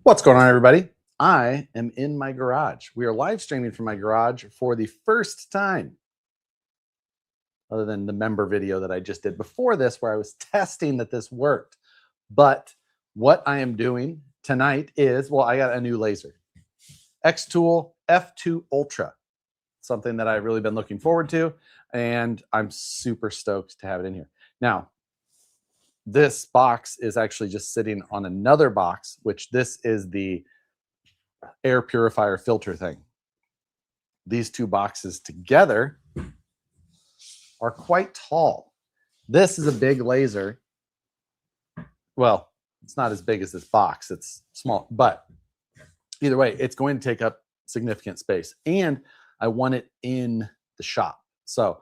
What's going on, everybody? I am in my garage. We are live streaming from my garage for the first time, other than the member video that I just did before this, where I was testing that this worked. But what I am doing tonight is, well, I got a new laser, X-Tool F2 Ultra, something that I've really been looking forward to, and I'm super stoked to have it in here. Now, this box is actually just sitting on another box, which this is the air purifier filter thing. These two boxes together are quite tall. This is a big laser. Well, it's not as big as this box. It's small, but either way, it's going to take up significant space. And I want it in the shop. So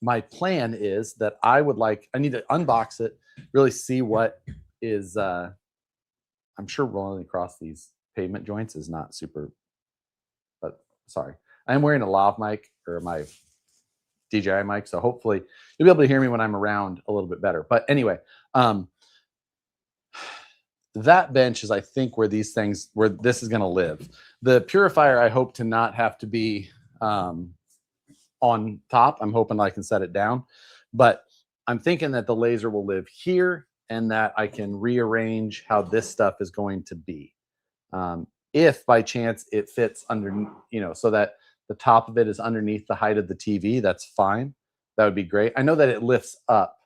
my plan is that I need to unbox it, really see what is, I'm sure rolling across these pavement joints is not super, but sorry. I'm wearing a lav mic, or my DJI mic, so hopefully you'll be able to hear me when I'm around a little bit better. But anyway, that bench is, I think, where this is going to live. The purifier, I hope to not have to be on top. I'm hoping I can set it down, but I'm thinking that the laser will live here and that I can rearrange how this stuff is going to be. If by chance it fits under, so that the top of it is underneath the height of the TV, that's fine. That would be great. I know that it lifts up,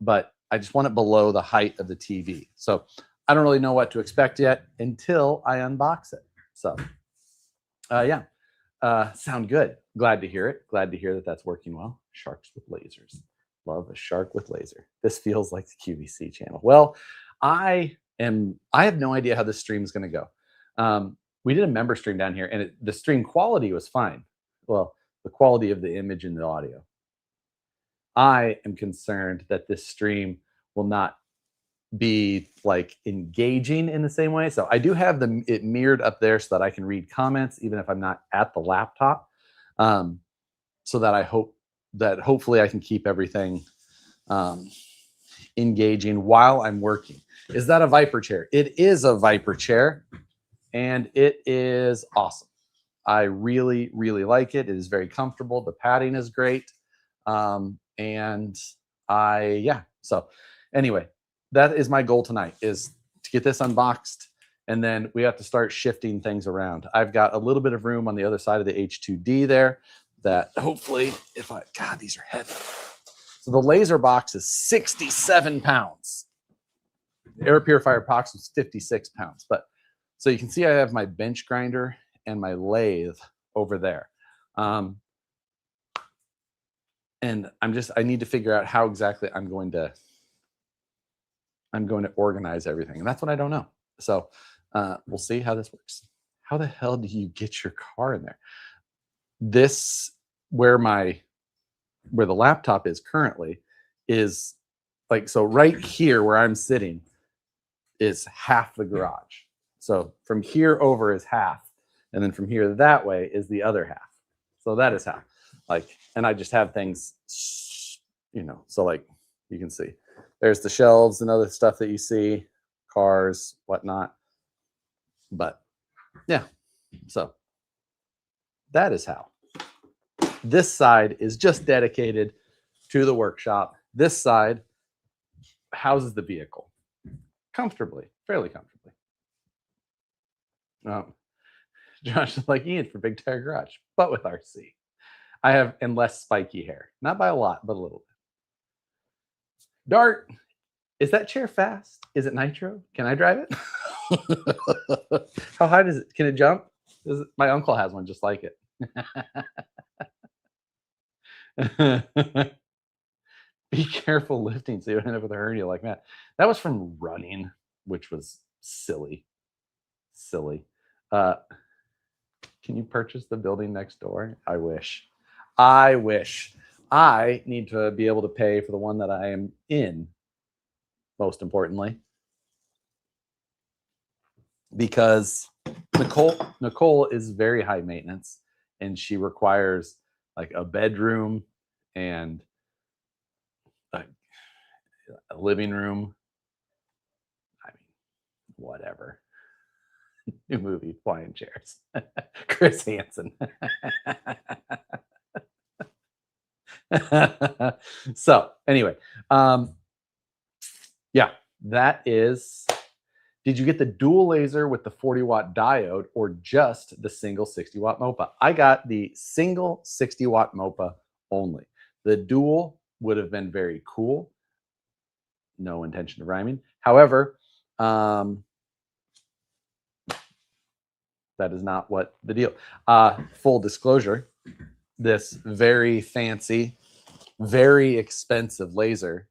but I just want it below the height of the TV. So I don't really know what to expect yet until I unbox it. So yeah, sound good. Glad to hear it. Glad to hear that that's working well. Sharks with lasers. Love a shark with laser. This feels like the QVC channel. Well, I have no idea how this stream is going to go. We did a member stream down here, and the stream quality was fine. Well, the quality of the image and the audio. I am concerned that this stream will not be like engaging in the same way. So I do have it mirrored up there so that I can read comments even if I'm not at the laptop. So that I hope that hopefully I can keep everything engaging while I'm working. Is that a Viper chair? It is a Viper chair, and it is awesome. I really, really like it. It is very comfortable. The padding is great. So anyway, that is my goal tonight, is to get this unboxed, and then we have to start shifting things around. I've got a little bit of room on the other side of the H2D there that hopefully God, these are heavy. So the laser box is 67 pounds. The air purifier box was 56 pounds. But so you can see I have my bench grinder and my lathe over there. And I need to figure out how exactly I'm going to organize everything. And that's what I don't know. So we'll see how this works. How the hell do you get your car in there? This, where the laptop is currently, is like, so right here where I'm sitting is half the garage. So from here over is half, and then from here that way is the other half. So that is how, and I just have things, so like you can see, there's the shelves and other stuff that you see, cars, whatnot. But yeah, so that is how. This side is just dedicated to the workshop. This side houses the vehicle comfortably, fairly comfortably. Josh is like, Ian for Big Tire Garage, but with RC. I have, and less spiky hair. Not by a lot, but a little bit. Dart, is that chair fast? Is it nitro? Can I drive it? How high does it? Can it jump? My uncle has one just like it. Be careful lifting so you don't end up with a hernia like that. That was from running, which was silly. Can you purchase the building next door? I wish. I need to be able to pay for the one that I am in, most importantly, because Nicole is very high maintenance, and she requires like a bedroom and a living room. I mean, whatever. New movie, Flying Chairs. Chris Hansen. So anyway, yeah, that is. Did you get the dual laser with the 40-watt diode or just the single 60-watt MOPA? I got the single 60-watt MOPA only. The dual would have been very cool. No intention of rhyming. However, that is not what the deal. Full disclosure, this very fancy, very expensive laser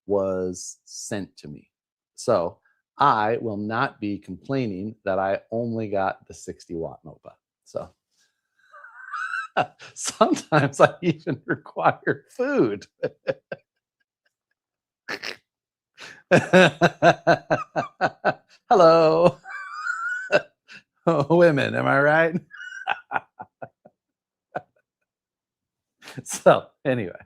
was sent to me. So I will not be complaining that I only got the 60-watt MOPA. So sometimes I even require food. Hello. Women, am I right? So anyway,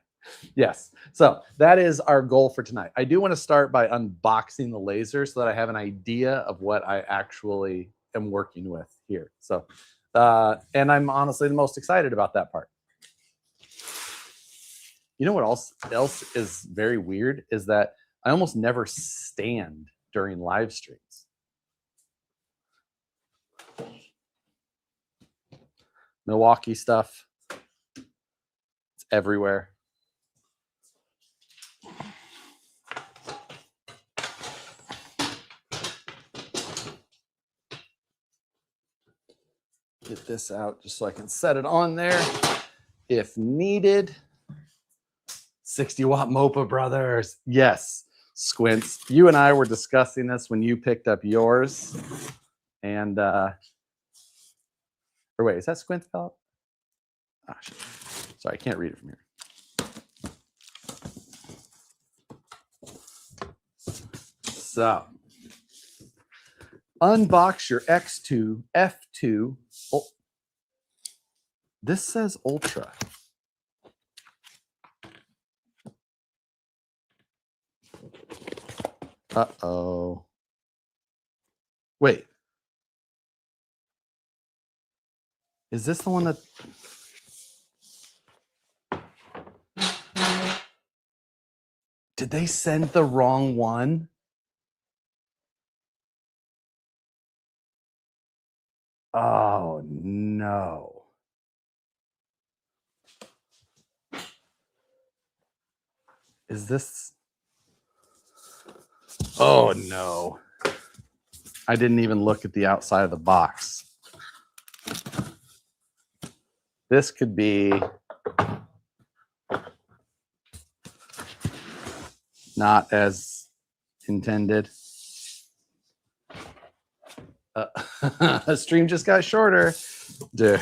yes. So that is our goal for tonight. I do want to start by unboxing the laser so that I have an idea of what I actually am working with here. So, and I'm honestly the most excited about that part. You know what else is very weird is that I almost never stand during live streams. Milwaukee stuff. It's everywhere. Get this out just so I can set it on there if needed. 60-watt MOPA, brothers. Yes, Squints. You and I were discussing this when you picked up yours. And, or wait, is that Squints pellet? Oh, sorry, I can't read it from here. So, unbox your X2 F2. Oh, this says Ultra. Uh-oh. Wait. Is this the one that... Did they send the wrong one? Oh, no. Is this... Oh, no. I didn't even look at the outside of the box. This could be not as intended. The stream just got shorter. Duh.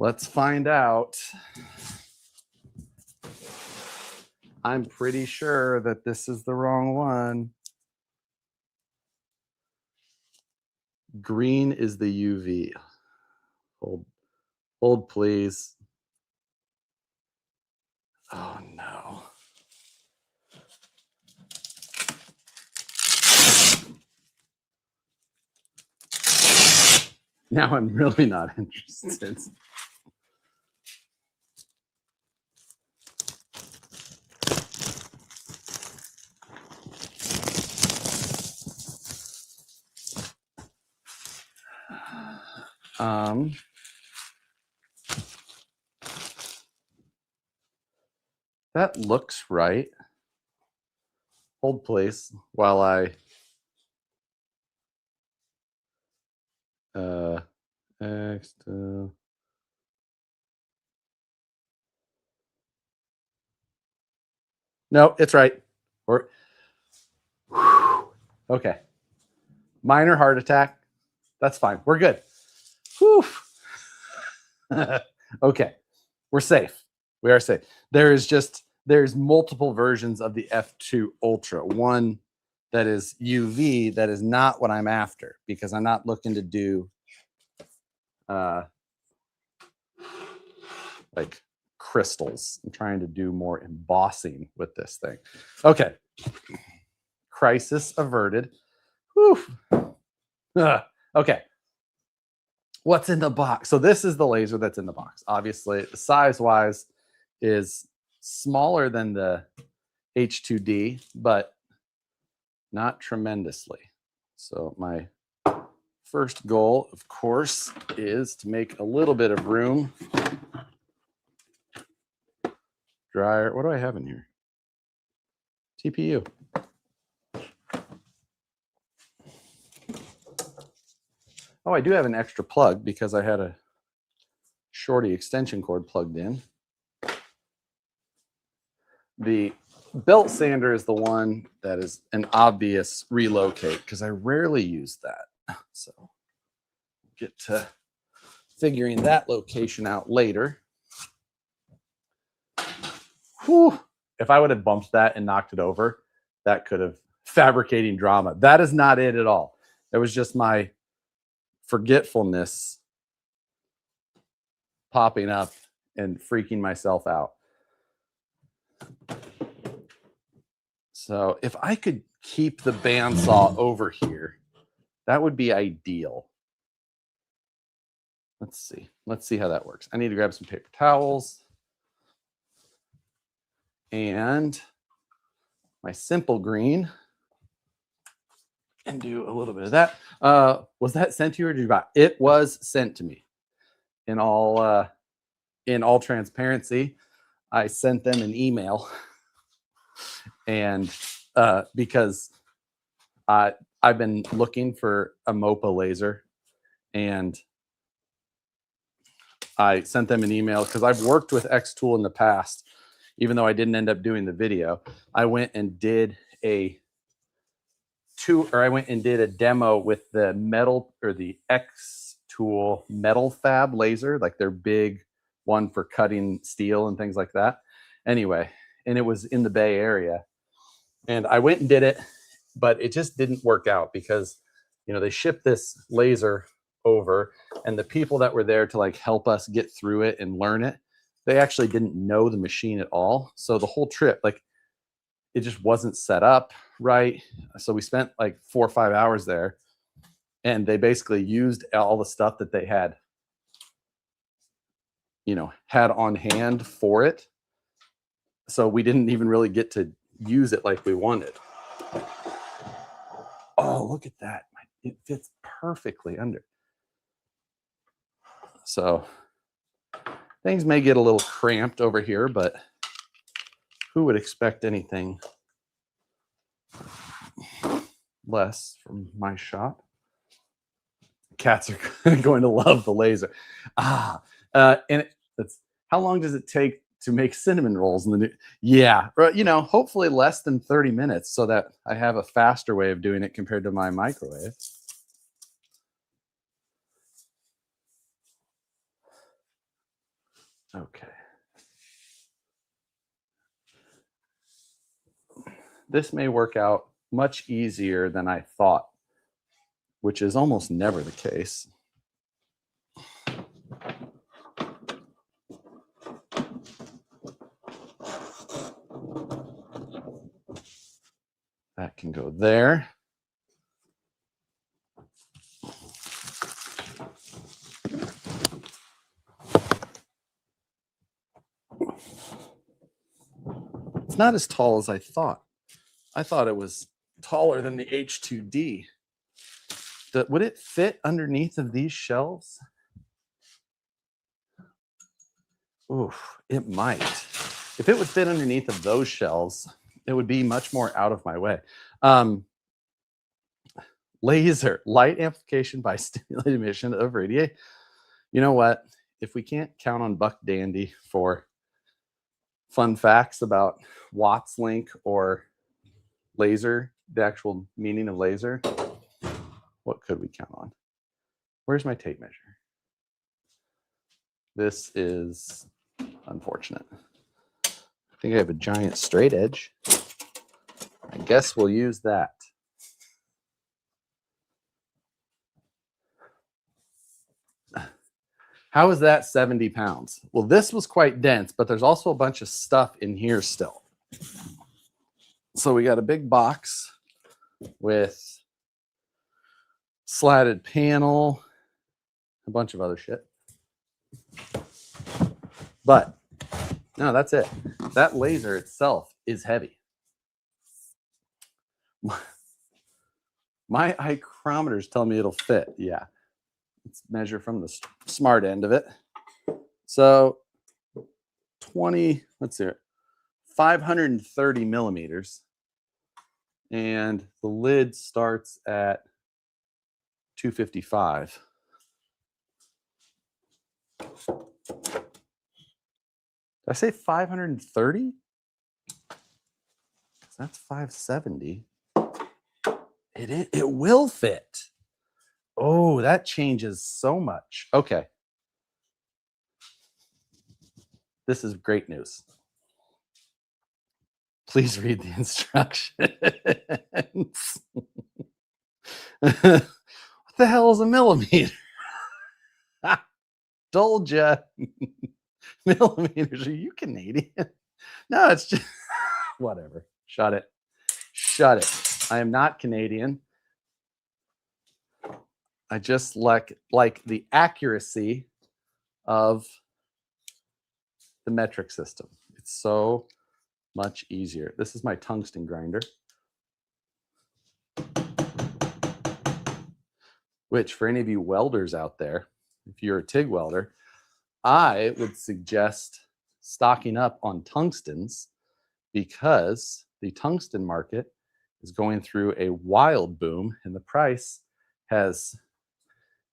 Let's find out. I'm pretty sure that this is the wrong one. Green is the UV. Hold please. Oh no. Now I'm really not interested. That looks right. Hold please while I next no, it's right. Or okay. Minor heart attack. That's fine. We're good. Whew. Okay. We're safe. We are safe. There's multiple versions of the F2 Ultra. One that is UV that is not what I'm after because I'm not looking to do like crystals. I'm trying to do more embossing with this thing. Okay. Crisis averted. Whew. Okay. What's in the box? So this is the laser that's in the box. Obviously, size-wise is smaller than the H2D, but not tremendously. So my first goal, of course, is to make a little bit of room. Dryer. What do I have in here? TPU. Oh, I do have an extra plug because I had a shorty extension cord plugged in. The belt sander is the one that is an obvious relocate because I rarely use that. So get to figuring that location out later. Whew. If I would have bumped that and knocked it over, that could have fabricating drama. That is not it at all. It was just my forgetfulness popping up and freaking myself out. So if I could keep the bandsaw over here, that would be ideal. Let's see how that works. I need to grab some paper towels and my simple green and do a little bit of that. Was that sent to you or did you buy? It was sent to me. In all transparency, I sent them an email, and because I've been looking for a MOPA laser, and I sent them an email because I've worked with X-Tool in the past, even though I didn't end up doing the video. I went and did a demo with the metal or the X-Tool metal fab laser, like their big one for cutting steel and things like that. Anyway, and it was in the Bay Area, and I went and did it, but it just didn't work out because, you know, they shipped this laser over, and the people that were there to like help us get through it and learn it, they actually didn't know the machine at all. So the whole trip, like, it just wasn't set up right. So we spent like 4 or 5 hours there, and they basically used all the stuff that they had, you know, had on hand for it. So we didn't even really get to use it like we wanted. Oh, look at that. It fits perfectly under. So things may get a little cramped over here, but who would expect anything less from my shop? Cats are going to love the laser. And it's, how long does it take to make cinnamon rolls in the new? Yeah, you know, hopefully less than 30 minutes so that I have a faster way of doing it compared to my microwave. Okay. This may work out much easier than I thought, which is almost never the case. That can go there. It's not as tall as I thought. I thought it was taller than the H2D. Would it fit underneath of these shelves? Oof, it might. If it would fit underneath of those shelves, it would be much more out of my way. Laser, light amplification by stimulated emission of radiation. You know what? If we can't count on Buck Dandy for fun facts about Watts link or laser, the actual meaning of laser, what could we count on? Where's my tape measure? This is unfortunate. I think I have a giant straight edge. I guess we'll use that. How is that 70 pounds? Well, this was quite dense, but there's also a bunch of stuff in here still. So we got a big box with slatted panel, a bunch of other shit. But no, that's it. That laser itself is heavy. My micrometer's telling me it'll fit. Yeah. Let's measure from the smart end of it. So 530 millimeters. And the lid starts at 255. Did I say 530? That's 570. It will fit. Oh, that changes so much. Okay. This is great news. Please read the instructions. What the hell is a millimeter? Told ya. Millimeters. Are you Canadian? No, it's just whatever. Shut it. Shut it. I am not Canadian. I just like the accuracy of the metric system. It's so much easier. This is my tungsten grinder, which for any of you welders out there, if you're a TIG welder, I would suggest stocking up on tungstens because the tungsten market is going through a wild boom and the price has,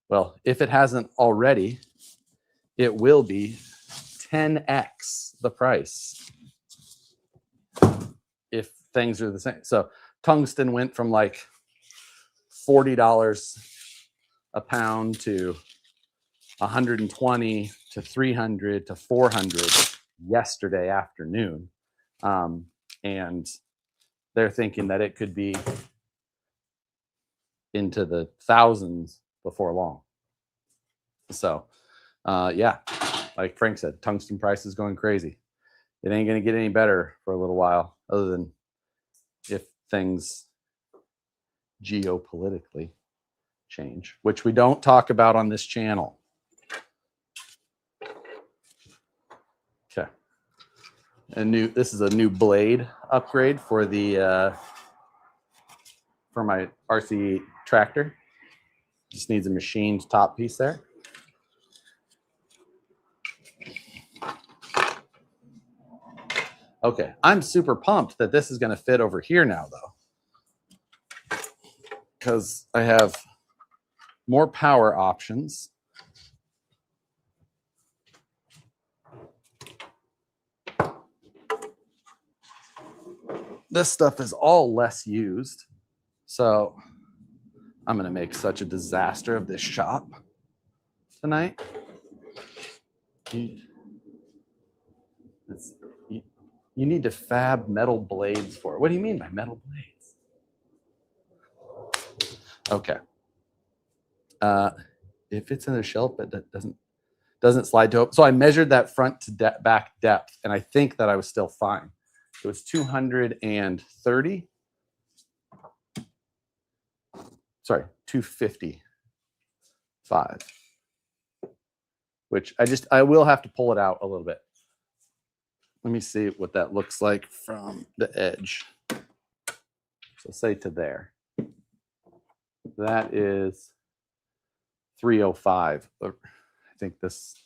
well, if it hasn't already, it will be 10x the price if things are the same. So tungsten went from like $40 a pound to 120 to 300 to 400 yesterday afternoon. And they're thinking that it could be into the thousands before long. So, yeah, like Frank said, tungsten price is going crazy. It ain't going to get any better for a little while, other than if things geopolitically change, which we don't talk about on this channel. Okay. This is a new blade upgrade for the for my RC tractor. Just needs a machined top piece there. Okay, I'm super pumped that this is going to fit over here now, though, because I have more power options. This stuff is all less used, so I'm going to make such a disaster of this shop tonight. You need to fab metal blades for it. What do you mean by metal blades? Okay. If it's in a shelf, it doesn't slide to open. So I measured that front to back depth, and I think that I was still fine. It was 230. Sorry, 255. Which I will have to pull it out a little bit. Let me see what that looks like from the edge. So say to there. That is 305. I think this,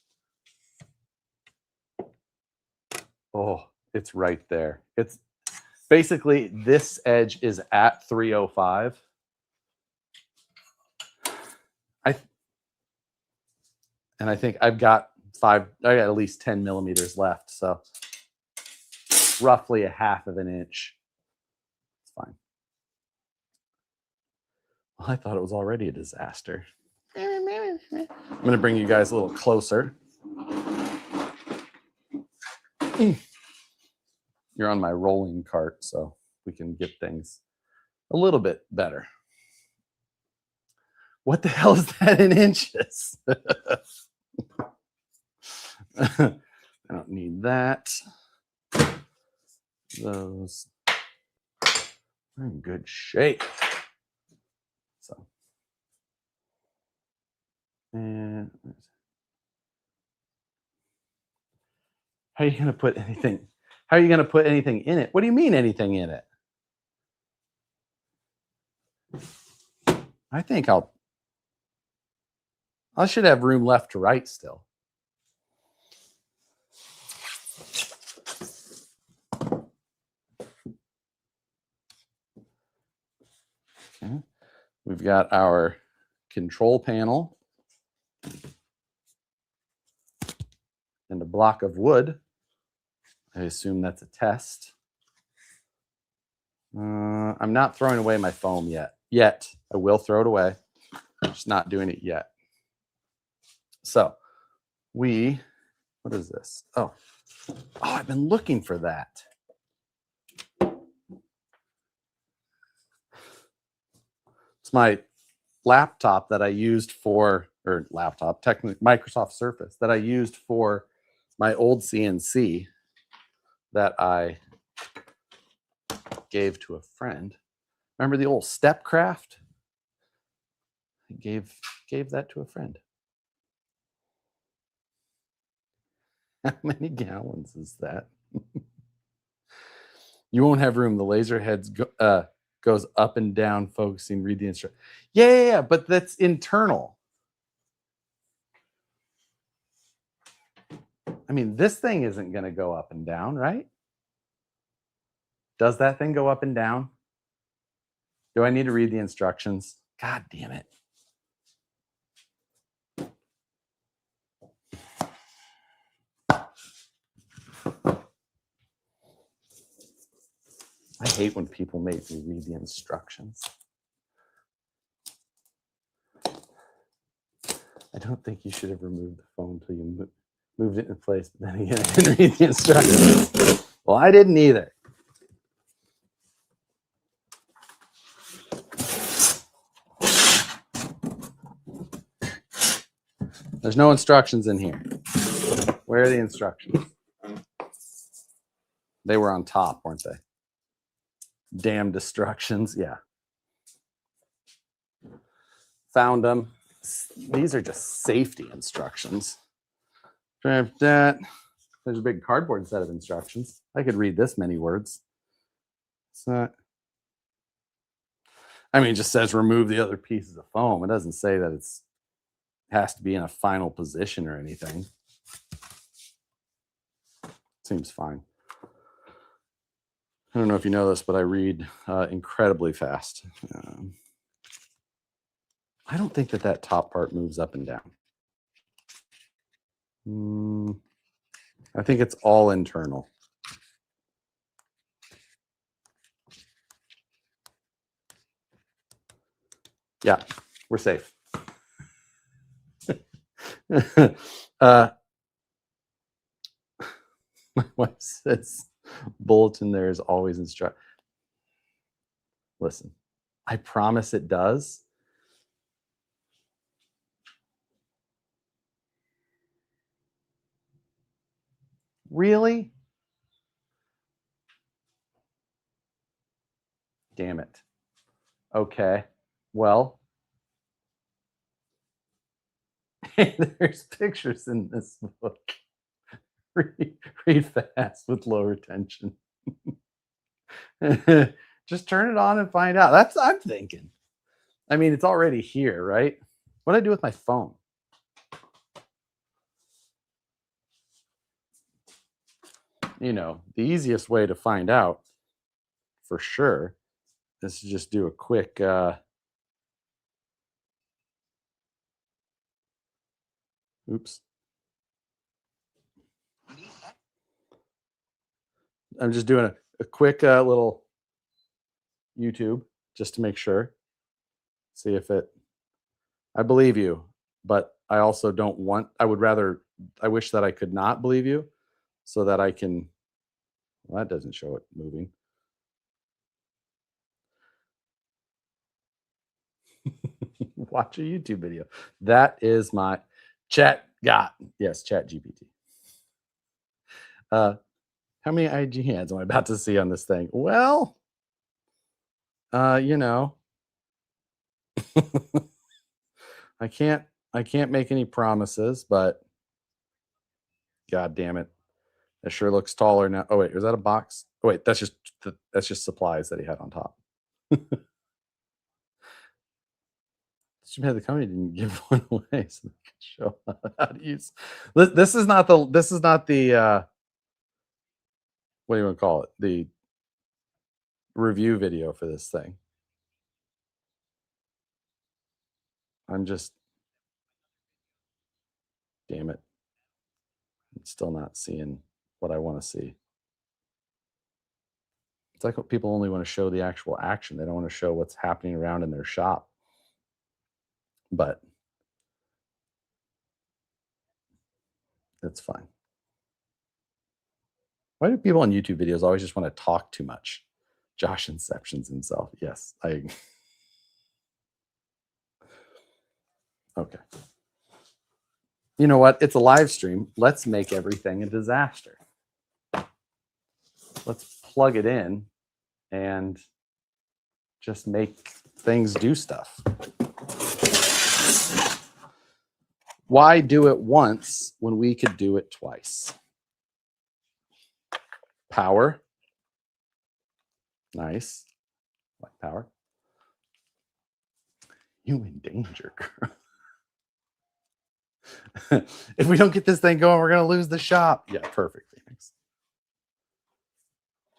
oh, it's right there. It's basically this edge is at 305. And I think I got at least 10 millimeters left. So roughly a half of an inch. It's fine. Well, I thought it was already a disaster. I'm going to bring you guys a little closer. You're on my rolling cart, so we can get things a little bit better. What the hell is that in inches? I don't need that. Those are in good shape. So, and how are you going to put anything? How are you going to put anything in it? What do you mean anything in it? I think I should have room left to write still. Okay. We've got our control panel and a block of wood. I assume that's a test. I'm not throwing away my foam yet. I will throw it away. I'm just not doing it yet. So what is this? Oh, I've been looking for that. It's my laptop that I used technically Microsoft Surface that I used for my old CNC that I gave to a friend. Remember the old Stepcraft? I gave that to a friend. How many gallons is that? You won't have room. The laser heads goes up and down, focusing. Read the instruction. Yeah, but that's internal. I mean, this thing isn't going to go up and down, right? Does that thing go up and down? Do I need to read the instructions? God damn it. I hate when people make me read the instructions. I don't think you should have removed the phone until you moved it in place, but then again, I didn't read the instructions. Well, I didn't either. There's no instructions in here. Where are the instructions? They were on top, weren't they? Damn instructions, yeah. Found them. These are just safety instructions. Grab that. There's a big cardboard set of instructions. I could read this many words. It's not. I mean, it just says remove the other pieces of foam. It doesn't say that it has to be in a final position or anything. Seems fine. I don't know if you know this, but I read incredibly fast. I don't think that top part moves up and down. I think it's all internal. Yeah, we're safe. My wife says bulletin there is always instruct. Listen, I promise it does. Really? Damn it. Okay. Well, there's pictures in this book. Read fast with low retention. Just turn it on and find out. That's what I'm thinking. I mean, it's already here, right? What do I do with my phone? You know, the easiest way to find out for sure is to just do a quick oops. I'm just doing a quick little YouTube just to make sure. See if it, I believe you, but I also don't want, I wish that I could not believe you so that I can, well, that doesn't show it moving. Watch a YouTube video. That is my chat GPT. How many IG hands am I about to see on this thing? Well, you know, I can't I can't make any promises, but god damn it. It sure looks taller now. Oh wait, is that a box? Oh wait, that's just supplies that he had on top. Too bad the company didn't give one away so they could show how to use. This is not the what do you want to call it? The review video for this thing. I'm just damn it. I'm still not seeing what I want to see. It's like what people only want to show the actual action. They don't want to show what's happening around in their shop. But it's fine. Why do people on YouTube videos always just want to talk too much? Josh inceptions himself. Yes, I okay. You know what? It's a live stream. Let's make everything a disaster. Let's plug it in and just make things do stuff. Why do it once when we could do it twice? Power. Nice. Like power. You in danger, girl. If we don't get this thing going, we're going to lose the shop. Yeah, perfect, Phoenix.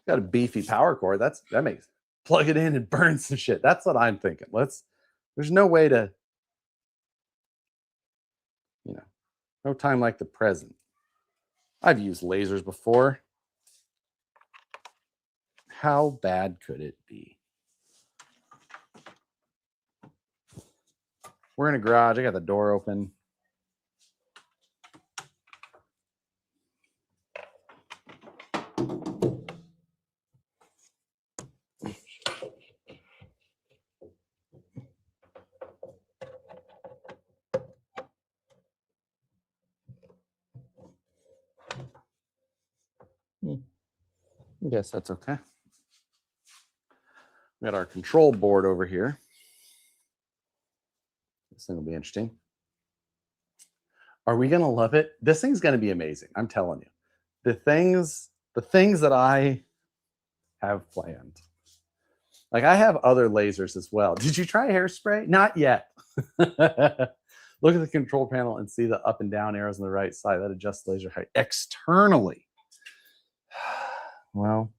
Got a beefy power cord. That makes plug it in and burn some shit. That's what I'm thinking. There's no way to, no time like the present. I've used lasers before. How bad could it be? We're in a garage. I got the door open. I guess that's okay. We got our control board over here. This thing will be interesting. Are we going to love it? This thing's going to be amazing. I'm telling you. The things that I have planned. Like I have other lasers as well. Did you try hairspray? Not yet. Look at the control panel and see the up and down arrows on the right side. That adjusts laser height externally. Well,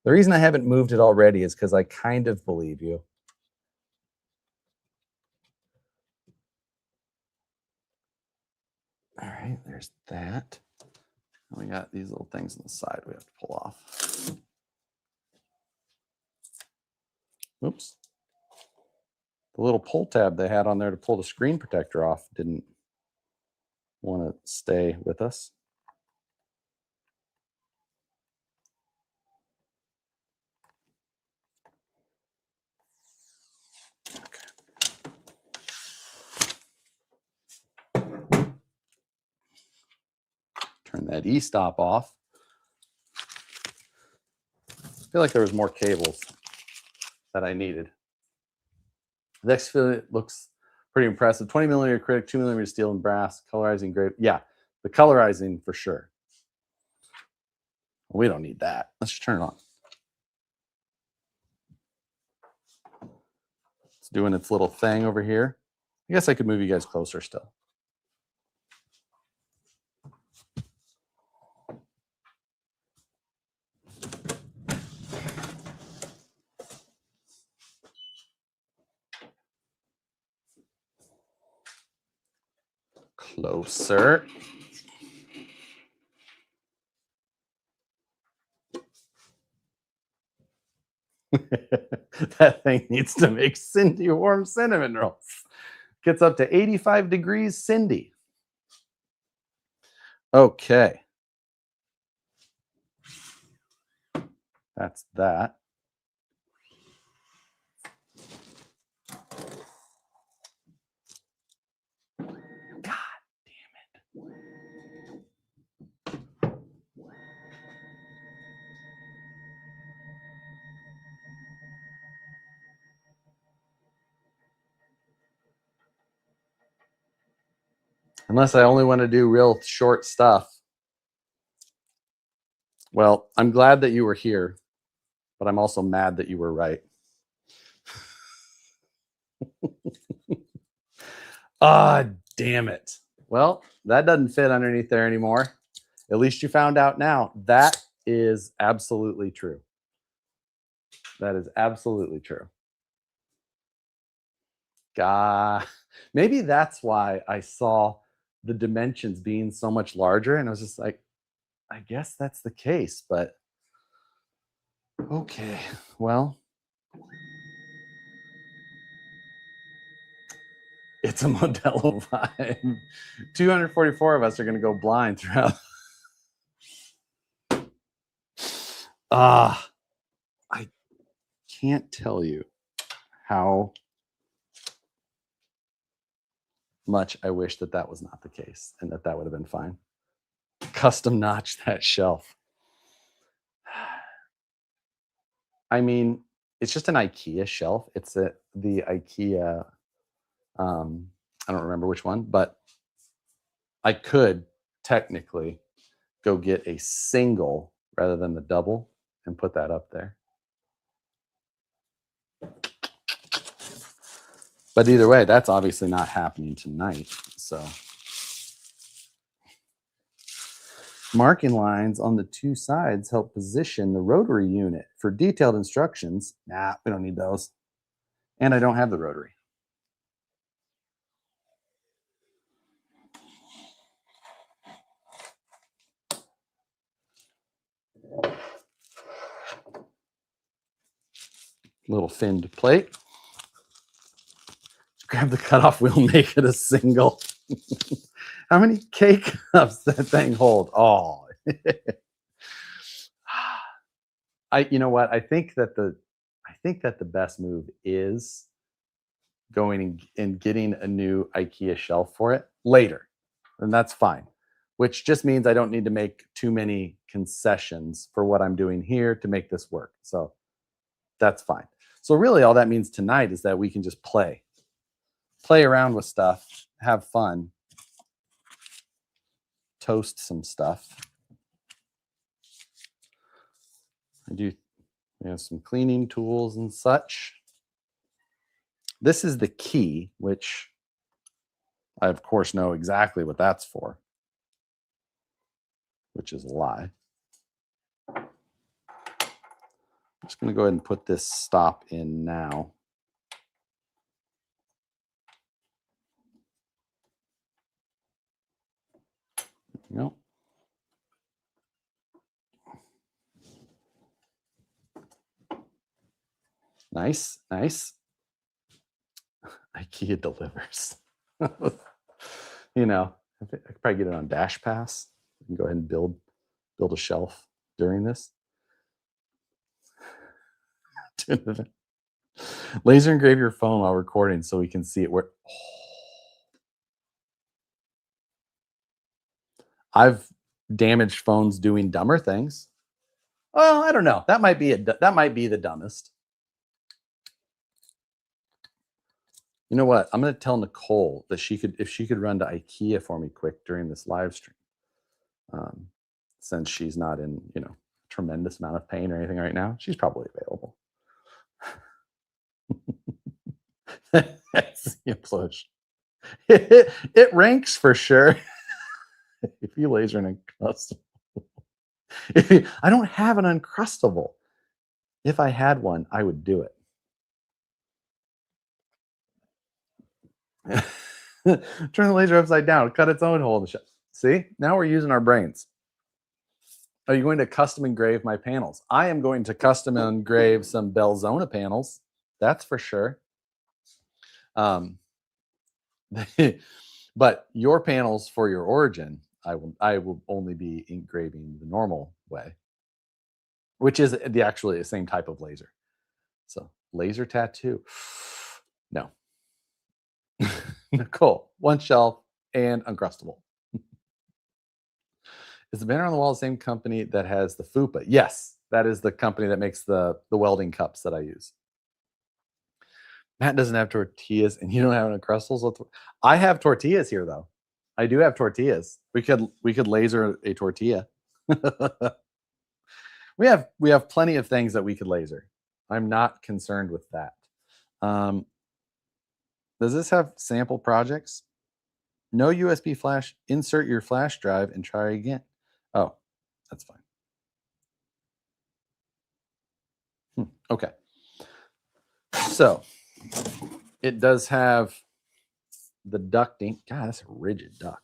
the reason I haven't moved it already is because I kind of believe you. All right, there's that. We got these little things on the side we have to pull off. Oops. The little pull tab they had on there to pull the screen protector off didn't want to stay with us. Turn that e-stop off. I feel like there was more cables that I needed. The next fillet looks pretty impressive. 20 millimeter acrylic, 2 millimeter steel and brass, colorizing grade. Yeah, the colorizing for sure. We don't need that. Let's just turn it on. It's doing its little thing over here. I guess I could move you guys closer still. Closer. That thing needs to make Cindy warm cinnamon rolls. Gets up to 85 degrees, Cindy. Okay. That's that. God damn it. Unless I only want to do real short stuff. Well, I'm glad that you were here, but I'm also mad that you were right. Ah, damn it. Well, that doesn't fit underneath there anymore. At least you found out now. That is absolutely true. That is absolutely true. God, maybe that's why I saw the dimensions being so much larger, and I was just like, I guess that's the case, but okay. Well, it's a Modelo vibe. 244 of us are going to go blind throughout. Ah, I can't tell you how much I wish that that was not the case and that that would have been fine. Custom notch that shelf. I mean, it's just an IKEA shelf. It's the IKEA. I don't remember which one, but I could technically go get a single rather than the double and put that up there. But either way, that's obviously not happening tonight. So marking lines on the two sides help position the rotary unit. For detailed instructions, nah, we don't need those. And I don't have the rotary. Little finned plate. Grab the cutoff wheel, make it a single. How many K-cups that thing hold? Oh. You know what? I think that the best move is going and getting a new IKEA shelf for it later. And that's fine. Which just means I don't need to make too many concessions for what I'm doing here to make this work. So that's fine. So really all that means tonight is that we can just play around with stuff, have fun, toast some stuff. We have some cleaning tools and such. This is the key, which I of course know exactly what that's for, which is a lie. I'm just going to go ahead and put this stop in now. There we go. Nice, nice. IKEA delivers. You know, I could probably get it on Dash Pass. We can go ahead and build a shelf during this. Laser engrave your phone while recording so we can see it where. I've damaged phones doing dumber things. Well, I don't know. That might be the dumbest. You know what? I'm going to tell Nicole that if she could run to IKEA for me quick during this live stream, since she's not in tremendous amount of pain or anything right now. She's probably available. That's the implosion. It ranks for sure. If you laser an uncrustable, I don't have an uncrustable. If I had one, I would do it. Turn the laser upside down, cut its own hole in the shell. See, now we're using our brains. Are you going to custom engrave my panels? I am going to custom engrave some Belzona panels. That's for sure. But your panels for your origin, I will only be engraving the normal way, which is actually the same type of laser. So laser tattoo, no. Nicole, one shelf and uncrustable. Is the banner on the wall the same company that has the FUPA? Yes, that is the company that makes the welding cups that I use. Matt doesn't have tortillas, and you don't have an uncrustables. I have tortillas here, though. I do have tortillas. We could laser a tortilla. we have plenty of things that we could laser. I'm not concerned with that. Does this have sample projects? No USB flash. Insert your flash drive and try again. Oh, that's fine. Okay. So it does have the ducting. God, that's a rigid duct.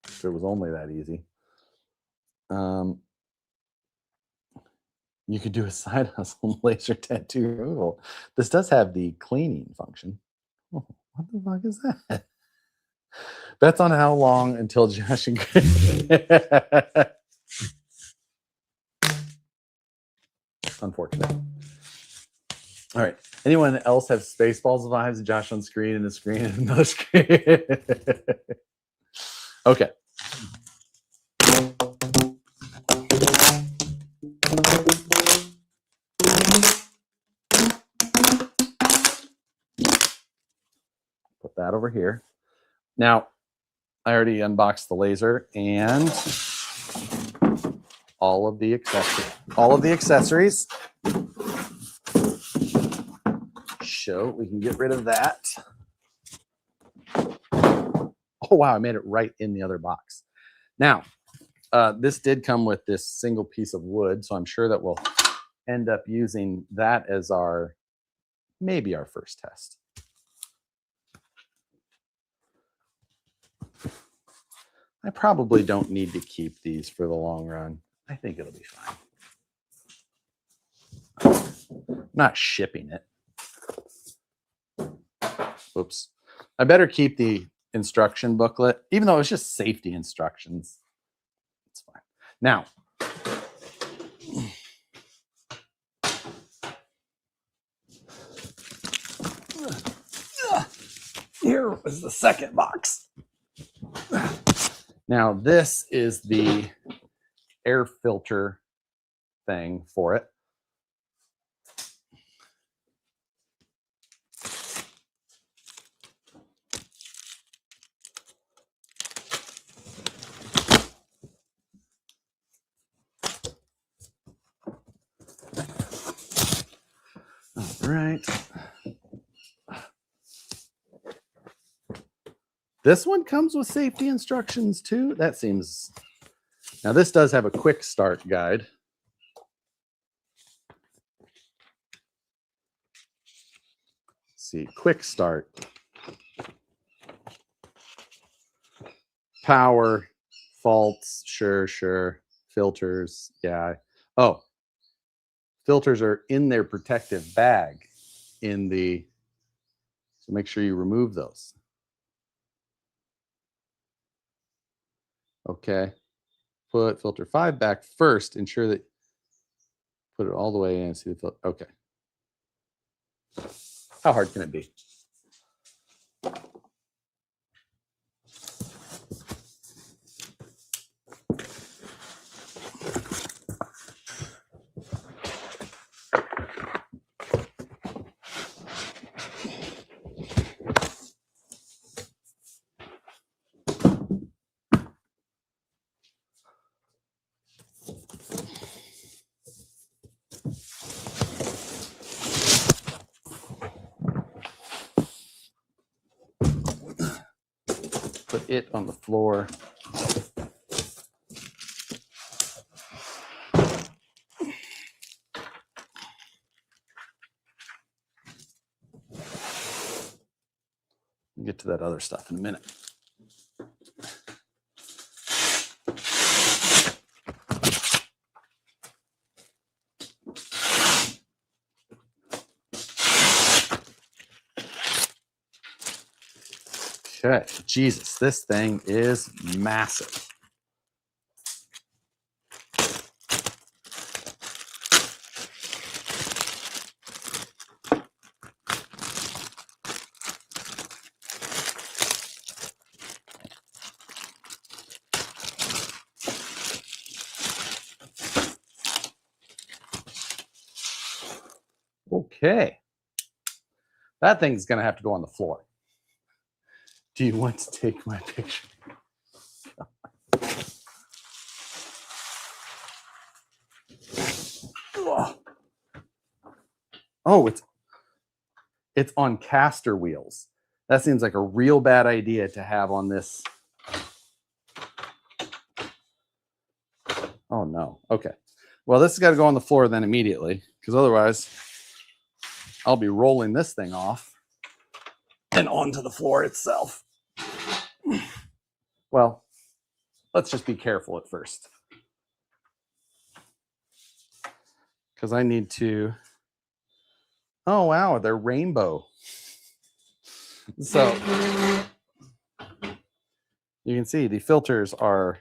If it was only that easy. You could do a side hustle laser tattoo removal. This does have the cleaning function. Oh, what the fuck is that? Bets on how long until Josh and Unfortunate. All right. Anyone else have Spaceballs vibes? Josh on screen and a screen and another screen. Okay. Put that over here. Now, I already unboxed the laser and all of the accessories. So we can get rid of that. Oh, wow, I made it right in the other box. Now, this did come with this single piece of wood, so I'm sure that we'll end up using that as maybe our first test. I probably don't need to keep these for the long run. I think it'll be fine. I'm not shipping it. Oops. I better keep the instruction booklet, even though it's just safety instructions. It's fine. Now, here is the second box. Now, this is the air filter thing for it. All right. This one comes with safety instructions too. That seems... Now, this does have a quick start guide. Let's see, quick start. Power, faults, sure. Filters, yeah. Oh, filters are in their protective bag so make sure you remove those. Okay. Put filter 5 back first. Ensure that put it all the way in. See the filter. Okay. How hard can it be? Put it on the floor. We'll get to that other stuff in a minute. Okay, Jesus, this thing is massive. Okay. That thing's going to have to go on the floor. Do you want to take my picture? Oh, it's on caster wheels. That seems like a real bad idea to have on this. Oh no. Okay. Well, this has got to go on the floor then immediately, because otherwise I'll be rolling this thing off and onto the floor itself. Well, let's just be careful at first, because I need to. Oh wow, they're rainbow. So you can see the filters are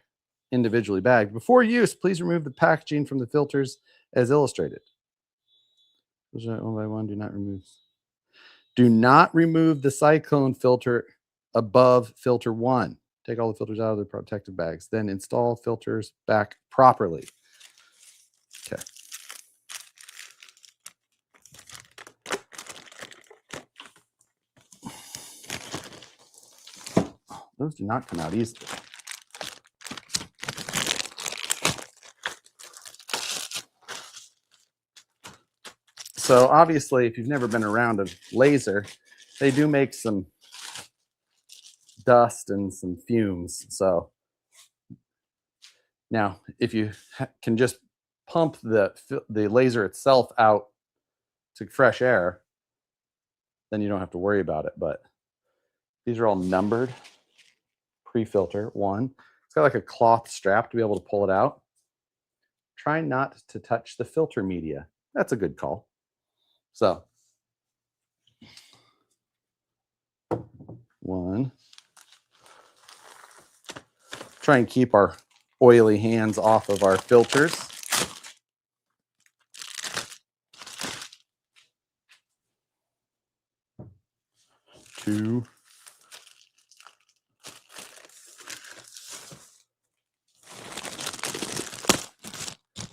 individually bagged. Before use, please remove the packaging from the filters as illustrated. One by one, do not remove. Do not remove the cyclone filter above filter 1. Take all the filters out of the protective bags. Then install filters back properly. Okay. Those do not come out easily. So obviously, if you've never been around a laser, they do make some dust and some fumes. So now, if you can just pump the laser itself out to fresh air, then you don't have to worry about it. But these are all numbered. Pre-filter 1. It's got like a cloth strap to be able to pull it out. Try not to touch the filter media. That's a good call. So 1. Try and keep our oily hands off of our filters. 2.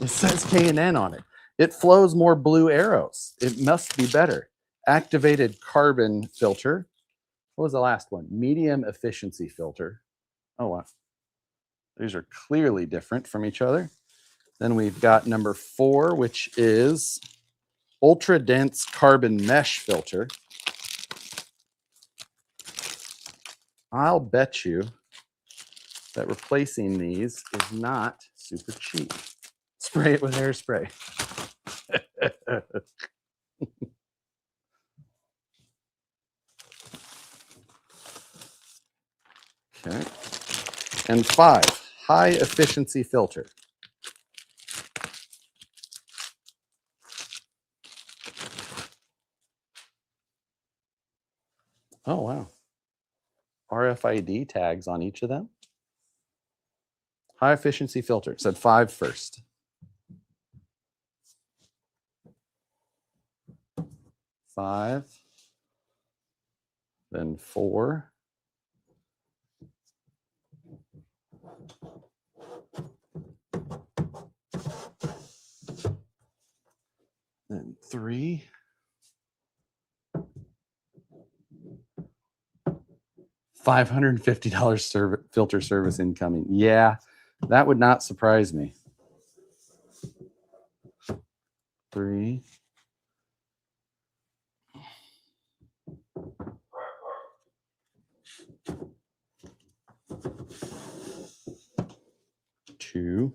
It says K&N on it. It flows more blue arrows. It must be better. Activated carbon filter. What was the last one? Medium efficiency filter. Oh, wow. These are clearly different from each other. Then we've got number 4, which is ultra dense carbon mesh filter. I'll bet you that replacing these is not super cheap. Spray it with hairspray. Okay. And 5, high efficiency filter. Oh, wow. RFID tags on each of them. High efficiency filter. It said 5 first. 5. Then 4. Then 3. $550 filter service incoming. Yeah, that would not surprise me. 3. 2.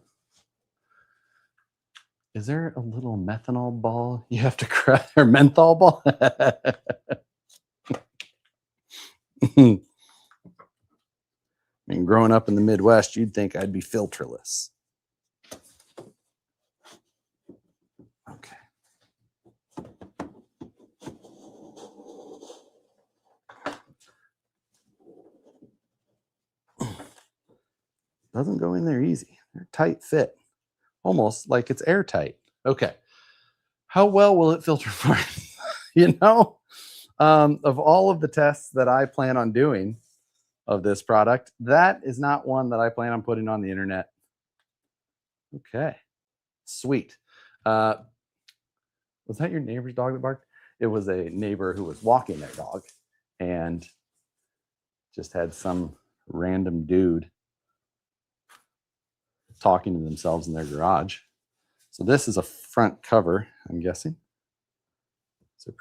Is there a little methanol ball you have to crush, or menthol ball? I mean, growing up in the Midwest, you'd think I'd be filterless. Okay. Doesn't go in there easy. They're tight fit, almost like it's airtight. Okay. How well will it filter for? You know, of all of the tests that I plan on doing of this product, that is not one that I plan on putting on the internet. Okay, sweet. Was that your neighbor's dog that barked? It was a neighbor who was walking their dog and just had some random dude talking to themselves in their garage. So this is a front cover, I'm guessing. So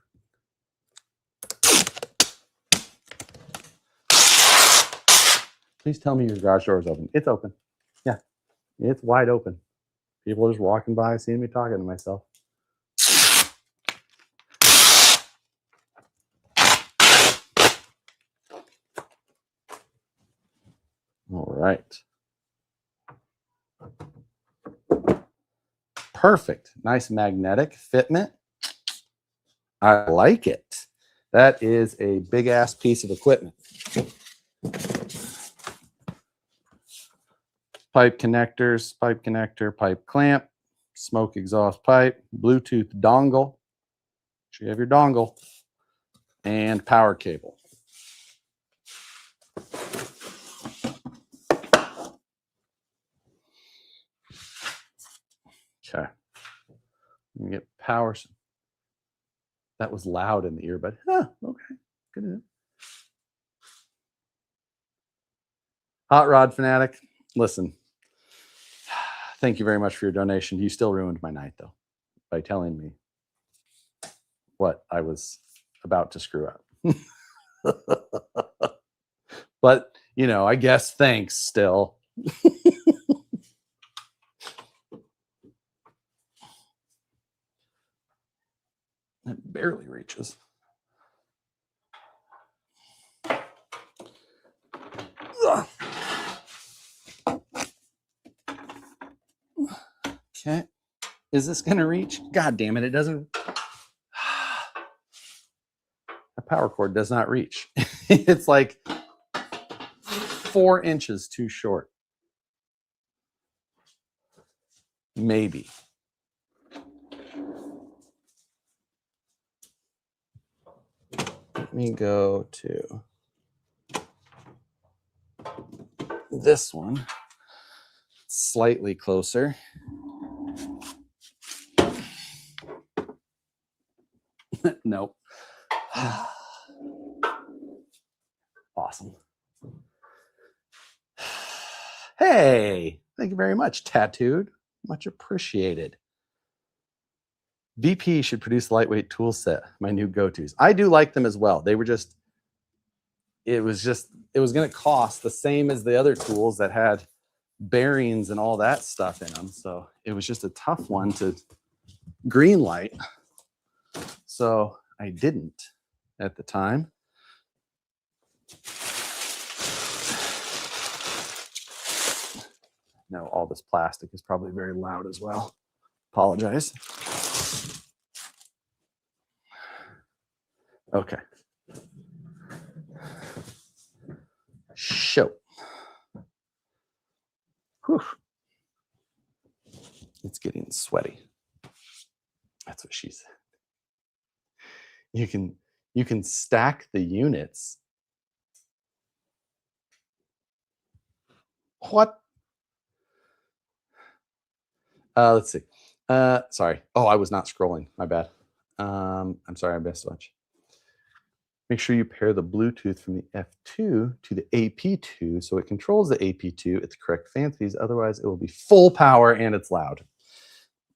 please tell me your garage door is open. It's open. Yeah, it's wide open. People are just walking by, seeing me talking to myself. All right. Perfect. Nice magnetic fitment. I like it. That is a big ass piece of equipment. Pipe connectors, pipe connector, pipe clamp, smoke exhaust pipe, Bluetooth dongle. Make sure you have your dongle, and power cable. Okay. Let me get power. That was loud in the earbud. Huh, okay. Good enough. Hot Rod Fanatic, listen, thank you very much for your donation. You still ruined my night, though, by telling me what I was about to screw up. But, you know, I guess thanks still. It barely reaches. Ugh. Okay. Is this going to reach? God damn it. It doesn't. The power cord does not reach. It's like 4 inches too short. Maybe. Let me go to this one. Slightly closer. Nope. Awesome. Hey, thank you very much, Tattooed. Much appreciated. VP should produce a lightweight tool set, my new go-tos. I do like them as well. They were just, it was going to cost the same as the other tools that had bearings and all that stuff in them. So it was just a tough one to green light. So I didn't at the time. No, all this plastic is probably very loud as well. Apologize. Okay. Show. Whew. It's getting sweaty. That's what she said. You can stack the units. What? Let's see. Sorry. Oh, I was not scrolling. My bad. I'm sorry, I missed a bunch. Make sure you pair the Bluetooth from the F2 to the AP2 so it controls the AP2 at the correct fancies. Otherwise, it will be full power and it's loud.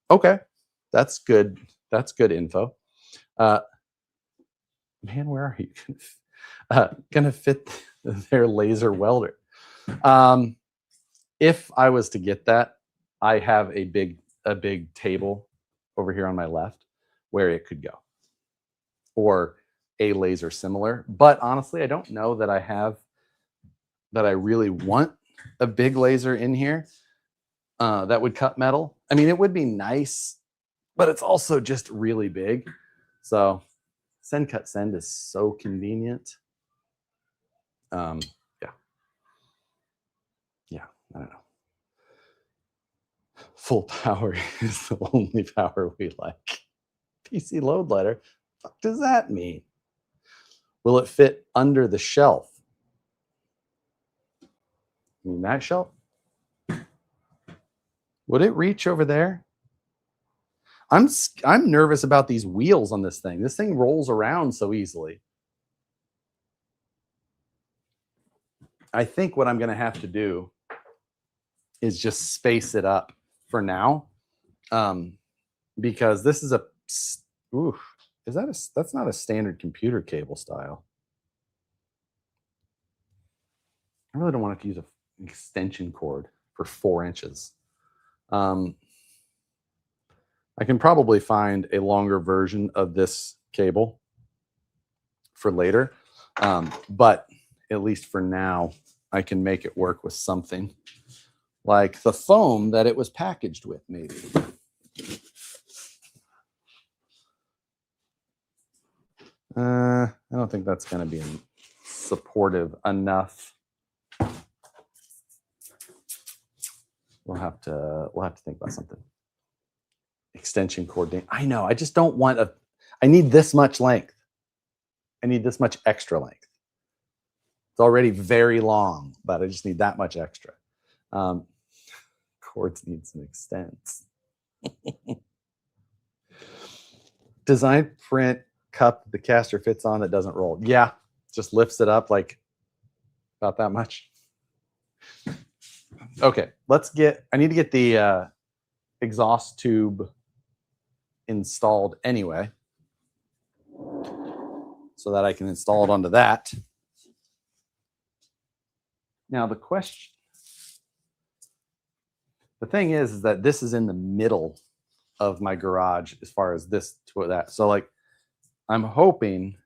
Okay, that's good. That's good info. Man, where are you? Gonna fit their laser welder. If I was to get that, I have a big table over here on my left where it could go, or a laser similar. But honestly, I don't know that I really want a big laser in here that would cut metal. I mean, it would be nice, but it's also just really big. So send cut send is so convenient. Yeah, I don't know. Full power is the only power we like. PC load letter. What does that mean? Will it fit under the shelf? I mean, that shelf? Would it reach over there? I'm nervous about these wheels on this thing. This thing rolls around so easily. I think what I'm going to have to do is just space it up for now, because this is a, ooh, is that that's not a standard computer cable style. I really don't want to use an extension cord for 4 inches. I can probably find a longer version of this cable for later, but at least for now, I can make it work with something like the foam that it was packaged with, maybe. I don't think that's going to be supportive enough. We'll have to think about something. Extension cord. I know. I just don't want I need this much length. I need this much extra length. It's already very long, but I just need that much extra. Cords need some extents. Design print cup the caster fits on that doesn't roll. Yeah, just lifts it up like about that much. Okay, I need to get the exhaust tube installed anyway, so that I can install it onto that. Now the thing is that this is in the middle of my garage as far as this to that. So like, I'm hoping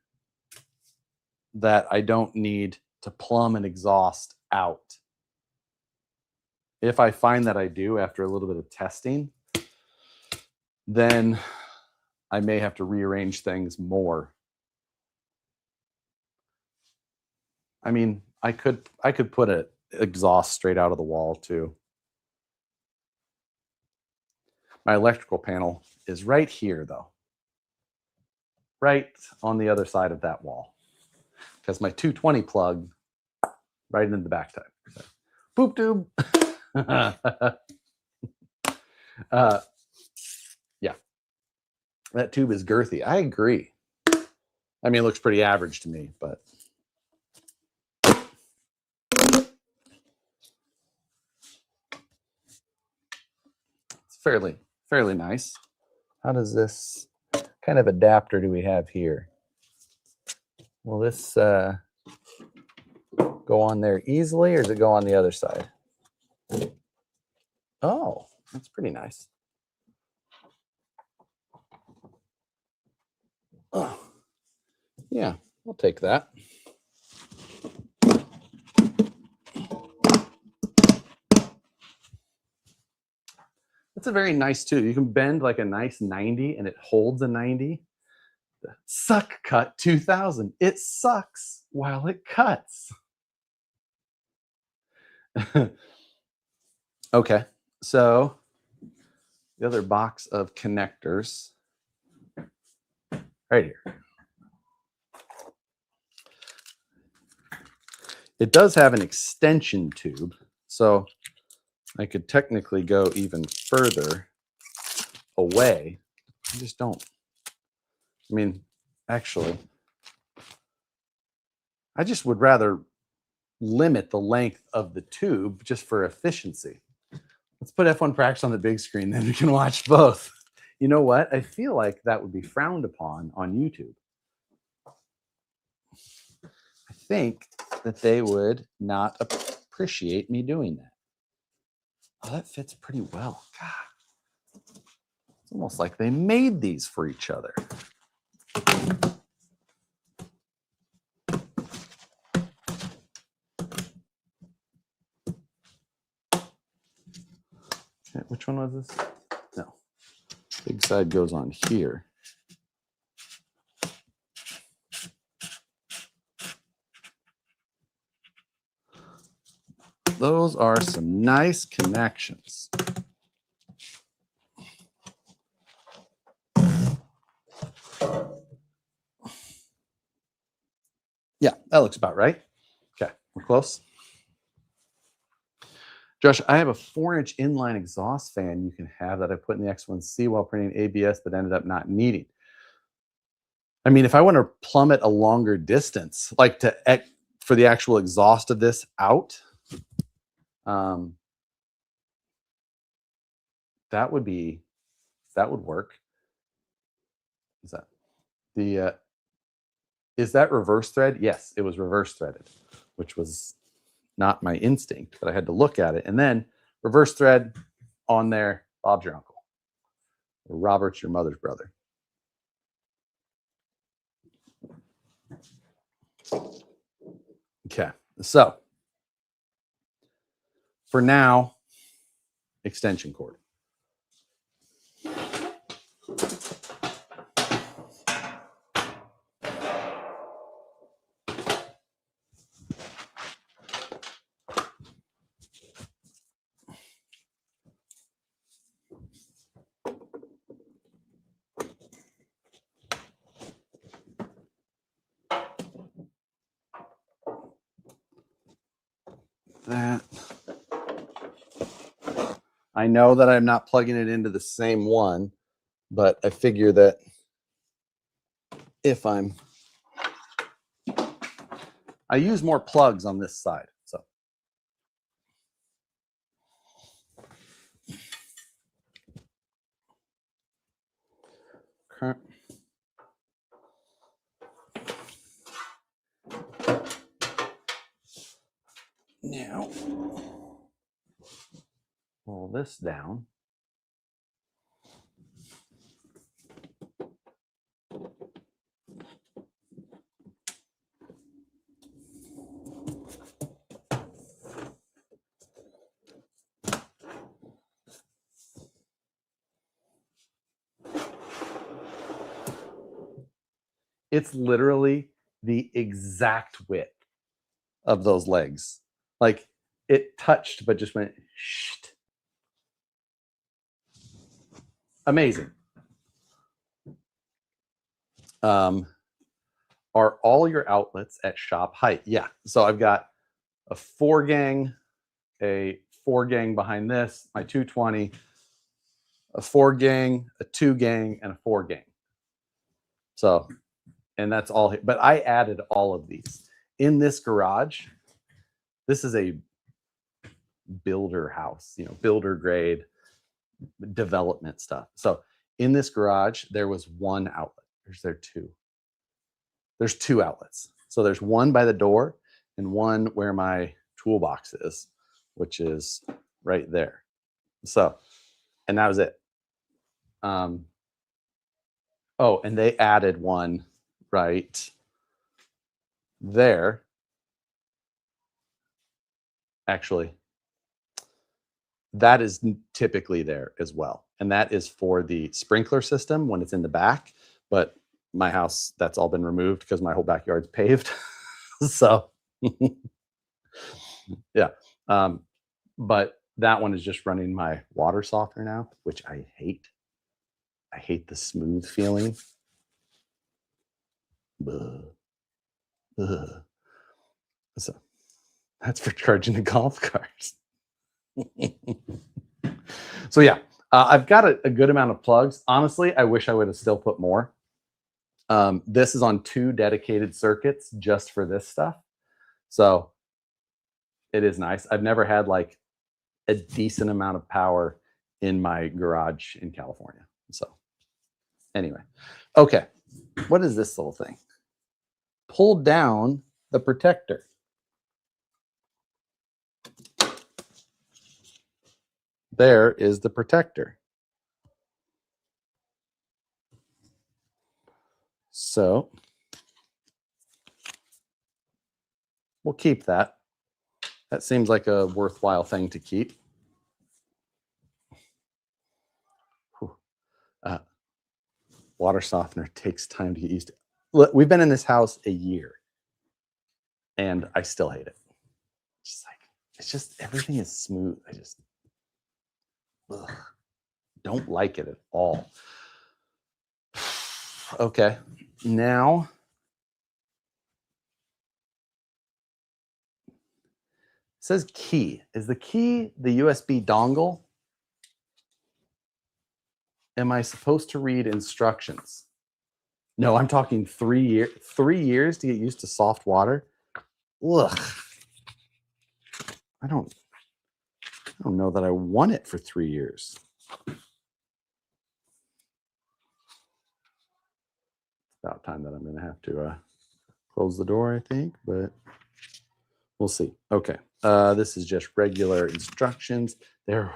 that I don't need to plumb an exhaust out. If I find that I do after a little bit of testing, then I may have to rearrange things more. I mean, I could put an exhaust straight out of the wall too. My electrical panel is right here though. Right on the other side of that wall. Because my 220 plug right into the back tube. Poop tube. Yeah. That tube is girthy. I agree. I mean, it looks pretty average to me, but it's fairly nice. How does this kind of adapter do we have here? Will this go on there easily, or does it go on the other side? Oh, that's pretty nice. Oh, yeah, I'll take that. That's a very nice tube. You can bend like a nice 90 and it holds a 90. The Suck Cut 2000. It sucks while it cuts. Okay, so the other box of connectors right here. It does have an extension tube, so I could technically go even further away. I just don't. I mean, actually, I just would rather limit the length of the tube just for efficiency. Let's put F1 Practice on the big screen, then we can watch both. You know what? I feel like that would be frowned upon on YouTube. I think that they would not appreciate me doing that. Oh, that fits pretty well. God, it's almost like they made these for each other. Okay, which one was this? No. Big side goes on here. Those are some nice connections. Yeah, that looks about right. Okay, we're close. Josh, I have a 4-inch inline exhaust fan you can have that I put in the X1C while printing ABS, but ended up not needing. I mean, if I want to plummet a longer distance, like for the actual exhaust of this out, that would work. Is that is that reverse thread? Yes, it was reverse threaded, which was not my instinct, but I had to look at it. And then reverse thread on there, Bob's your uncle. Robert's your mother's brother. Okay, so for now, extension cord. That. I know that I'm not plugging it into the same one, but I figure that if I use more plugs on this side, so. Okay. Now, roll this down. It's literally the exact width of those legs. Like it touched, but just went shh. Amazing. Are all your outlets at shop height? Yeah. So I've got a 4-gang, a 4-gang behind this, my 220, a 4-gang, a 2-gang, and a 4-gang. So, and that's all. But I added all of these in this garage. This is a builder house, builder grade development stuff. So in this garage, there was one outlet. There two. There's 2 outlets. So there's one by the door and one where my toolbox is, which is right there. So, and that was it. Oh, and they added one right there. Actually, that is typically there as well. And that is for the sprinkler system when it's in the back. But my house, that's all been removed because my whole backyard's paved. So, yeah. But that one is just running my water softener now, which I hate. I hate the smooth feeling. Ugh. Ugh. So that's for charging the golf carts. So yeah, I've got a good amount of plugs. Honestly, I wish I would have still put more. This is on 2 dedicated circuits just for this stuff. So it is nice. I've never had like a decent amount of power in my garage in California. So anyway, okay. What is this little thing? Pull down the protector. There is the protector. So we'll keep that. That seems like a worthwhile thing to keep. Water softener takes time to get used to. Look, we've been in this house a year and I still hate it. It's just everything is smooth. I just don't like it at all. Okay, now says key. Is the key the USB dongle? Am I supposed to read instructions? No, I'm talking 3 years. 3 years to get used to soft water. Ugh. I don't know that I want it for 3 years. It's about time that I'm going to have to close the door, I think, but we'll see. Okay. This is just regular instructions. They're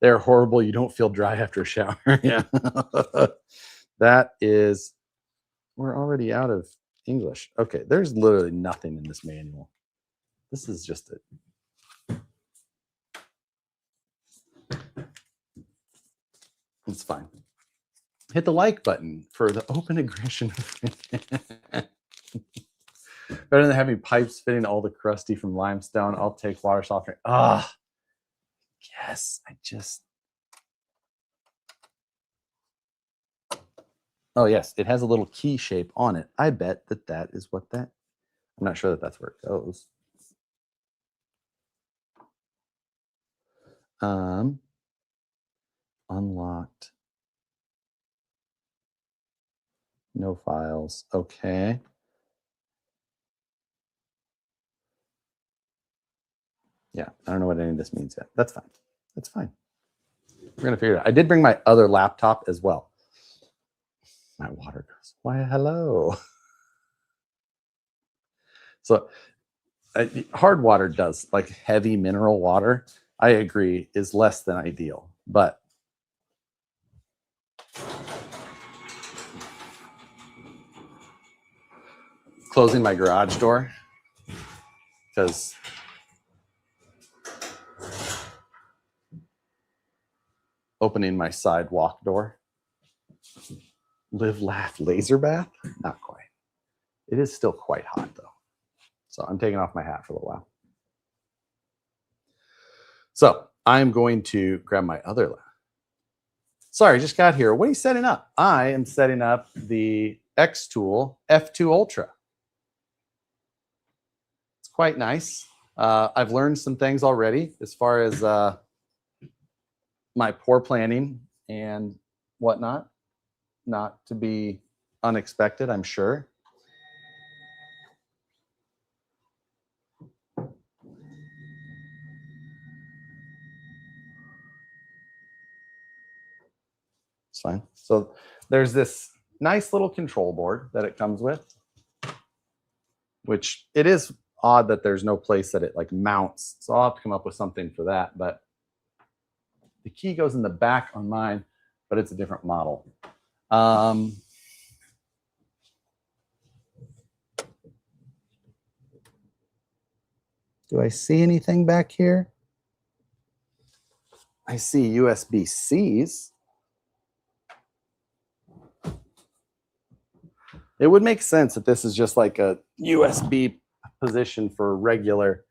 horrible. You don't feel dry after a shower. Yeah. That is, we're already out of English. Okay. There's literally nothing in this manual. This is just it. It's fine. Hit the like button for the open aggression. Better than having pipes fitting all the crusty from limestone. I'll take water softener. Ah, yes. Oh, yes. It has a little key shape on it. I bet that is what that. I'm not sure that that's where it goes. Unlocked. No files. Okay. Yeah, I don't know what any of this means yet. That's fine. That's fine. We're going to figure it out. I did bring my other laptop as well. My water goes, why, hello. So hard water does, like heavy mineral water, I agree, is less than ideal. But closing my garage door because opening my sidewalk door. Live, laugh, laser bath? Not quite. It is still quite hot though. So I'm taking off my hat for a little while. So I'm going to grab my other laptop. Sorry, just got here. What are you setting up? I am setting up the X Tool F2 Ultra. It's quite nice. I've learned some things already as far as my pour planning and whatnot. Not to be unexpected, I'm sure. It's fine. So there's this nice little control board that it comes with, which it is odd that there's no place that it like mounts. So I'll have to come up with something for that. But the key goes in the back on mine, but it's a different model. Do I see anything back here? I see USB-Cs. It would make sense that this is just like a USB position for regular.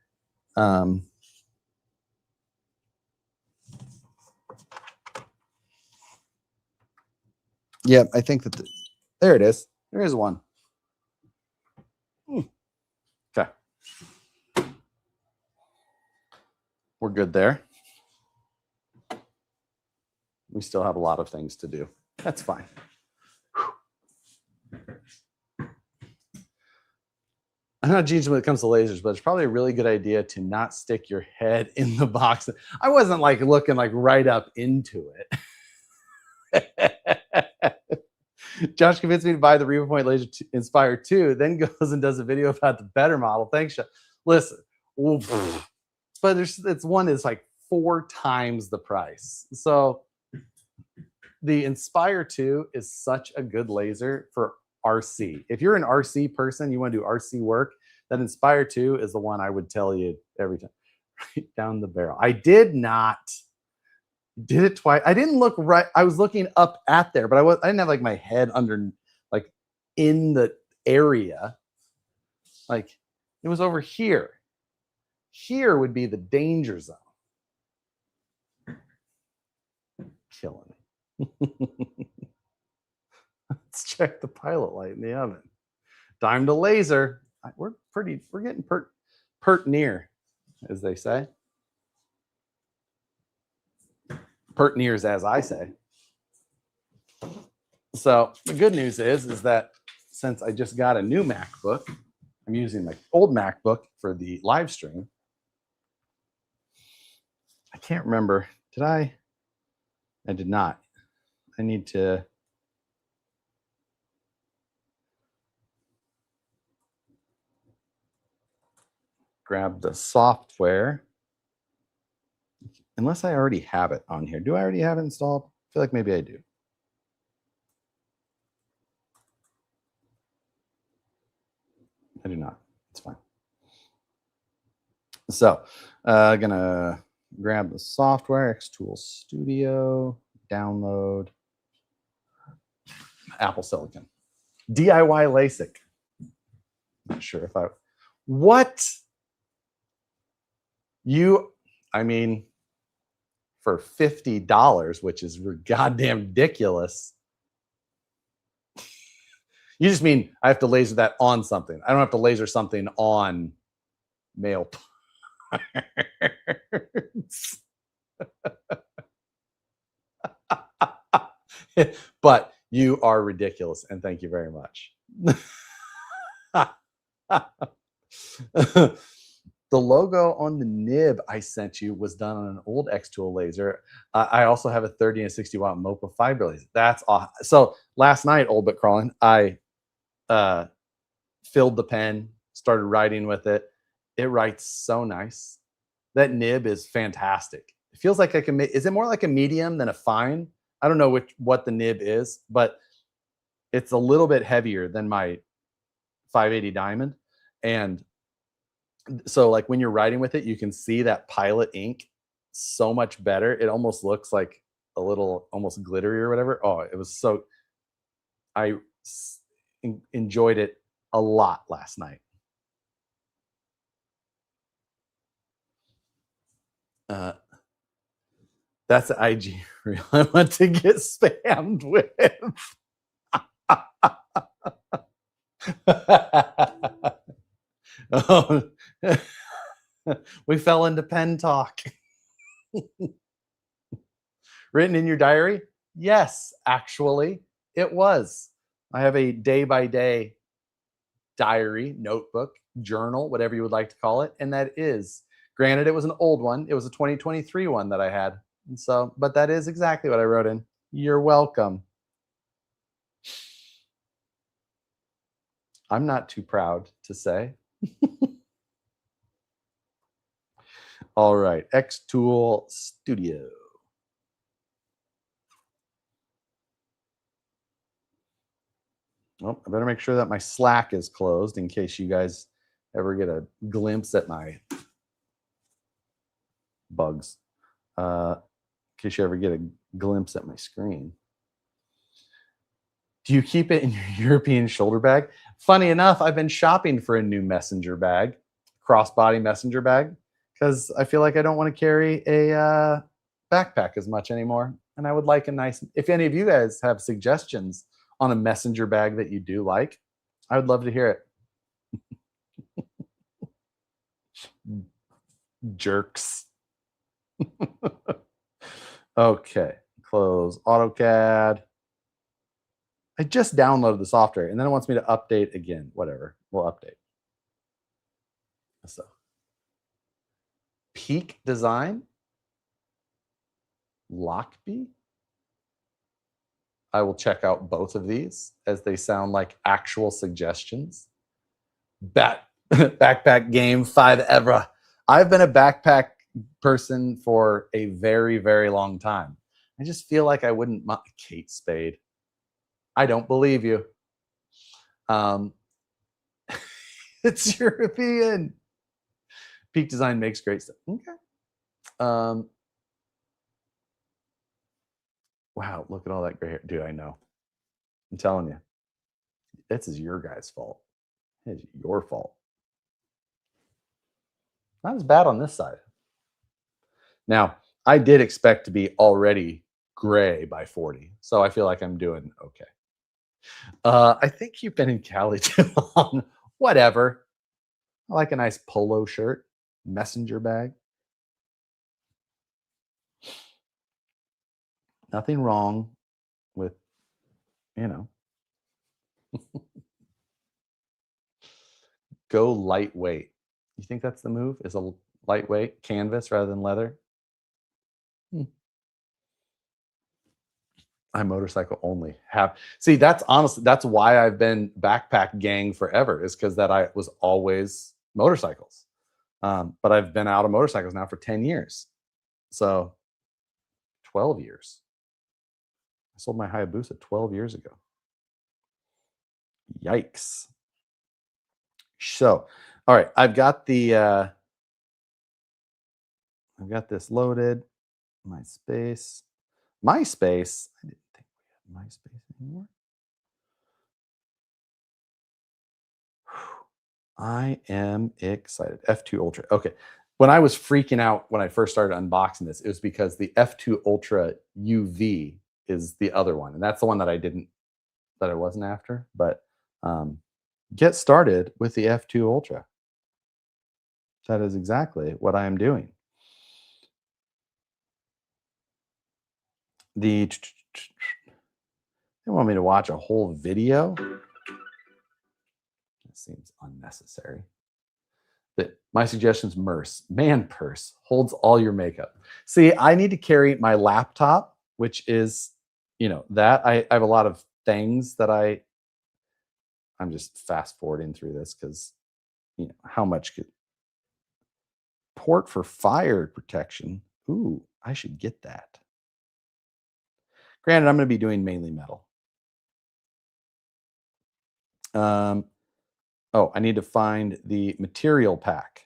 Yeah, I think that there it is. There is one. Okay. We're good there. We still have a lot of things to do. That's fine. I'm not a genius when it comes to lasers, but it's probably a really good idea to not stick your head in the box. I wasn't like looking like right up into it. Josh convinced me to buy the Riva Point Laser Inspire 2, then goes and does a video about the better model. Thanks, Josh. Listen, but it's one is like 4 times the price. So the Inspire 2 is such a good laser for RC. If you're an RC person, you want to do RC work, that Inspire 2 is the one I would tell you every time. Right down the barrel. I did it twice. I didn't look right. I was looking up at there, but I didn't have like my head under, like in the area. Like it was over here. Here would be the danger zone. Killing me. Let's check the pilot light in the oven. Time to laser. We're getting pert near. as they say. Pert nears, as I say. So the good news is that since I just got a new MacBook, I'm using my old MacBook for the live stream. I can't remember. Did I? I did not. I need to grab the software. Unless I already have it on here. Do I already have it installed? I feel like maybe I do. I do not. It's fine. So gonna grab the software, Xtool Studio, download, Apple Silicon. DIY LASIK. Not sure if I, what? I mean, for $50, which is goddamn ridiculous. You just mean I have to laser that on something. I don't have to laser something on male parts. But you are ridiculous, and thank you very much. The logo on the nib I sent you was done on an old Xtool laser. I also have a 30 and 60 watt MOPA fiber laser. That's awesome. So last night, old but crawling, I filled the pen, started writing with it. It writes so nice. That nib is fantastic. It feels like I can make, is it more like a medium than a fine? I don't know what the nib is, but it's a little bit heavier than my 580 diamond. And so like when you're writing with it, you can see that pilot ink so much better. It almost looks like a little almost glittery or whatever. Oh, it was so, I enjoyed it a lot last night. That's the IG reel I want to get spammed with. Oh, we fell into pen talk. Written in your diary? Yes, actually, it was. I have a day-by-day diary, notebook, journal, whatever you would like to call it, and that is, granted, it was an old one. It was a 2023 one that I had. And so, but that is exactly what I wrote in. You're welcome. I'm not too proud to say. All right, Xtool Studio. Oh, I better make sure that my Slack is closed in case you guys ever get a glimpse at my bugs. In case you ever get a glimpse at my screen. Do you keep it in your European shoulder bag? Funny enough, I've been shopping for a new messenger bag, crossbody messenger bag, because I feel like I don't want to carry a backpack as much anymore. And I would like a nice, if any of you guys have suggestions on a messenger bag that you do like, I would love to hear it. Jerks. Okay, close AutoCAD. I just downloaded the software and then it wants me to update again. Whatever, we'll update. So, Peak Design, Lockbee. I will check out both of these as they sound like actual suggestions. Backpack game 5 ever. I've been a backpack person for a very, very long time. I just feel like I wouldn't. Kate Spade. I don't believe you. It's European. Peak Design makes great stuff. Okay. Wow, look at all that gray hair. Dude, I know. I'm telling you. This is your guys' fault. It's your fault. Not as bad on this side. Now, I did expect to be already gray by 40, so I feel like I'm doing okay. I think you've been in Cali too long. Whatever. I like a nice polo shirt. messenger bag. Nothing wrong with, you know, go lightweight. You think that's the move? Is a lightweight canvas rather than leather? I'm motorcycle only. See, that's honestly, that's why I've been backpack gang forever, is because that I was always motorcycles. But I've been out of motorcycles now for 10 years. So 12 years. I sold my Hayabusa 12 years ago. Yikes. So, all right, I've got this loaded. MySpace. I didn't think we had MySpace anymore. I am excited. F2 Ultra. Okay. When I was freaking out when I first started unboxing this, it was because the F2 Ultra UV is the other one. And that's the one that I wasn't after. But get started with the F2 Ultra. That is exactly what I am doing. They want me to watch a whole video. That seems unnecessary. My suggestion is man purse holds all your makeup. See, I need to carry my laptop, which is, that I have a lot of things that I'm just fast forwarding through this because, how much could port for fire protection. Ooh, I should get that. Granted, I'm going to be doing mainly metal. Oh, I need to find the material pack.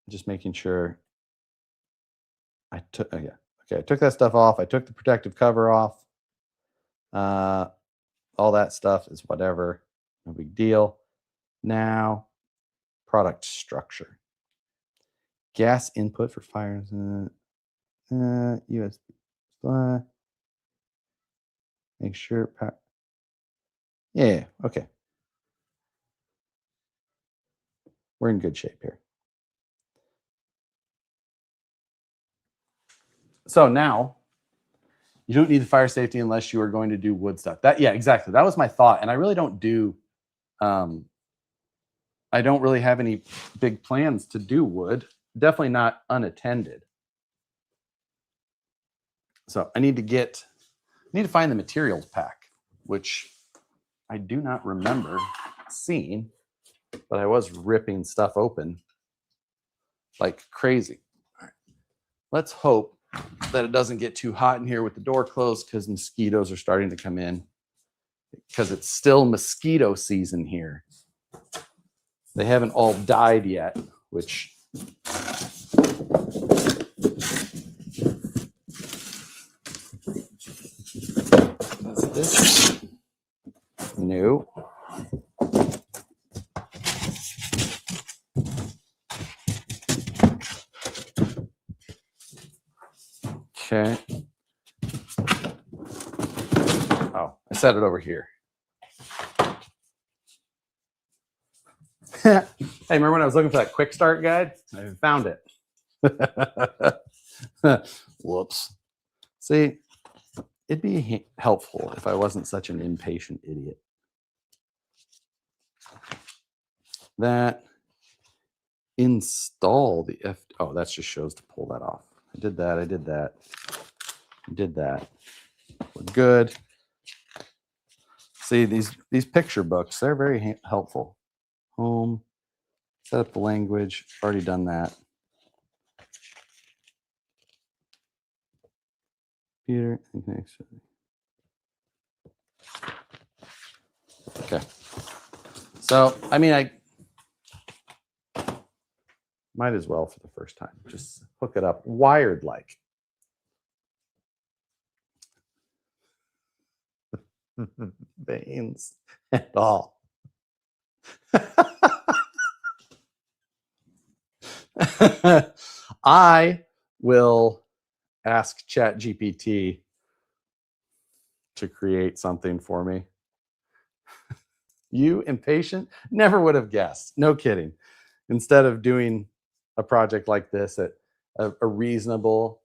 Just making sure I took, oh yeah. Okay, I took that stuff off. I took the protective cover off. All that stuff is whatever. No big deal. Now, product structure. Gas input for fires. USB. Make sure. Yeah, okay. We're in good shape here. So now, you don't need the fire safety unless you are going to do wood stuff. Yeah, exactly. That was my thought. And I really don't do, I don't really have any big plans to do wood. Definitely not unattended. So I need to find the materials pack, which I do not remember seeing, but I was ripping stuff open like crazy. All right. Let's hope that it doesn't get too hot in here with the door closed because mosquitoes are starting to come in because it's still mosquito season here. They haven't all died yet, which is this? No. Okay. Oh, I set it over here. Hey, remember when I was looking for that quick start guide? I found it. Whoops. See, it'd be helpful if I wasn't such an impatient idiot. That install the oh, that just shows to pull that off. I did that. We're good. See, these picture books, they're very helpful. Home, set up the language, already done that. Computer, okay. So, I mean, I might as well for the first time, just hook it up wired like. Veins and all. I will ask ChatGPT to create something for me. You impatient? Never would have guessed. No kidding. Instead of doing a project like this at a reasonable,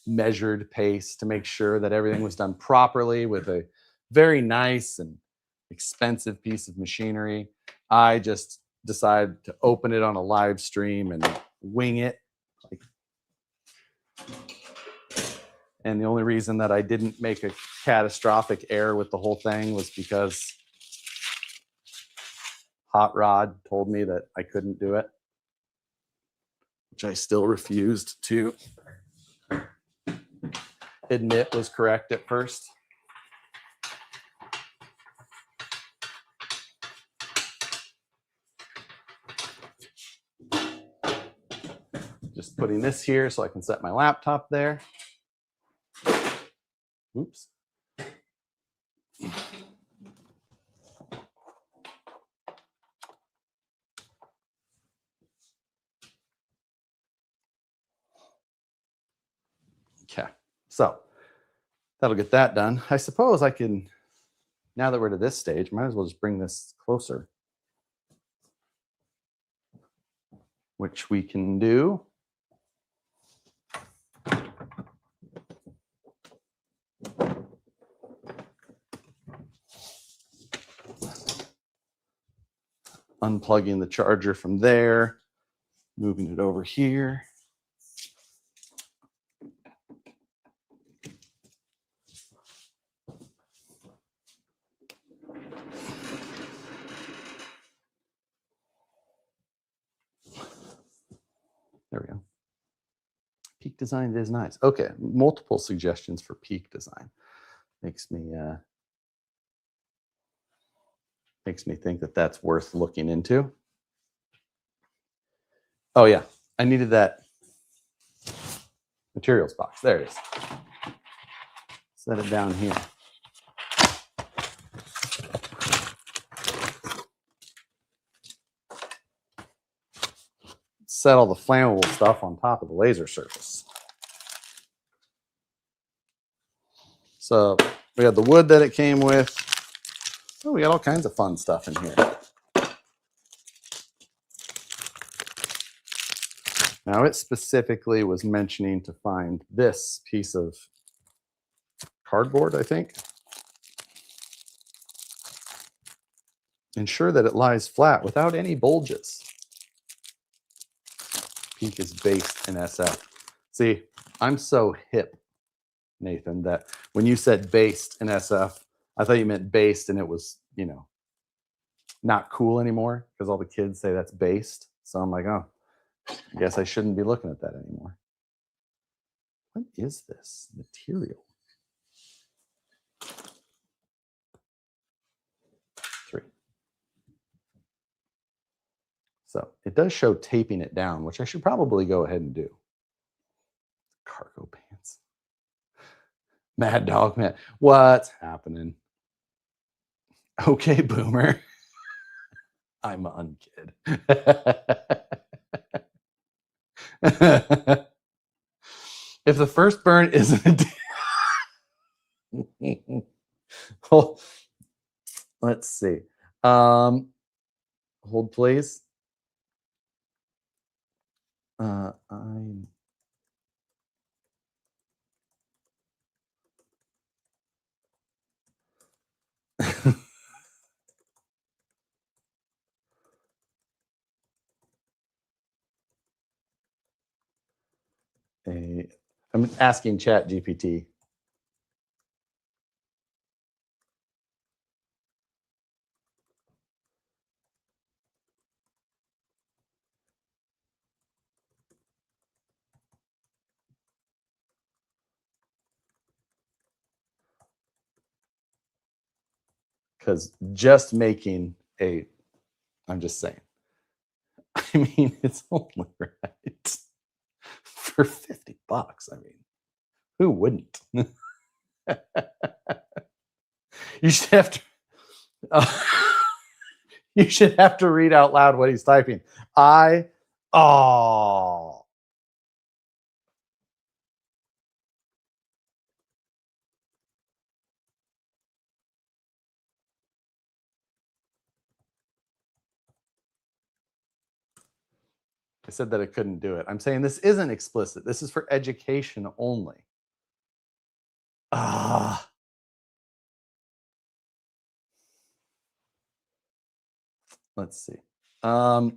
measured pace to make sure that everything was done properly with a very nice and expensive piece of machinery, I just decided to open it on a live stream and wing it. And the only reason that I didn't make a catastrophic error with the whole thing was because Hot Rod told me that I couldn't do it, which I still refused to admit was correct at first. Just putting this here so I can set my laptop there. Oops. Okay, so that'll get that done. I suppose I can, now that we're to this stage, might as well just bring this closer, which we can do. Unplugging the charger from there, moving it over here. There we go. Peak design is nice. Okay, multiple suggestions for peak design. Makes me think that that's worth looking into. Oh yeah, I needed that materials box. There it is. Set it down here. Set all the flammable stuff on top of the laser surface. So we got the wood that it came with. Oh, we got all kinds of fun stuff in here. Now it specifically was mentioning to find this piece of cardboard, I think. Ensure that it lies flat without any bulges. Peak is based in SF. See, I'm so hip, Nathan, that when you said based in SF, I thought you meant based and it was, you know, not cool anymore because all the kids say that's based. So I'm like, oh, I guess I shouldn't be looking at that anymore. What is this material? 3. So it does show taping it down, which I should probably go ahead and do. Cargo pants. Mad Dog Man. What's happening? Okay, Boomer. I'm a unkid. If the first burn isn't well, let's see. Hold please. I'm I'm asking Chat GPT. Because just making I'm just saying. I mean, it's only right for $50. I mean, who wouldn't? You should have to. You should have to read out loud what he's typing. Oh. I said that it couldn't do it. I'm saying this isn't explicit. This is for education only. Ah. Let's see. Let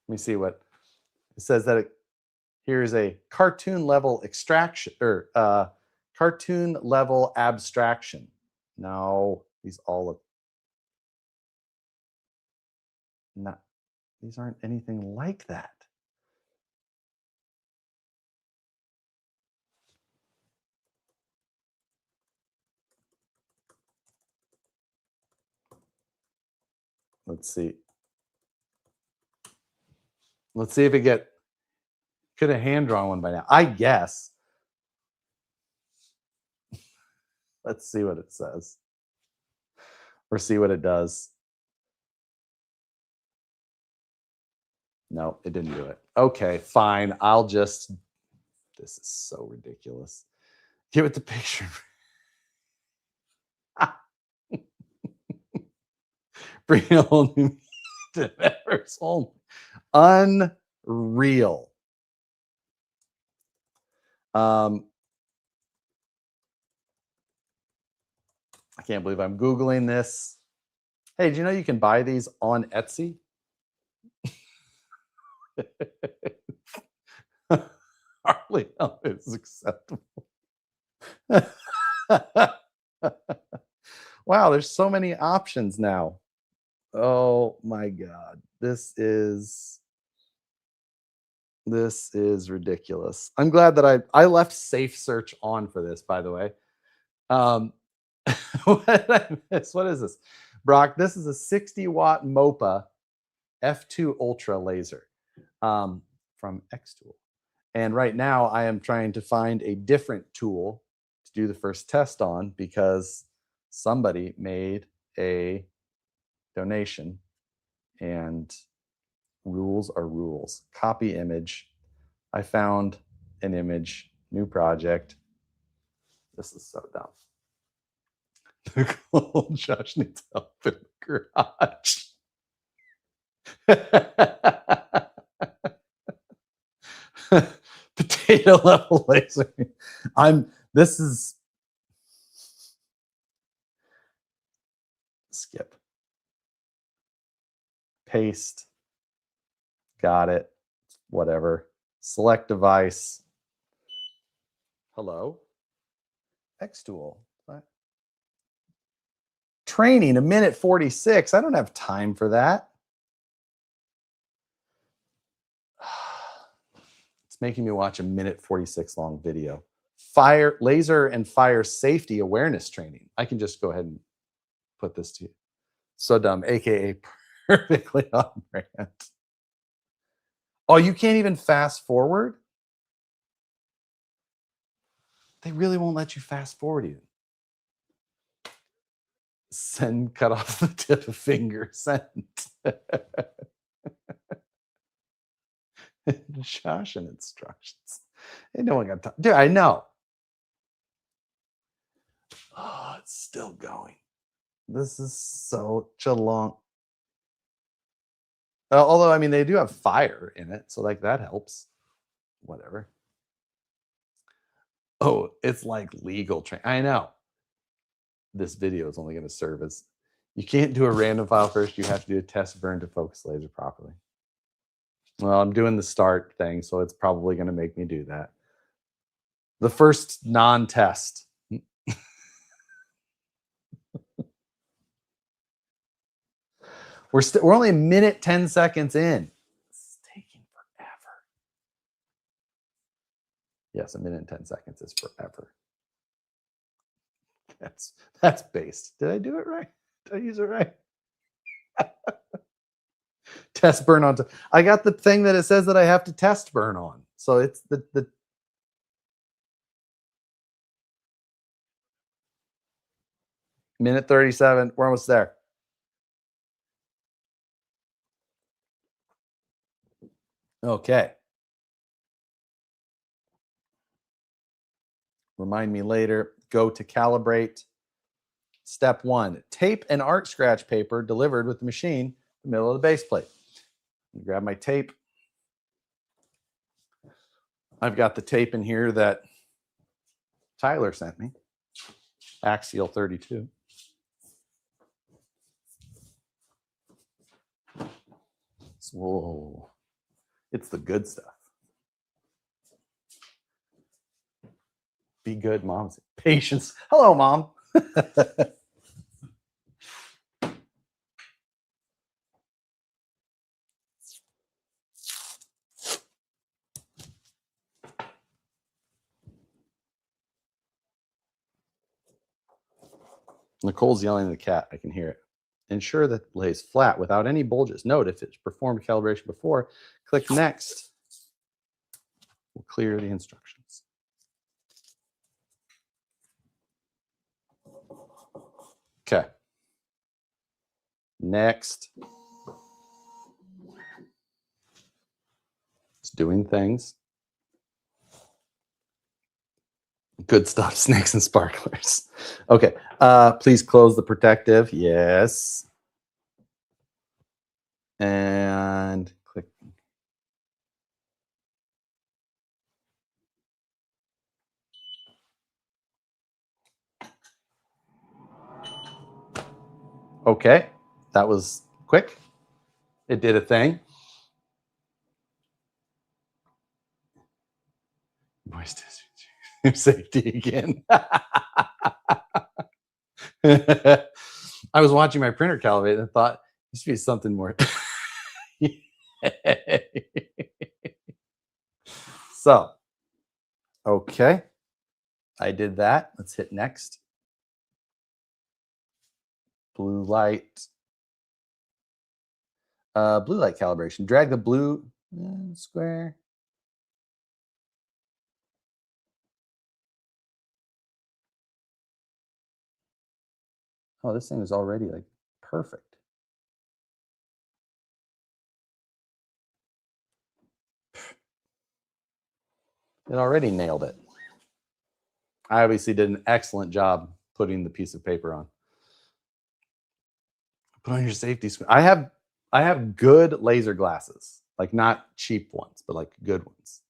me see what it says. That here's a cartoon level extraction or cartoon level abstraction. No, these all look not. These aren't anything like that. Let's see. Let's see if it could have hand drawn one by now. I guess. Let's see what it says. Or see what it does. No, it didn't do it. Okay, fine. I'll just. This is so ridiculous. Give it the picture. Bring a whole new developers home. Unreal. I can't believe I'm Googling this. Hey, do you know you can buy these on Etsy? Hardly how it's acceptable. Wow, there's so many options now. Oh my God. This is ridiculous. I'm glad that I left safe search on for this, by the way. What did I miss? What is this? Brock, this is a 60-watt MOPA F2 Ultra laser from Xtool. And right now I am trying to find a different tool to do the first test on because somebody made a donation and rules are rules. Copy image. I found an image, new project. This is so dumb. Josh needs help in the garage. Potato level laser. This is skip. Paste. Got it. Whatever. Select device. Hello. Xtool. Training, 1:46. I don't have time for that. It's making me watch a 1:46 long video. Fire, laser and fire safety awareness training. I can just go ahead and put this to you. So dumb, AKA perfectly on brand. Oh, you can't even fast forward? They really won't let you fast forward even. Send, cut off the tip of finger, send. Josh and instructions. Hey, no one got time. Dude, I know. Oh, it's still going. This is such a long. Although, I mean, they do have fire in it, so like that helps. Whatever. Oh, it's like legal training. I know. This video is only going to serve as. You can't do a random file first. You have to do a test burn to focus laser properly. Well, I'm doing the start thing, so it's probably going to make me do that. The first non-test. We're only a minute 10 seconds in. It's taking forever. Yes, a minute and 10 seconds is forever. That's based. Did I do it right? Did I use it right? Test burn on. I got the thing that it says that I have to test burn on. So it's the minute 37. We're almost there. Okay. Remind me later. go to calibrate. Step 1, tape and art scratch paper delivered with the machine in the middle of the base plate. Grab my tape. I've got the tape in here that Tyler sent me, Axial 32. Whoa, it's the good stuff. Be good, Mom. Patience. Hello, Mom. Nicole's yelling at the cat. I can hear it. Ensure that it lays flat without any bulges. Note if it's performed calibration before, click next. We'll clear the instructions. Okay. Next. It's doing things. Good stuff, snakes and sparklers. Okay, please close the protective. Yes. And click. Okay, that was quick. It did a thing. Voice safety again. I was watching my printer calibrate and thought, this should be something more. So, okay, I did that. Let's hit next. Blue light. Blue light calibration. Drag the blue square. Oh, this thing is already like perfect. It already nailed it. I obviously did an excellent job putting the piece of paper on. Put on your safety screen. I have good laser glasses, like not cheap ones, but like good ones.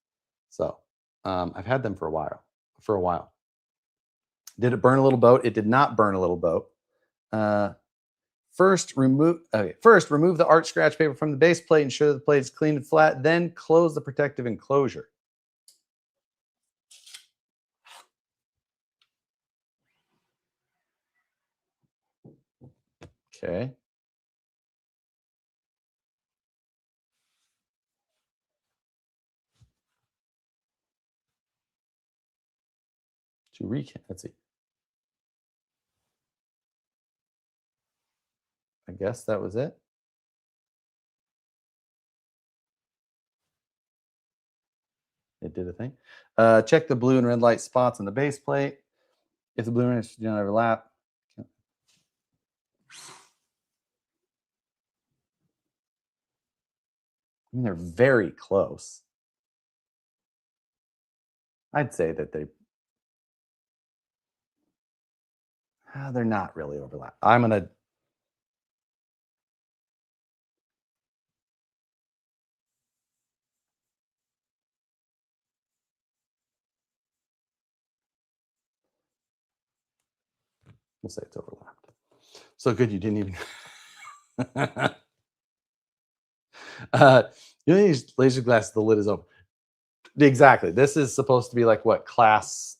So I've had them for a while. Did it burn a little boat? It did not burn a little boat. First, remove the art scratch paper from the base plate. Ensure that the plate is clean and flat. Then close the protective enclosure. Okay. To recap, let's see. I guess that was it. It did a thing. Check the blue and red light spots on the base plate. If the blue and red do not overlap. I mean, they're very close. I'd say that they're not really overlap. I'm going to. We'll say it's overlapped. So good you didn't even. You use laser glass, the lid is open. Exactly. This is supposed to be like what, class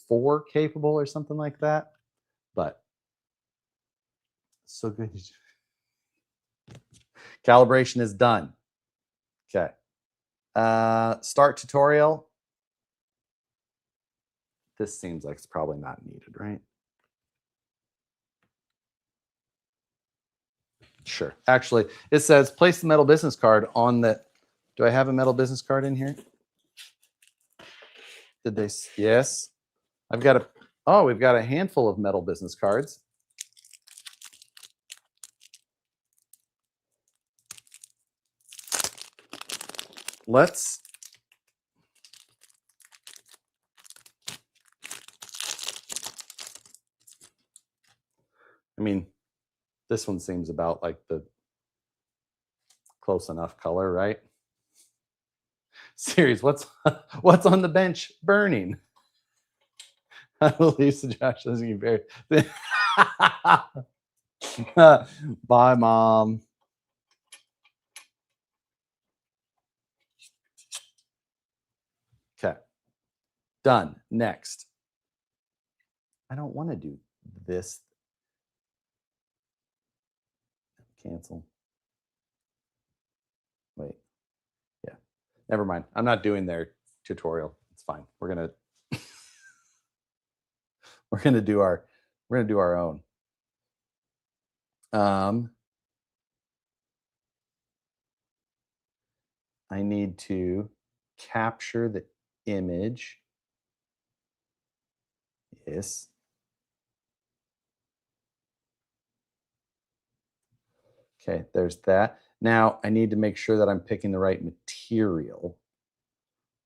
4 capable or something like that. But so good. Calibration is done. Okay. Start tutorial. This seems like it's probably not needed, right? Sure. Actually, it says place the metal business card on the. Do I have a metal business card in here? Did they? Yes. I've got a. Oh, we've got a handful of metal business cards. Let's. mean, this one seems about like the close enough color, right? Series, what's on the bench burning? I believe so. Josh doesn't get very. Bye, Mom. Okay. Done. Next. I don't want to do this. Cancel. Wait. Yeah. Never mind. I'm not doing their tutorial. It's fine. We're gonna do our own. I need to capture the image. Yes. Okay, there's that. Now I need to make sure that I'm picking the right material.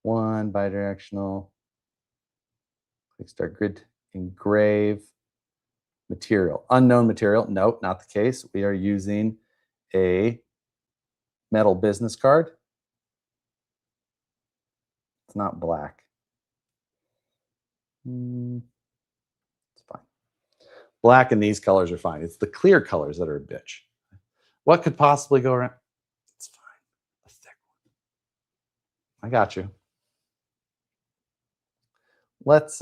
One, bidirectional. Click start grid, engrave. Material, unknown material. Nope, not the case. We are using a metal business card. It's not black. It's fine. Black and these colors are fine. It's the clear colors that are a bitch. What could possibly go wrong? It's fine. A thick one. I got you. Let's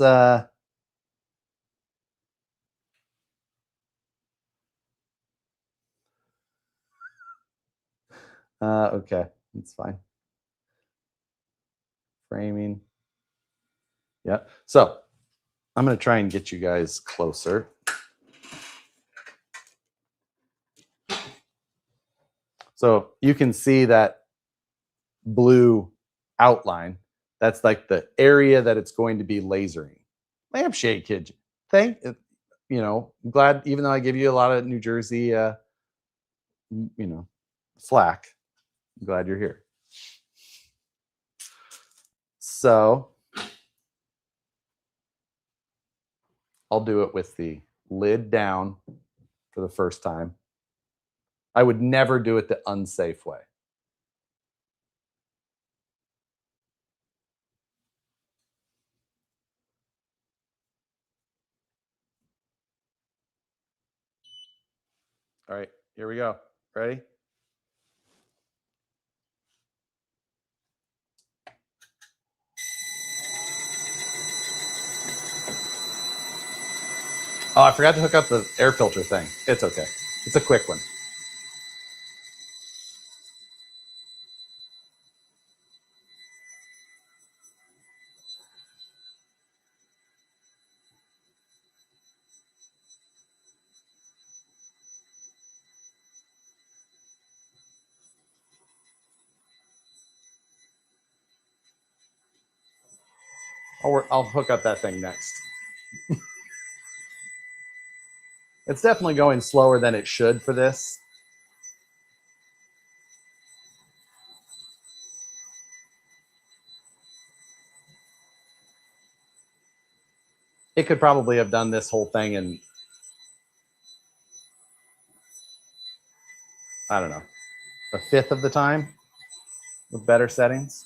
okay, it's fine. Framing. Yeah. So I'm going to try and get you guys closer. So you can see that blue outline. That's like the area that it's going to be lasering. Lampshade kid. I'm glad, even though I give you a lot of New Jersey, flack, I'm glad you're here. So I'll do it with the lid down for the first time. I would never do it the unsafe way. All right, here we go. Ready? Oh, I forgot to hook up the air filter thing. It's okay. It's a quick one. I'll hook up that thing next. It's definitely going slower than it should for this. It could probably have done this whole thing in, I don't know, a fifth of the time with better settings.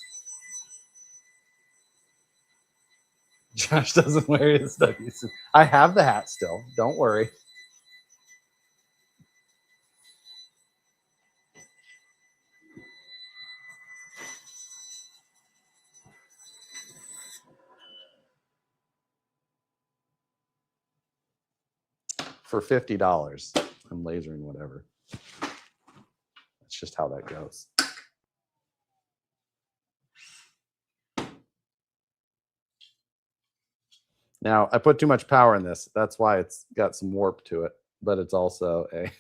Josh doesn't wear his studies. I have the hat still. Don't worry. For $50, I'm lasering whatever. That's just how that goes. Now, I put too much power in this. That's why it's got some warp to it, but it's also a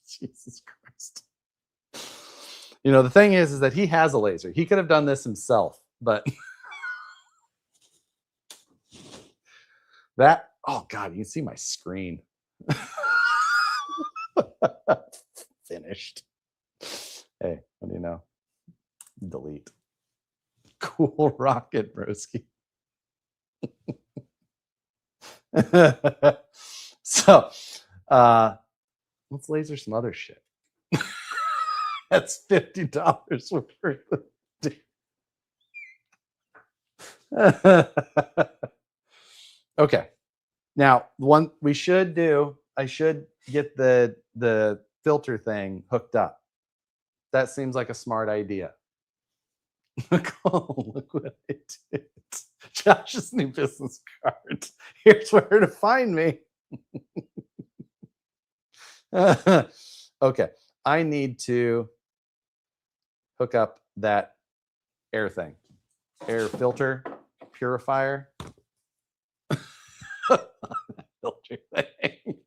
Jesus Christ. The thing is that he has a laser. He could have done this himself, but that, oh God, you can see my screen. Finished. Hey, what do you know? Delete. Cool rocket, broski. So let's laser some other shit. That's $50 worth of okay. Now, one we should do, I should get the filter thing hooked up. That seems like a smart idea. Oh, look what I did. Josh's new business card. Here's where to find me. Okay. I need to hook up that air thing. Air filter, purifier. Filter thing.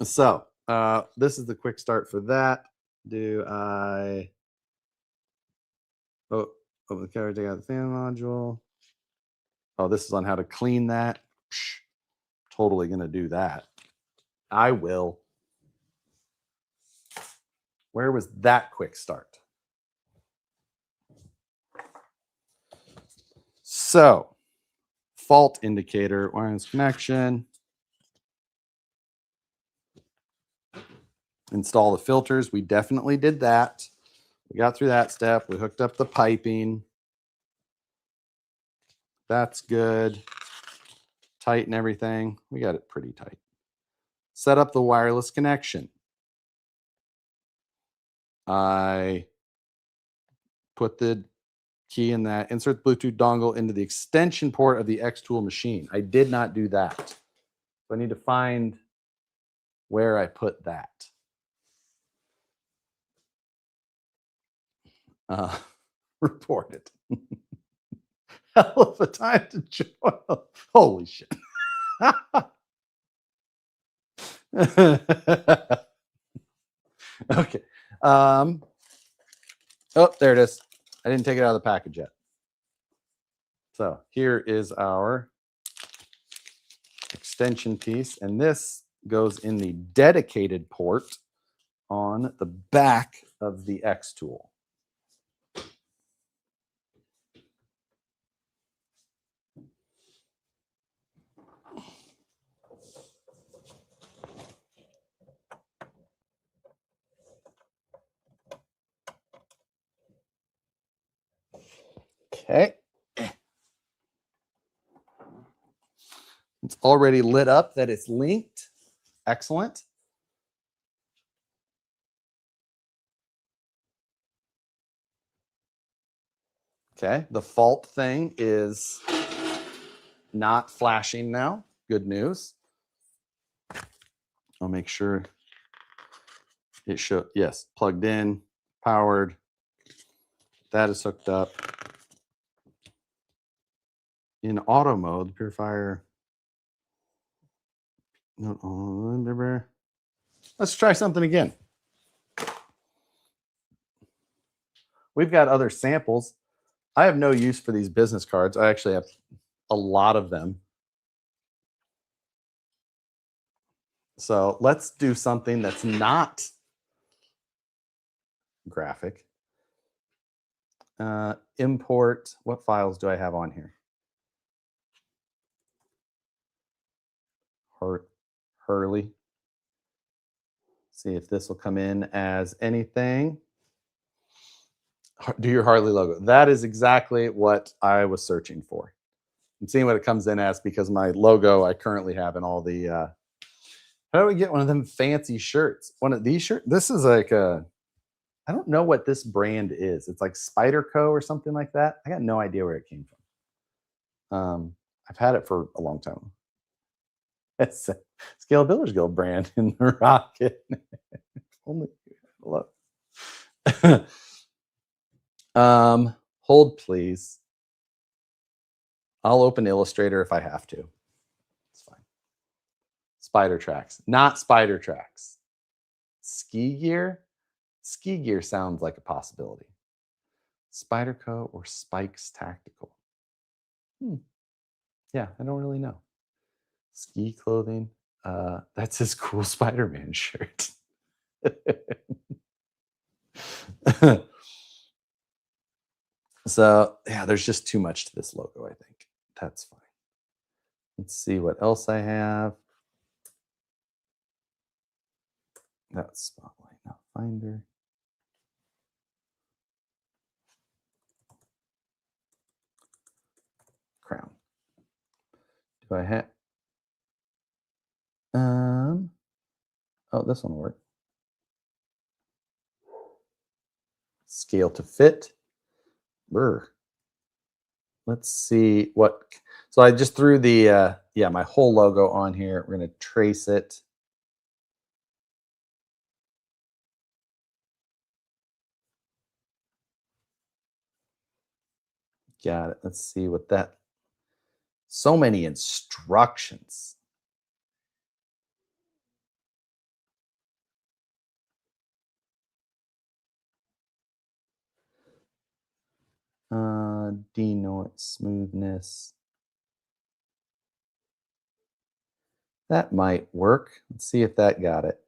So this is the quick start for that. Do I open the cover, take out the fan module? Oh, this is on how to clean that. Psh, totally gonna do that. I will. Where was that quick start? So, fault indicator, wireless connection. Install the filters. We definitely did that. We got through that step. We hooked up the piping. That's good. Tighten everything. We got it pretty tight. Set up the wireless connection. I put the key in that, insert the Bluetooth dongle into the extension port of the X-Tool machine. I did not do that. So I need to find where I put that. Report it. Hell of a time to join. Holy shit. Okay. Oh, there it is. I didn't take it out of the package yet. So here is our extension piece, and this goes in the dedicated port on the back of the X-Tool. Okay. It's already lit up that it's linked. Excellent. Okay, the fault thing is not flashing now. Good news. I'll make sure it should, yes, plugged in, powered. That is hooked up. In auto mode, the purifier. Let's try something again. We've got other samples. I have no use for these business cards. I actually have a lot of them. So let's do something that's not graphic. Import, what files do I have on here? Hurley. See if this will come in as anything. Do your Harley logo. That is exactly what I was searching for. I'm seeing what it comes in as because my logo I currently have in all the how do we get one of them fancy shirts? One of these shirts. This is like a, I don't know what this brand is. It's like Spyderco or something like that. I got no idea where it came from. I've had it for a long time. It's a Scale Builders Guild brand in the Rocket. Only look. Hold please. I'll open Illustrator if I have to. It's fine. Spider Tracks, not Spider Tracks. Ski Gear? Ski Gear sounds like a possibility. Spyderco or Spikes Tactical? Yeah, I don't really know. Ski clothing. That's his cool Spider-Man shirt. So yeah, there's just too much to this logo, I think. That's fine. Let's see what else I have. That's Spotlight, not Finder. Crown. Do I have? Oh, this one will work. Scale to fit. Brr. Let's see what. So I just threw the yeah, my whole logo on here. We're gonna trace it. Got it. Let's see what that. So many instructions. Denote smoothness. That might work. Let's see if that got it.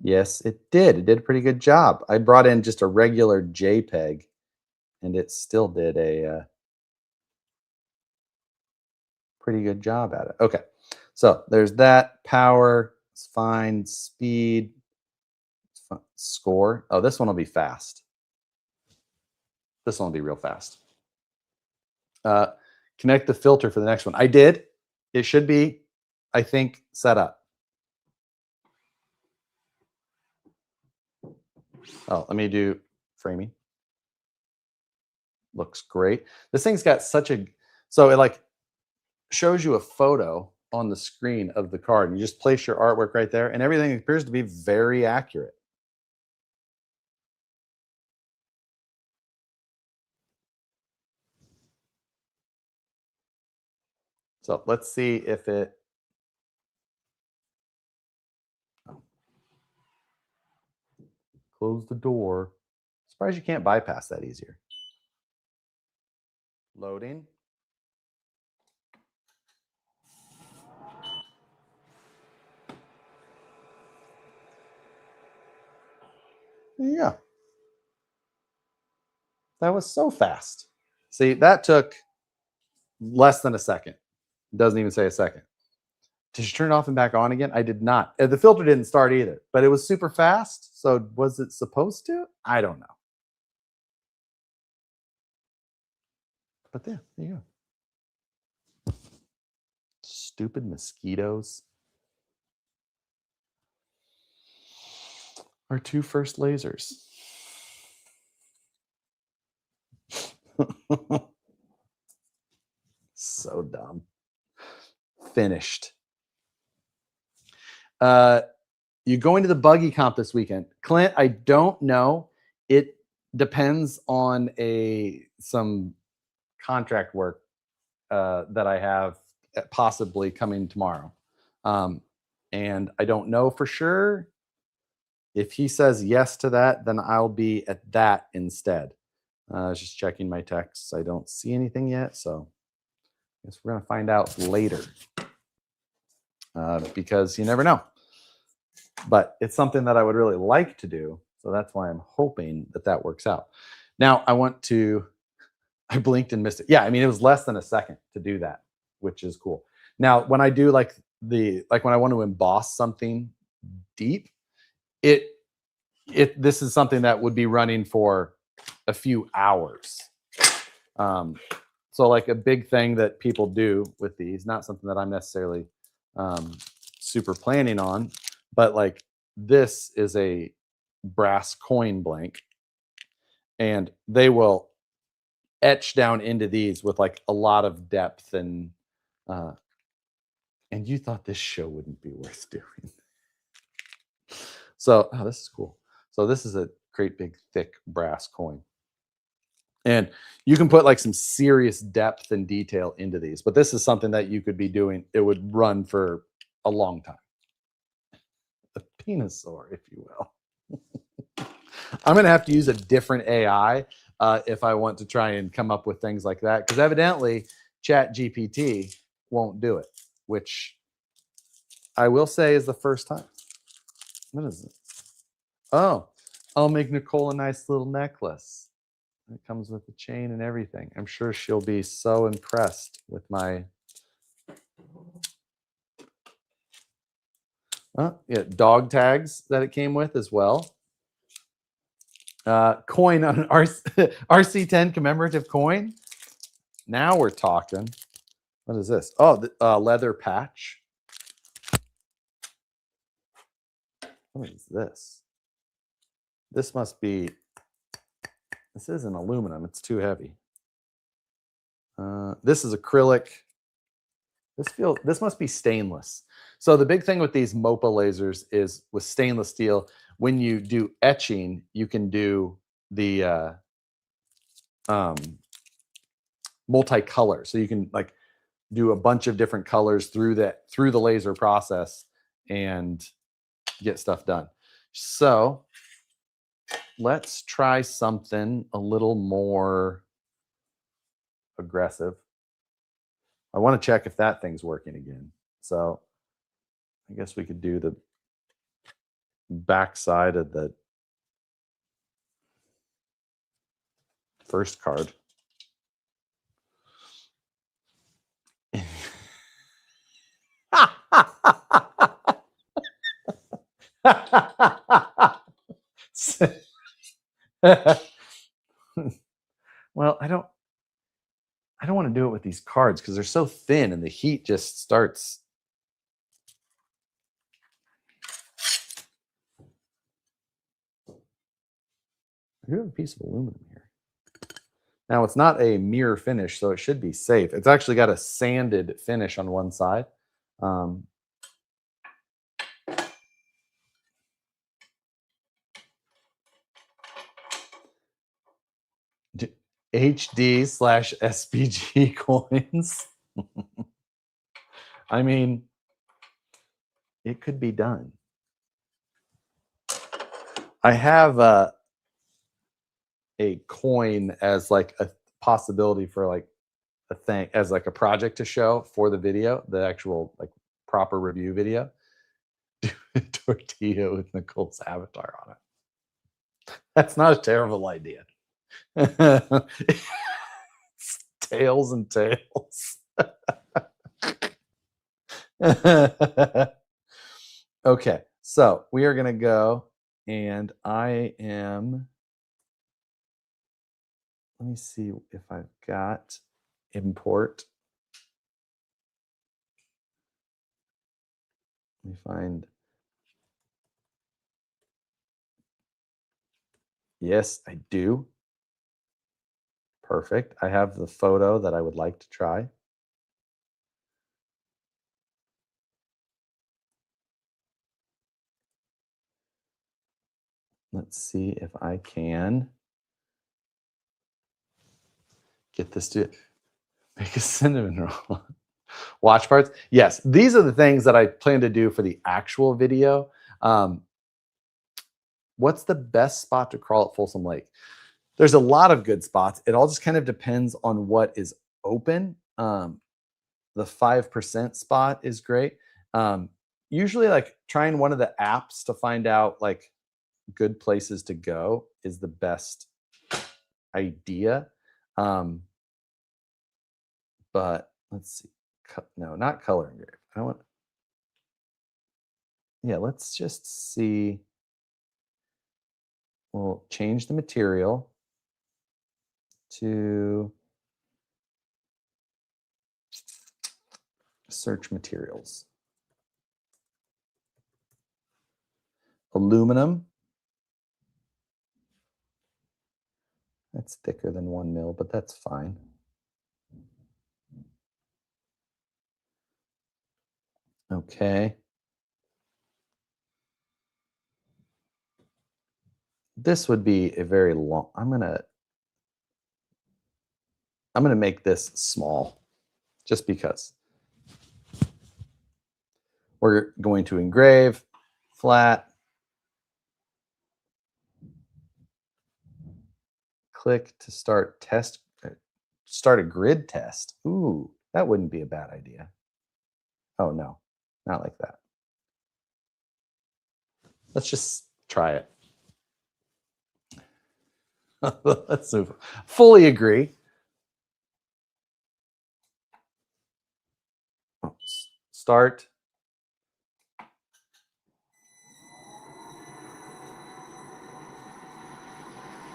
Yes, it did. It did a pretty good job. I brought in just a regular JPEG, and it still did a pretty good job at it. Okay, so there's that. Power, it's fine. Speed, it's fine. Score. Oh, this one will be fast. This one will be real fast. Uh, connect the filter for the next one. I did. It should be, I think, set up. Oh, let me do framing. Looks great. This thing's got such a, so it like shows you a photo on the screen of the card, and you just place your artwork right there, and everything appears to be very accurate. So let's see if it. Oh, close the door. Surprised you can't bypass that easier. Loading. Yeah, that was so fast. See, that took less than a second. It doesn't even say a second. Did you turn it off and back on again? I did not. The filter didn't start either, but it was super fast. So was it supposed to? I don't know. But there you go. Stupid mosquitoes. Our two first lasers. So dumb. Finished. You going to the buggy comp this weekend, Clint? I don't know. It depends on some contract work that I have possibly coming tomorrow, and I don't know for sure. If he says yes to that, then I'll be at that instead. I was just checking my texts. I don't see anything yet, so I guess we're gonna find out later because you never know. But it's something that I would really like to do, so that's why I'm hoping that that works out. Now I want to. I blinked and missed it. Yeah, I mean it was less than a second to do that, which is cool. Now when I do like when I want to emboss something deep, it this is something that would be running for a few hours. So like a big thing that people do with these, not something that I'm necessarily super planning on, but like this is a brass coin blank, and they will etch down into these with like a lot of depth uh, and you thought this show wouldn't be worth doing. So oh, this is cool. So this is a great big thick brass coin. And you can put like some serious depth and detail into these, but this is something that you could be doing. It would run for a long time. The penisaur, if you will. I'm going to have to use a different AI if I want to try and come up with things like that, because evidently Chat GPT won't do it, which I will say is the first time. What is it? Oh, I'll make Nicole a nice little necklace. It comes with the chain and everything. I'm sure she'll be so impressed with my yeah, dog tags that it came with as well. Coin on an RC10 commemorative coin. Now we're talking. What is this? Oh, the leather patch. What is this? This must be, this isn't aluminum. It's too heavy. This is acrylic. This must be stainless. So the big thing with these MOPA lasers is with stainless steel, when you do etching, you can do the multicolor. So you can like do a bunch of different colors through the laser process and get stuff done. So let's try something a little more aggressive. I want to check if that thing's working again. So I guess we could do the backside of the first card. Well, I don't want to do it with these cards because they're so thin and the heat just starts. I do have a piece of aluminum here. Now it's not a mirror finish, so it should be safe. It's actually got a sanded finish on one side. HD/SPG coins. I mean, it could be done. I have a coin as like a possibility for like a thing, as like a project to show for the video, the actual like proper review video. Tortilla with Nicole's avatar on it. That's not a terrible idea. Tails and tails. Okay, so we are going to go, and I am, let me see if I've got import. Let me find. Yes, I do. Perfect. I have the photo that I would like to try. Let's see if I can get this to make a cinnamon roll. Watch parts. Yes, these are the things that I plan to do for the actual video. What's the best spot to crawl at Folsom Lake? There's a lot of good spots. It all just kind of depends on what is open. The 5% spot is great. Usually like trying one of the apps to find out like good places to go is the best idea. But let's see. No, not color engrave. I want. Yeah, let's just see. We'll change the material to search materials. Aluminum. That's thicker than 1 mil, but that's fine. Okay. This would be a very long, I'm gonna make this small just because. We're going to engrave, flat, click to start a grid test. Ooh, that wouldn't be a bad idea. Oh no, not like that. Let's just try it. Let's move. Fully agree. Start.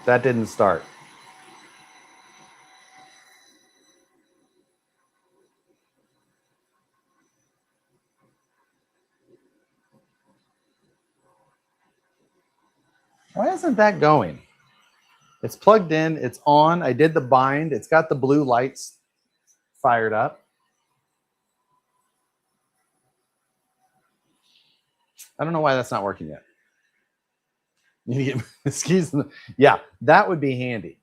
That didn't start. Why isn't that going? It's plugged in. It's on. I did the bind. It's got the blue lights fired up. I don't know why that's not working yet. Excuse me. Yeah, that would be handy.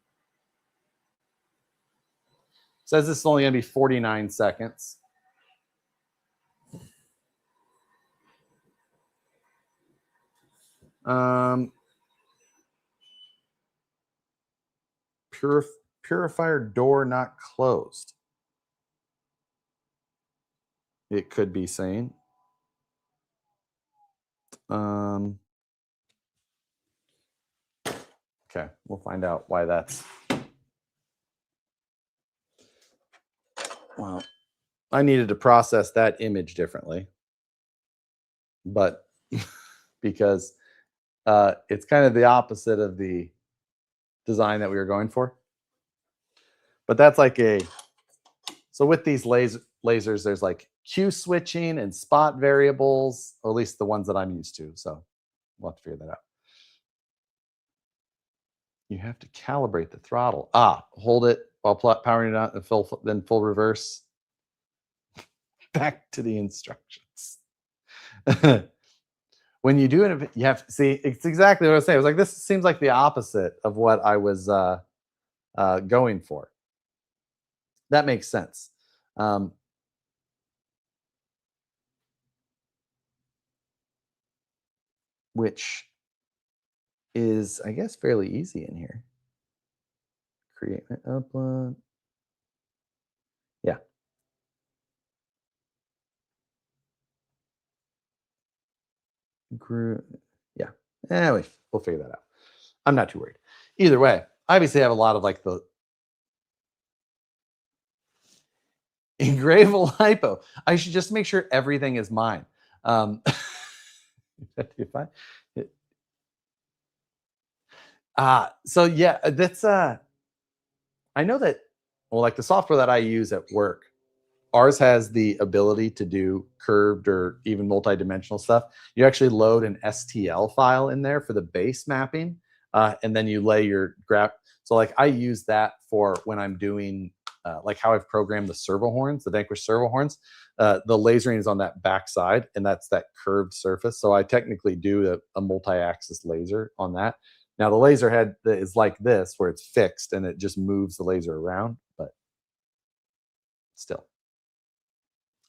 Says this is only going to be 49 seconds. Purifier door not closed. It could be saying. Okay, we'll find out why that's. Well, I needed to process that image differently, but because it's kind of the opposite of the design that we were going for. But that's like so with these lasers, there's like Q switching and spot variables, or at least the ones that I'm used to. So we'll have to figure that out. You have to calibrate the throttle. Hold it while powering it on, then full reverse. Back to the instructions. When you do it, you have to see, it's exactly what I was saying. I was like, this seems like the opposite of what I was going for. That makes sense. Which is, I guess, fairly easy in here. Create my upload. Yeah. Yeah. Anyway, we'll figure that out. I'm not too worried. Either way, obviously I have a lot of like the Engraving hypo. I should just make sure everything is mine. So yeah, that's I know that, well, like the software that I use at work, ours has the ability to do curved or even multi-dimensional stuff. You actually load an STL file in there for the base mapping, and then you lay your graph. So like I use that for when I'm doing like how I've programmed the servo horns, the Vanquish servo horns. The lasering is on that back side, and that's that curved surface. So I technically do a multi-axis laser on that. Now the laser head is like this, where it's fixed and it just moves the laser around, but still.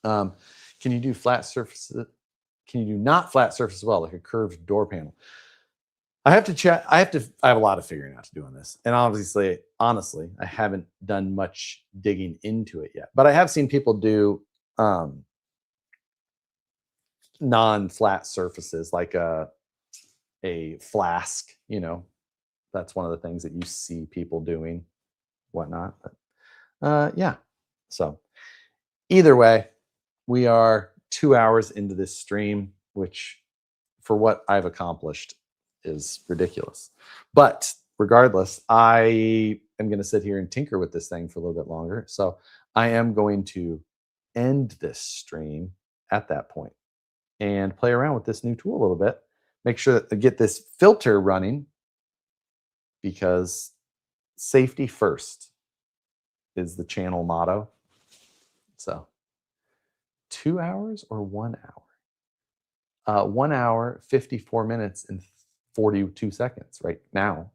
Can you do flat surfaces? Can you do not flat surface as well, like a curved door panel? I have to check. I have a lot of figuring out to do on this. And obviously, honestly, I haven't done much digging into it yet. But I have seen people do non-flat surfaces, like a flask, that's one of the things that you see people doing, whatnot. But yeah. So either way, we are 2 hours into this stream, which for what I've accomplished is ridiculous. But regardless, I am going to sit here and tinker with this thing for a little bit longer. So I am going to end this stream at that point and play around with this new tool a little bit. Make sure that I get this filter running, because safety first is the channel motto. So 2 hours or 1 hour? 1 hour, 54 minutes, and 42 seconds right now.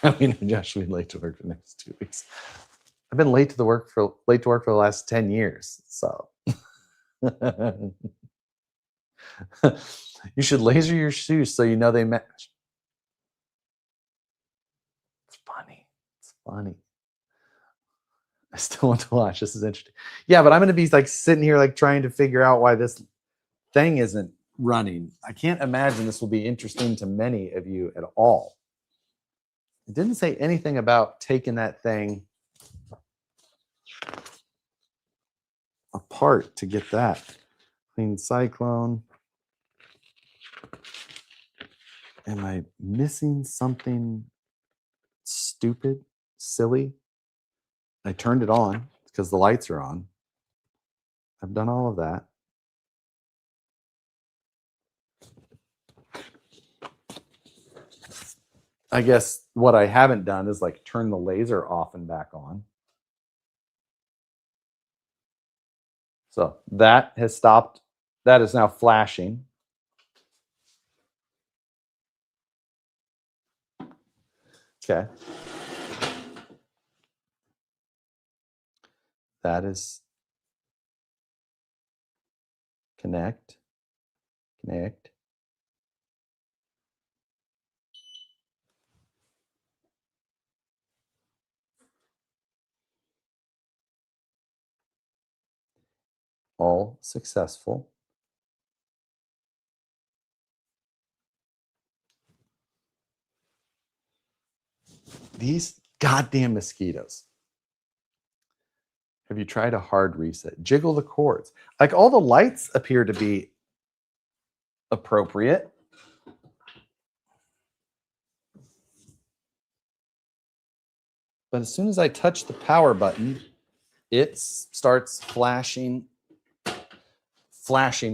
I mean, Josh will be late to work for the next 2 weeks. I've been late to work for the last 10 years. So you should laser your shoes so you know they match. It's funny. It's funny. I still want to watch. This is interesting. Yeah, but I'm going to be like sitting here like trying to figure out why this thing isn't running. I can't imagine this will be interesting to many of you at all. It didn't say anything about taking that thing apart to get that. Clean cyclone. Am I missing something stupid, silly? I turned it on because the lights are on. I've done all of that. I guess what I haven't done is like turn the laser off and back on. So that has stopped. That is now flashing. Okay. That is connect. All successful. These goddamn mosquitoes. Have you tried a hard reset? Jiggle the cords. Like all the lights appear to be appropriate. But as soon as I touch the power button, it starts flashing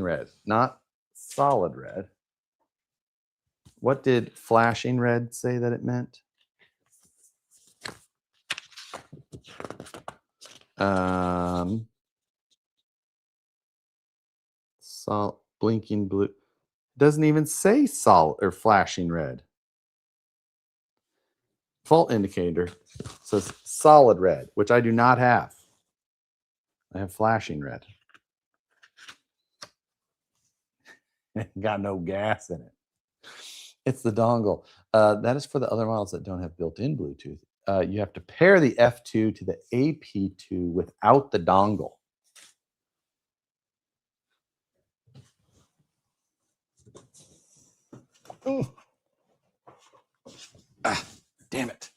red, not solid red. What did flashing red say that it meant? Blinking blue. Doesn't even say solid or flashing red. Fault indicator says solid red, which I do not have. I have flashing red. Got no gas in it. It's the dongle. That is for the other models that don't have built-in Bluetooth. You have to pair the F2 to the AP2 without the dongle. Ooh. Ah, damn it.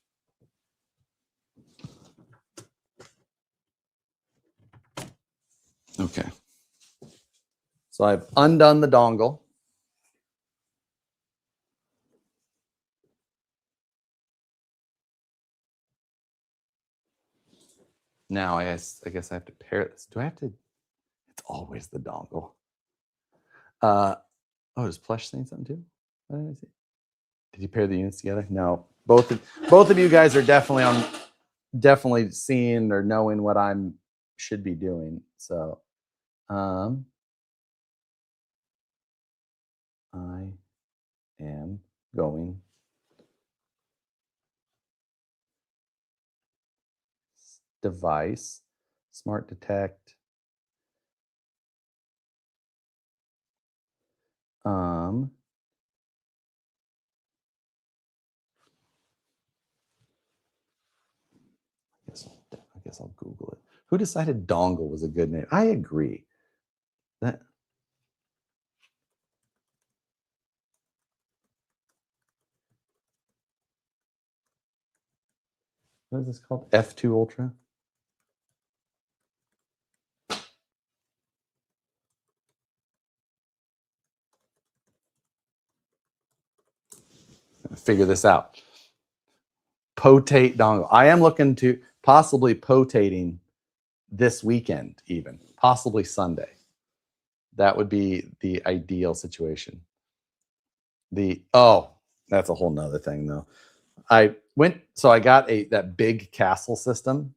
Okay. So I've undone the dongle. Now I guess I have to pair this. Do I have to? It's always the dongle. Oh, does Plush saying something too? What did I see? Did you pair the units together? No. Both of you guys are definitely seeing or knowing what I'm should be doing. So I am going device, smart detect. I guess I'll Google it. Who decided dongle was a good name? I agree. That what is this called? F2 Ultra? Figure this out. Potate dongle. I am looking to possibly potating this weekend, even possibly Sunday. That would be the ideal situation. That's a whole nother thing though. I got that big castle system.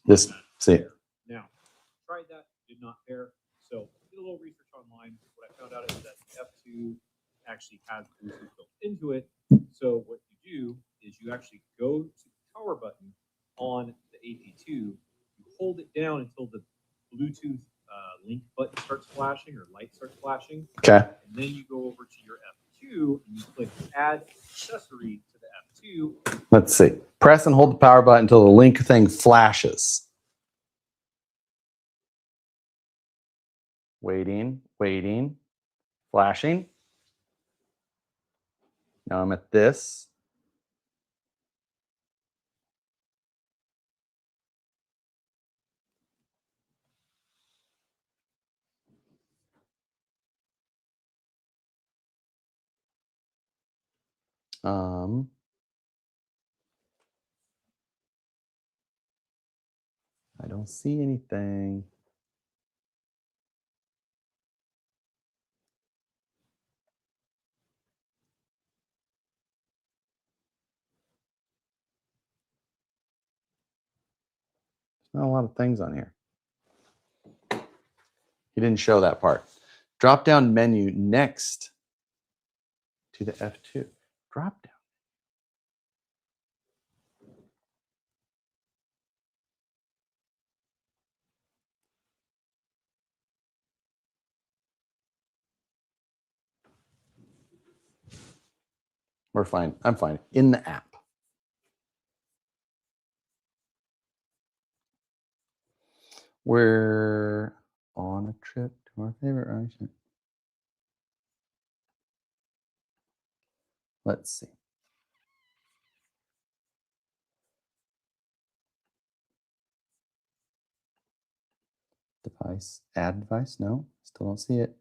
This see. Now, tried that, did not pair. So did a little research online. What I found out is that F2 actually has Bluetooth built into it. So what you do is you actually go to the power button on the AP2. You hold it down until the Bluetooth link button starts flashing or light starts flashing. Okay. And then you go over to your F2 and you click Add Accessory to the F2. Let's see. Press and hold the power button until the link thing flashes. Waiting, waiting, flashing. Now I'm at this. I don't see anything. There's not a lot of things on here. He didn't show that part. Drop down menu next to the F2. Drop down. We're fine. I'm fine. In the app. We're on a trip to our favorite restaurant. Let's see. Device. Add device. No, still don't see it.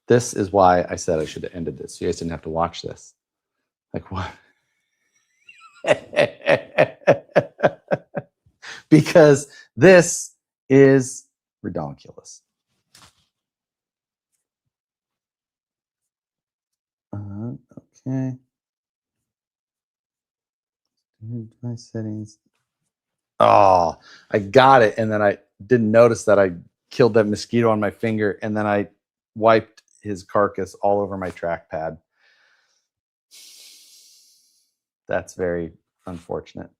This is why I said I should have ended this. You guys didn't have to watch this. Like what? Because this is ridiculous. Okay. Device settings. Oh, I got it. And then I didn't notice that I killed that mosquito on my finger. And then I wiped his carcass all over my trackpad. That's very unfortunate.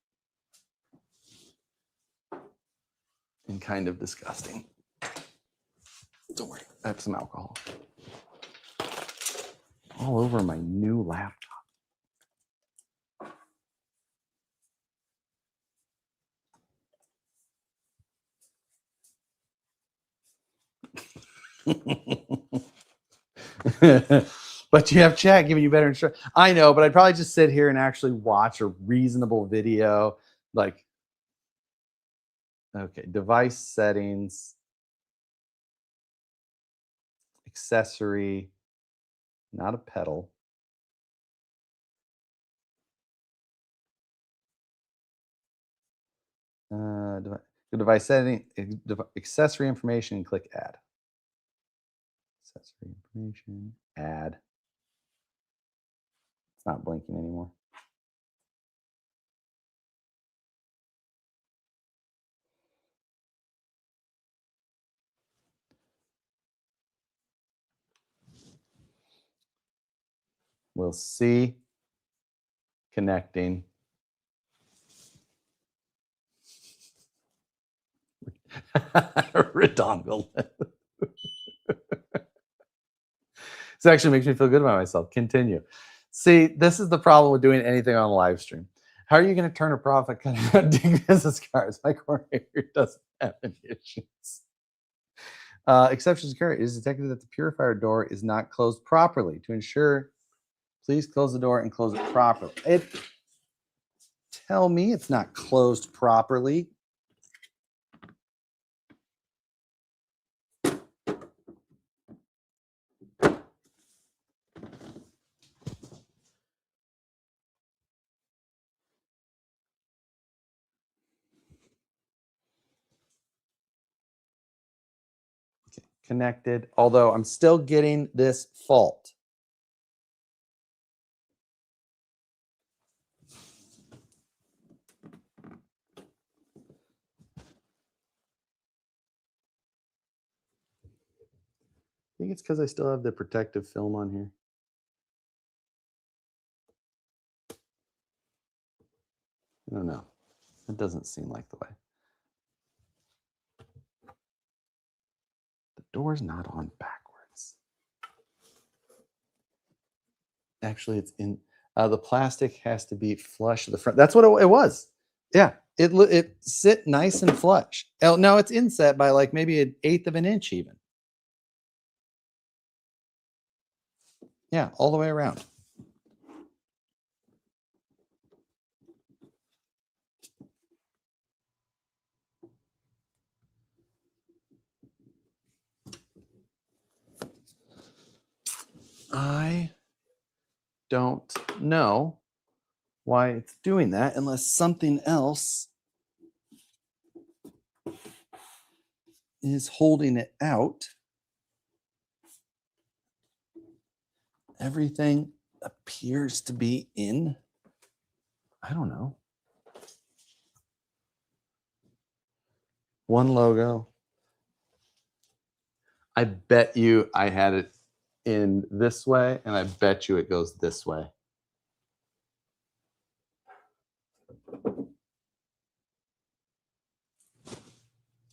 And kind of disgusting. Don't worry, I have some alcohol. All over my new laptop. But you have chat giving you better instructions. I know, but I'd probably just sit here and actually watch a reasonable video. Like, okay, device settings, accessory, not a pedal. Device setting, accessory information, and click add. Accessory information, add. It's not blinking anymore. We'll see. Connecting. Redongle. This actually makes me feel good about myself. Continue. See, this is the problem with doing anything on live stream. How are you going to turn a profit cutting out dig business cards? My coordinator doesn't have any issues. Exceptions occur. It is detected that the purifier door is not closed properly. To ensure, please close the door and close it properly. Tell me it's not closed properly. Okay, connected, although I'm still getting this fault. I think it's because I still have the protective film on here. I don't know. It doesn't seem like the way. The door's not on backwards. Actually, it's in the plastic has to be flush to the front. That's what it was. Yeah, it sit nice and flush. Oh, no, it's inset by like maybe an eighth of an inch even. Yeah, all the way around. I don't know why it's doing that unless something else is holding it out. Everything appears to be in. I don't know. One logo. I bet you I had it in this way, and I bet you it goes this way.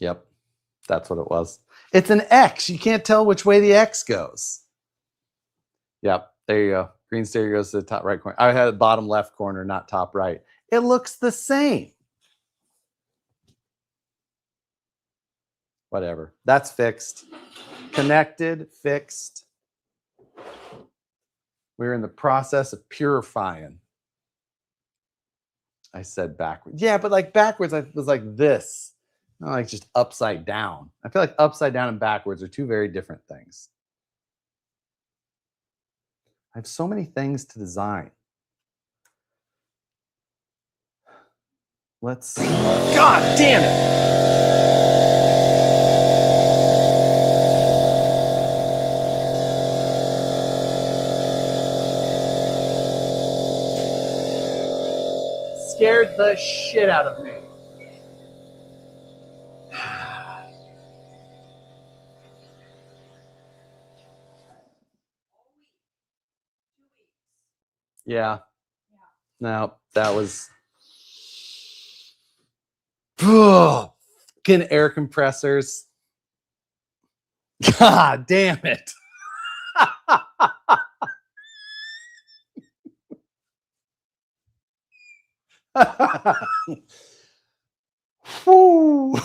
Yep, that's what it was. It's an X. You can't tell which way the X goes. Yep, there you go. Green stereo goes to the top right corner. I had the bottom left corner, not top right. It looks the same. Whatever. That's fixed. Connected, fixed. We're in the process of purifying. I said backwards. Yeah, but like backwards, I was like this, not like just upside down. I feel like upside down and backwards are two very different things. I have so many things to design. Let's. God damn it! Scared the shit out of me. Yeah. No, that was. Fucking air compressors. God damn it. Whew.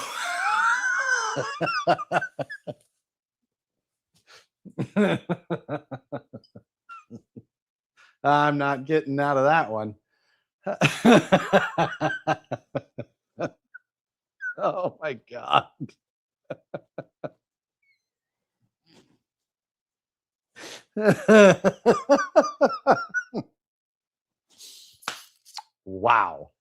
I'm not getting out of that one. Oh my God. Wow.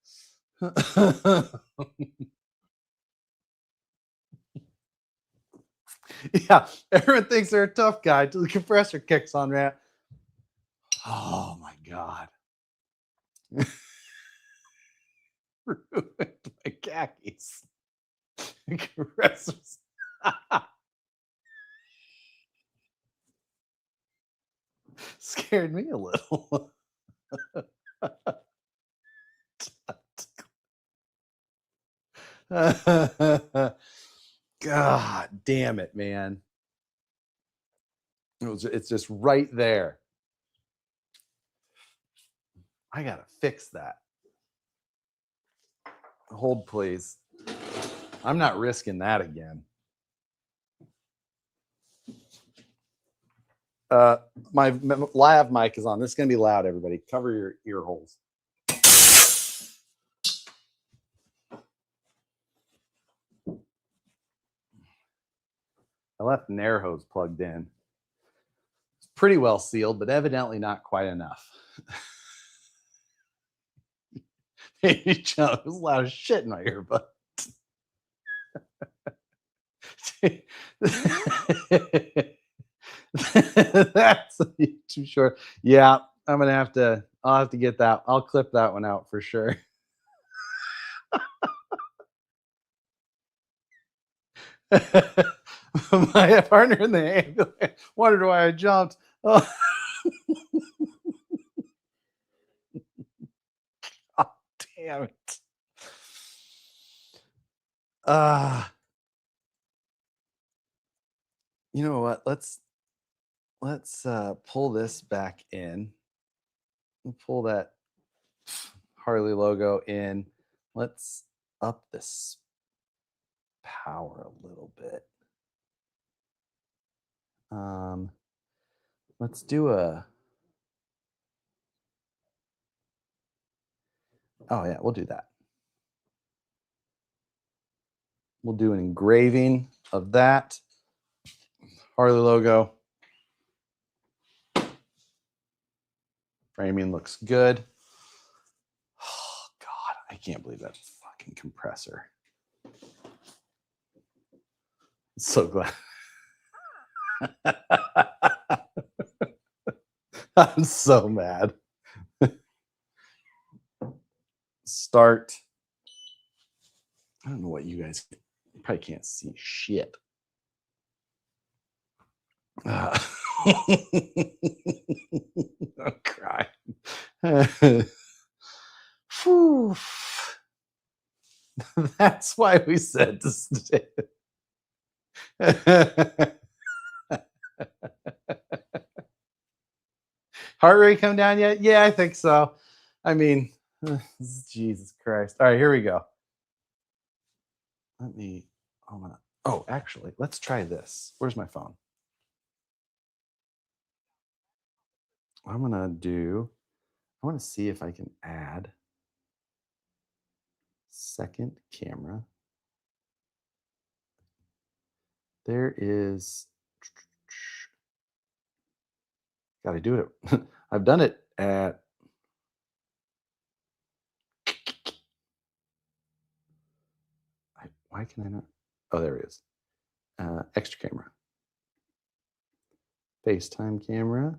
Yeah, everyone thinks they're a tough guy till the compressor kicks on, man. Oh my God. Ruined my khakis. Compressors. Scared me a little. God damn it, man. It's just right there. I gotta fix that. Hold, please. I'm not risking that again. My lav mic is on. This is gonna be loud, everybody. Cover your ear holes. I left an air hose plugged in. It's pretty well sealed, but evidently not quite enough. There's a lot of shit in my earbud. That's too short. Yeah, I'm gonna have to. I'll have to get that. I'll clip that one out for sure. My partner in the ambulance wondered why I jumped. Oh. God damn it. You know what? Let's pull this back in. We'll pull that Harley logo in. Let's up this power a little bit. Let's do a, oh yeah, we'll do that. We'll do an engraving of that Harley logo. Framing looks good. Oh God, I can't believe that fucking compressor. So glad. I'm so mad. Start. I don't know what you guys probably can't see shit. I'm crying. Whew. That's why we said to stay. Heart rate come down yet? Yeah, I think so. I mean, Jesus Christ. All right, here we go. Let me, oh, actually, let's try this. Where's my phone? I'm gonna do, I want to see if I can add second camera. There is, got to do it. I've done it at, why can I not? Oh, there it is. Extra camera. FaceTime camera.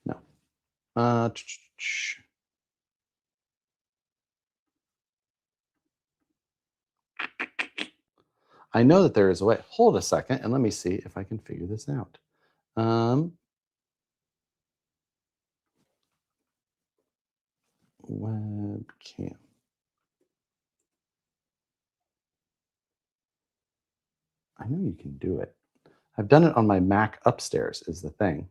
No. I know that there is a way. Hold a second and let me see if I can figure this out. Webcam. I know you can do it. I've done it on my Mac upstairs is the thing.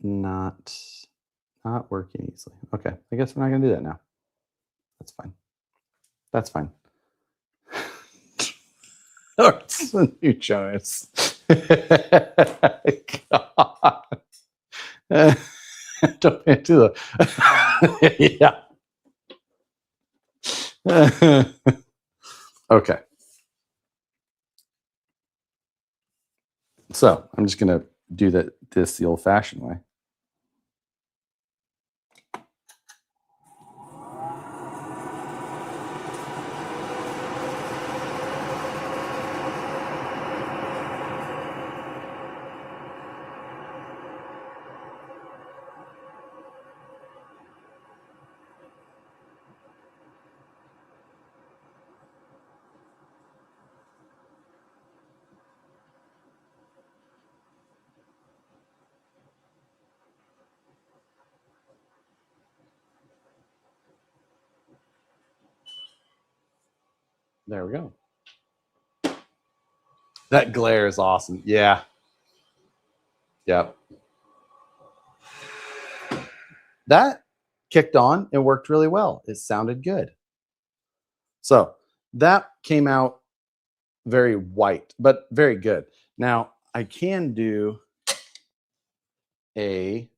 Not working easily. Okay, I guess we're not gonna do that now. That's fine. That's fine. It's a new choice. God. Don't do that. Yeah. Okay. So I'm just gonna do this the old-fashioned way. There we go. That glare is awesome. Yeah. Yep. That kicked on. It worked really well. It sounded good. So that came out very white, but very good. Now I can do a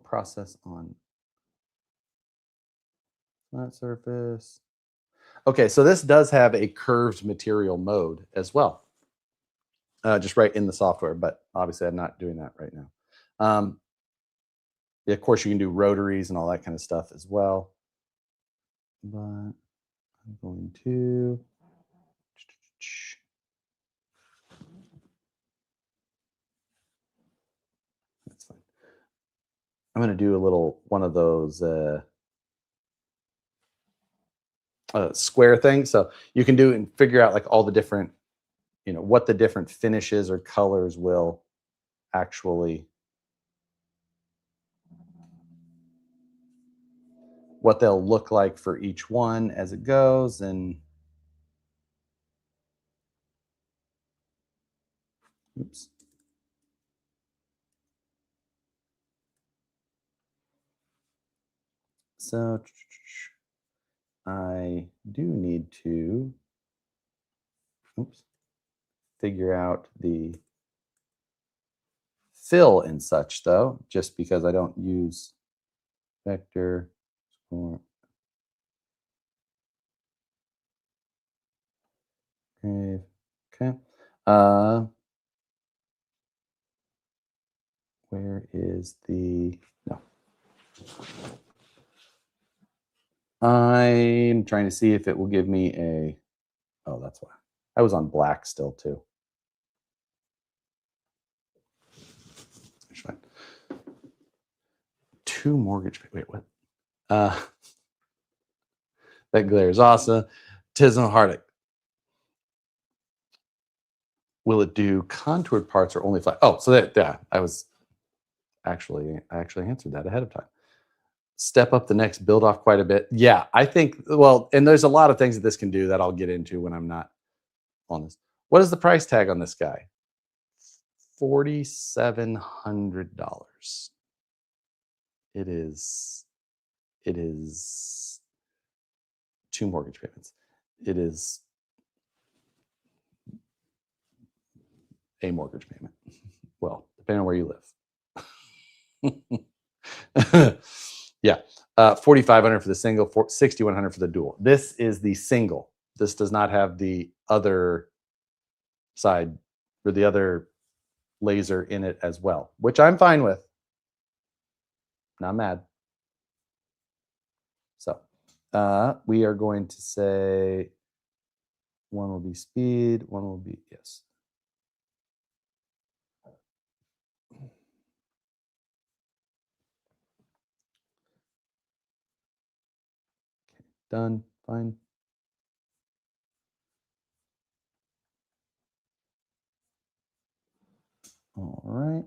process on flat surface. Okay, so this does have a curved material mode as well, just right in the software, but obviously I'm not doing that right now. Yeah, of course, you can do rotaries and all that kind of stuff as well. But I'm going to, that's fine. I'm going to do a little one of those square things. So you can do and figure out like all the different you know, what the different finishes or colors will actually, what they'll look like for each one as it goes. And oops. So I do need to, oops, figure out the fill and such though, just because I don't use vector or okay. Where is the, no. I'm trying to see if it will give me a, oh, that's why. I was on black still too. That's fine. 2 mortgage, wait, what? That glare is awesome. Tism Hardick. Will it do contoured parts or only flat? Oh, so that, yeah, I actually answered that ahead of time. Step up the next build off quite a bit. Yeah, I think, well, and there's a lot of things that this can do that I'll get into when I'm not on this. What is the price tag on this guy? $4,700. It is 2 mortgage payments. It is a mortgage payment. Well, depending on where you live. Yeah. 4,500 for the single, 6,100 for the dual. This is the single. This does not have the other side or the other laser in it as well, which I'm fine with. Not mad. So we are going to say one will be speed, one will be, yes. Okay, done, fine. All right.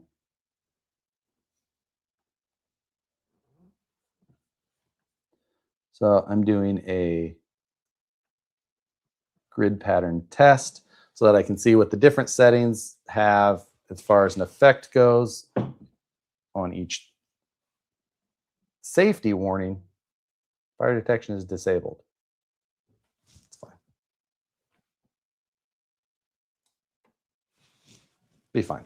So I'm doing a grid pattern test so that I can see what the different settings have as far as an effect goes on each safety warning. Fire detection is disabled. It's fine. Be fine.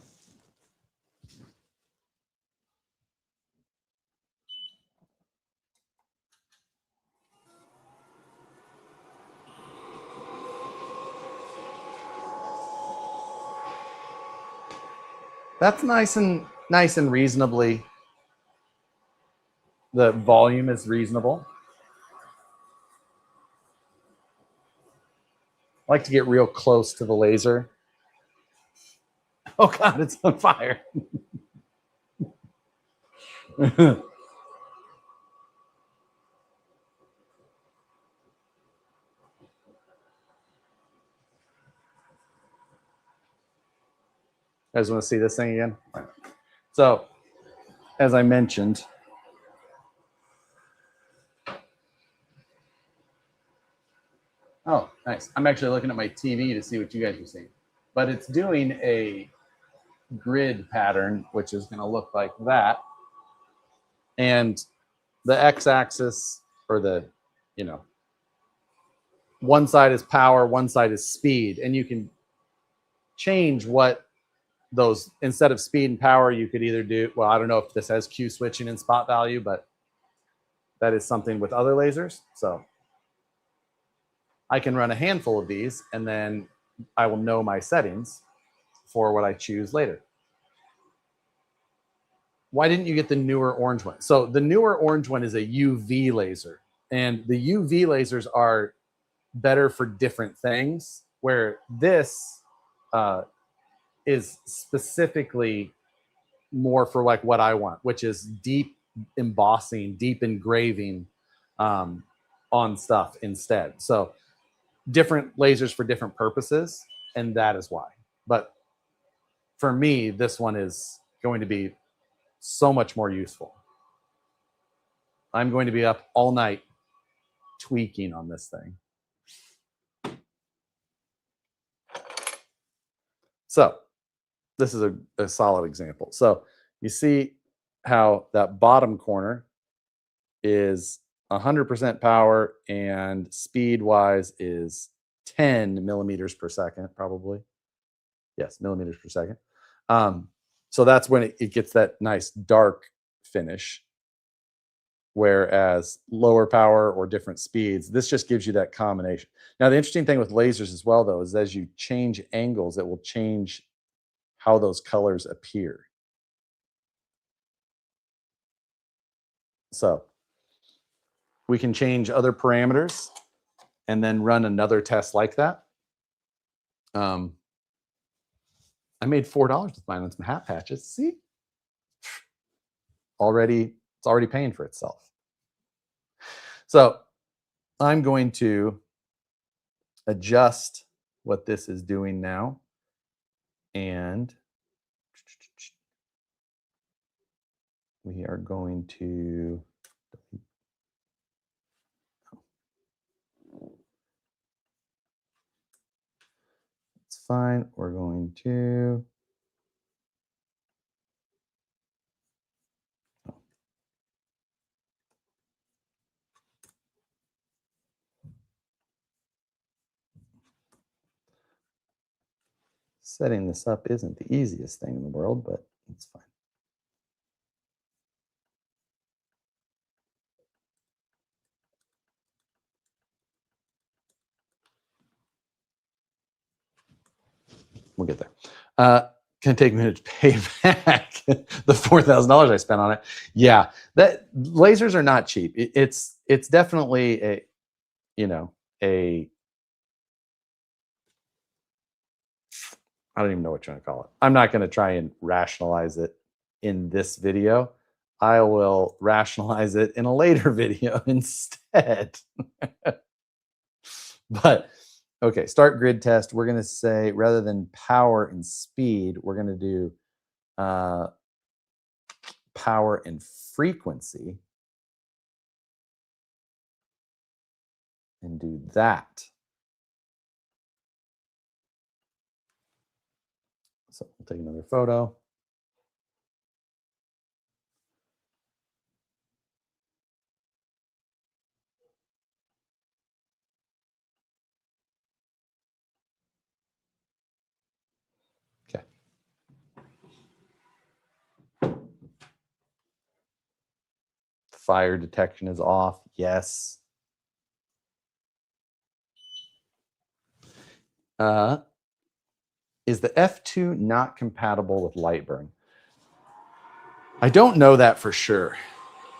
That's nice and reasonably. The volume is reasonable. I like to get real close to the laser. Oh God, it's on fire. You guys want to see this thing again? So, as I mentioned, oh, nice. I'm actually looking at my TV to see what you guys are seeing. But it's doing a grid pattern, which is going to look like that. And the x-axis, or the, you know, one side is power, one side is speed. And you can change what those, instead of speed and power, you could either do, well, I don't know if this has Q switching and spot value, but that is something with other lasers. So I can run a handful of these and then I will know my settings for what I choose later. Why didn't you get the newer orange one? So the newer orange one is a UV laser, and the UV lasers are better for different things, where this is specifically more for like what I want, which is deep embossing, deep engraving on stuff instead. So different lasers for different purposes. and that is why. But for me, this one is going to be so much more useful. I'm going to be up all night tweaking on this thing. So this is a solid example. So you see how that bottom corner is 100% power and speed wise is 10 millimeters per second, probably. Yes, millimeters per second. So that's when it gets that nice dark finish. Whereas lower power or different speeds, this just gives you that combination. Now, the interesting thing with lasers as well, though, is as you change angles, it will change how those colors appear. So we can change other parameters and then run another test like that. I made $4 with mine on some hat patches. See, it's already paying for itself. So I'm going to adjust what this is doing now. And we are going to it's fine. We're going to setting this up isn't the easiest thing in the world, but it's fine. We'll get there. Can take a minute to pay back the $4,000 I spent on it. Yeah, that lasers are not cheap. It's definitely a I don't even know what you're going to call it. I'm not going to try and rationalize it in this video. I will rationalize it in a later video instead. But okay, start grid test. We're going to say rather than power and speed, we're going to do power and frequency and do that. So we'll take another photo. Okay. Fire detection is off. Yes. Is the F2 not compatible with Lightburn? I don't know that for sure.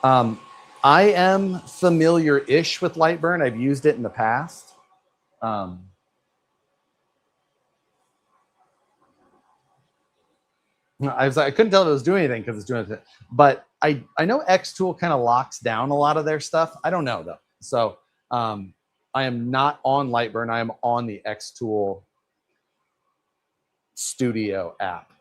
I am familiar-ish with Lightburn. I've used it in the past. I couldn't tell if it was doing anything because it's doing it. But I know Xtool kind of locks down a lot of their stuff. I don't know though. So I am not on Lightburn. I am on the Xtool Studio app.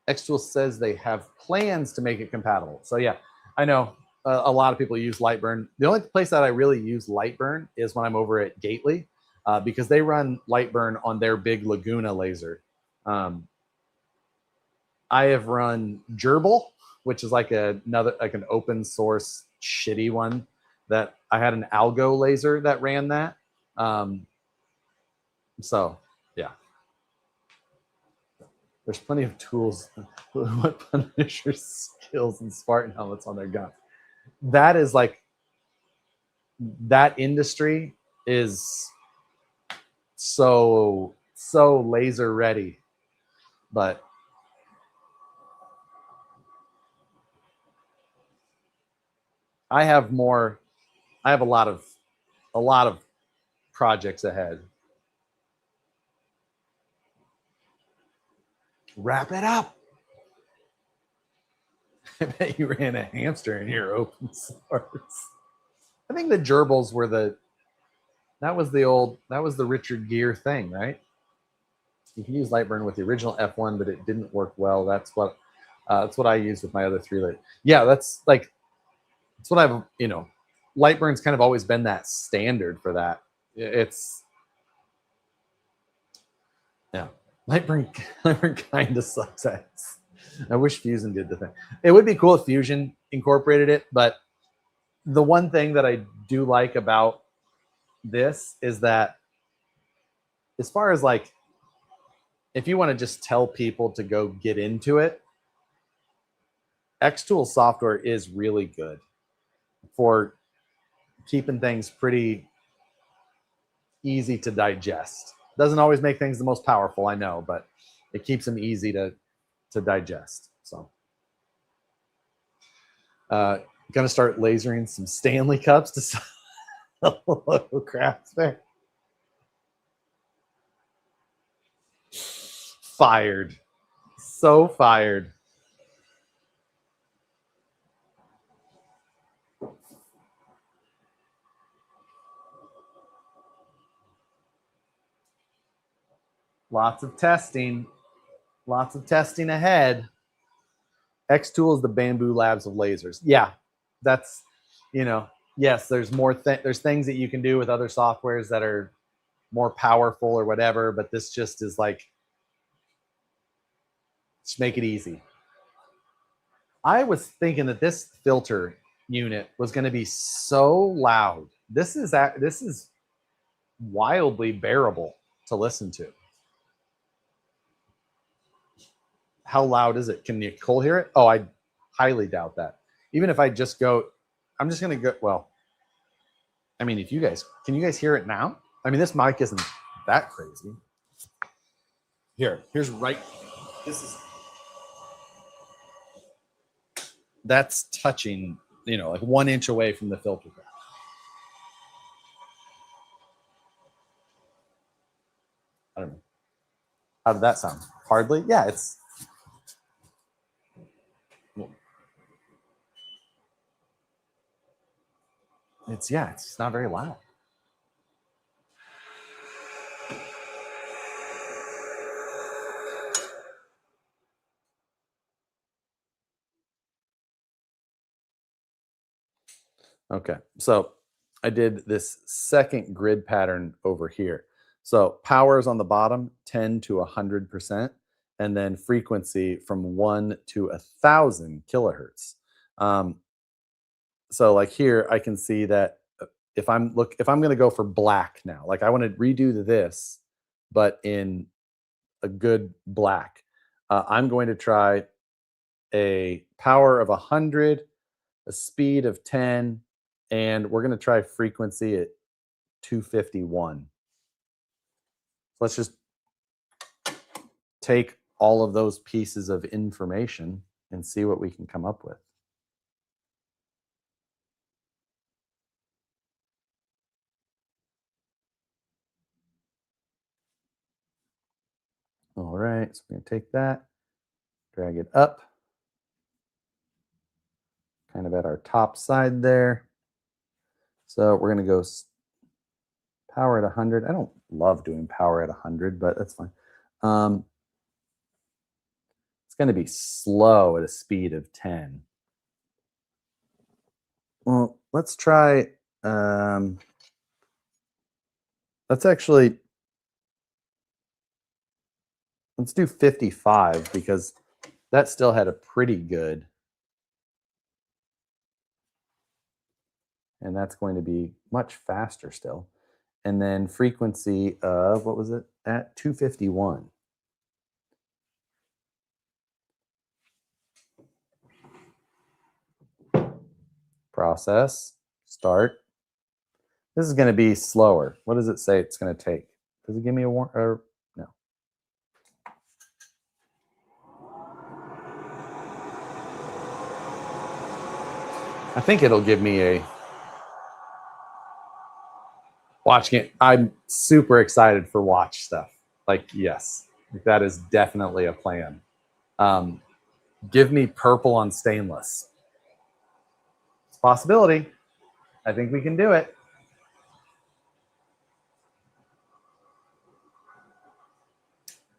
Xtool says they have plans to make it compatible. So yeah, I know a lot of people use Lightburn. The only place that I really use Lightburn is when I'm over at Gately, because they run Lightburn on their big Laguna laser. I have run Gerbil, which is like an open source shitty one that I had an algo laser that ran that. So yeah. There's plenty of tools. What Punisher skills and Spartan helmets on their gun? That is like, that industry is so laser ready, but I have a lot of projects ahead. Wrap it up. I bet you ran a hamster in your open source. I think the gerbils were the That was the Richard Gere thing, right? You can use Lightburn with the original F1, but it didn't work well. That's what I used with my other 3 lasers. Yeah, that's what I've, Lightburn's kind of always been that standard for that. It's, yeah, Lightburn kind of sucks ass. I wish Fusion did the thing. It would be cool if Fusion incorporated it, but the one thing that I do like about this is that, as far as like, if you want to just tell people to go get into it, Xtool software is really good for keeping things pretty easy to digest. Doesn't always make things the most powerful, I know, but it keeps them easy to digest. So, gonna start lasering some Stanley cups to sell local crafts fair. Fired, so fired. Lots of testing ahead. Xtool is the Bamboo Labs of lasers. Yeah, that's, yes, there's more there's things that you can do with other softwares that are more powerful or whatever, but this just is like, just make it easy. I was thinking that this filter unit was going to be so loud. This is wildly bearable to listen to. How loud is it? Can Nicole hear it? Oh, I highly doubt that. Even if I just go, I'm just going to go, well, I mean, can you guys hear it now? I mean, this mic isn't that crazy. Here's right. That's touching, like 1 inch away from the filter. I don't know. How did that sound? Hardly? Yeah, it's not very loud. Okay, so I did this second grid pattern over here. So power is on the bottom, 10 to 100%, and then frequency from 1 to 1,000 kilohertz. So like here, I can see that if I'm going to go for black now, like I want to redo this, but in a good black, I'm going to try a power of 100, a speed of 10, and we're going to try frequency at 251. Let's just take all of those pieces of information and see what we can come up with. All right, so we're going to take that, drag it up, kind of at our top side there. So we're going to go power at 100. I don't love doing power at 100, but that's fine. It's going to be slow at a speed of 10. Well, let's try, let's do 55 because that still had a pretty good, and that's going to be much faster still. And then frequency of, what was it, at 251. Process, start. This is going to be slower. What does it say it's going to take? Does it give me a warning? Or no? I think it'll give me a watching it. I'm super excited for watch stuff. Like, yes, that is definitely a plan. Give me purple on stainless. It's a possibility. I think we can do it.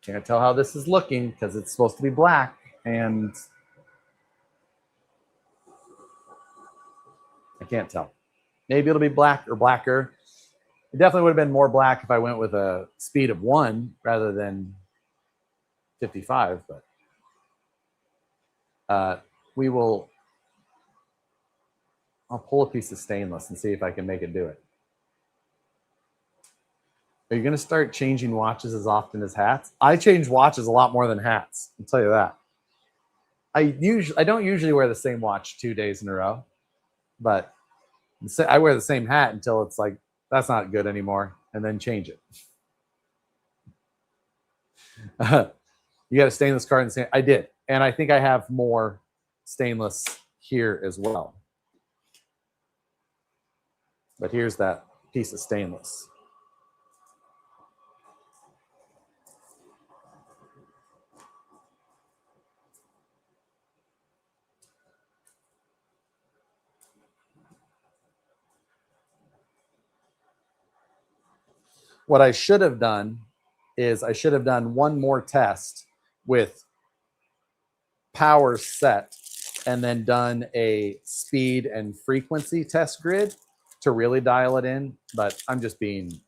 Can't tell how this is looking because it's supposed to be black, and I can't tell. Maybe it'll be black or blacker. It definitely would have been more black if I went with a speed of 1 rather than 55, but we will. I'll pull a piece of stainless and see if I can make it do it. Are you going to start changing watches as often as hats? I change watches a lot more than hats. I'll tell you that. I don't usually wear the same watch 2 days in a row, but I wear the same hat until it's like, that's not good anymore, and then change it. You got a stainless card and say, I did. And I think I have more stainless here as well. But here's that piece of stainless. What I should have done is I should have done one more test with power set and then done a speed and frequency test grid to really dial it in. But I'm just being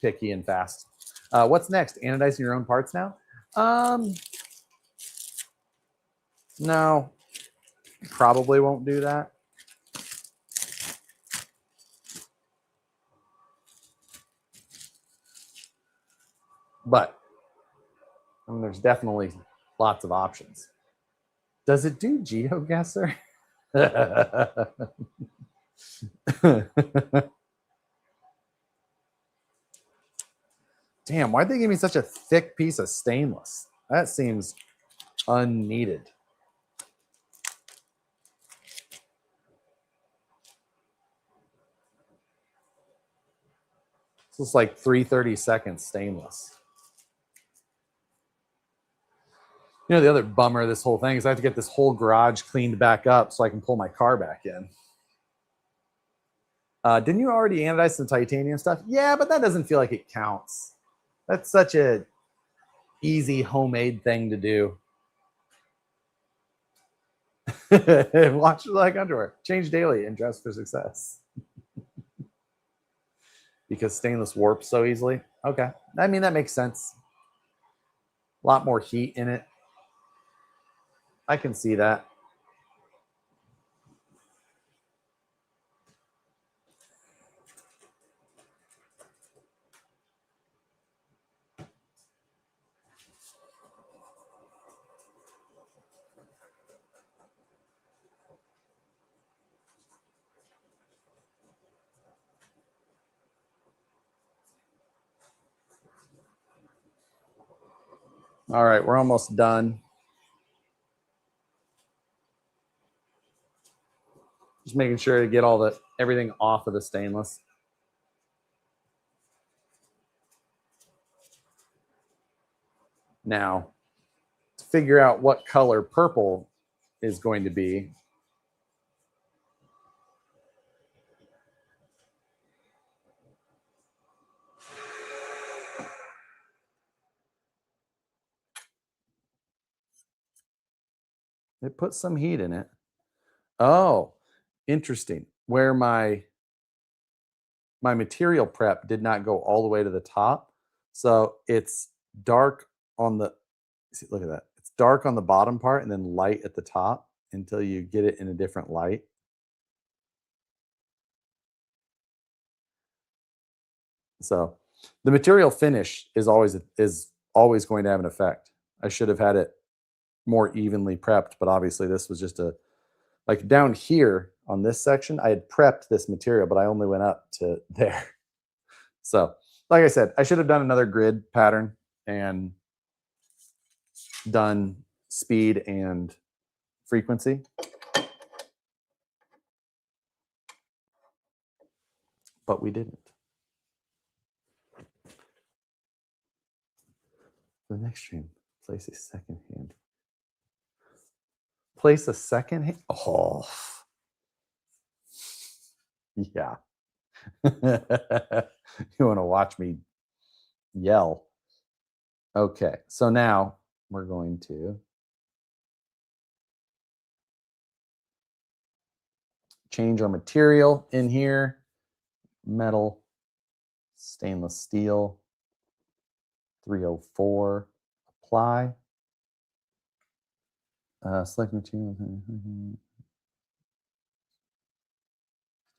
picky and fast. What's next? Anodizing your own parts now? No, probably won't do that. But I mean, there's definitely lots of options. Does it do GeoGuessr? Damn, why'd they give me such a thick piece of stainless? That seems unneeded. This is like 3/32 stainless. You know, the other bummer of this whole thing is I have to get this whole garage cleaned back up so I can pull my car back in. Didn't you already anodize some titanium stuff? Yeah, but that doesn't feel like it counts. That's such a easy homemade thing to do. Watch like underwear. Change daily and dress for success. Because stainless warps so easily. Okay. I mean, that makes sense. A lot more heat in it. I can see that. All right, we're almost done. Just making sure to get everything off of the stainless. Now, to figure out what color purple is going to be, it put some heat in it. Oh, interesting. Where my material prep did not go all the way to the top. So it's dark on the, see, look at that. It's dark on the bottom part and then light at the top until you get it in a different light. So the material finish is always going to have an effect. I should have had it more evenly prepped, but obviously this was just like down here on this section, I had prepped this material, but I only went up to there. So like I said, I should have done another grid pattern and done speed and frequency. But we didn't. The next stream, place a second hand. Place a second hand. Oh, yeah. You want to watch me yell? Okay, so now we're going to change our material in here. Metal, stainless steel, 304, apply. Select material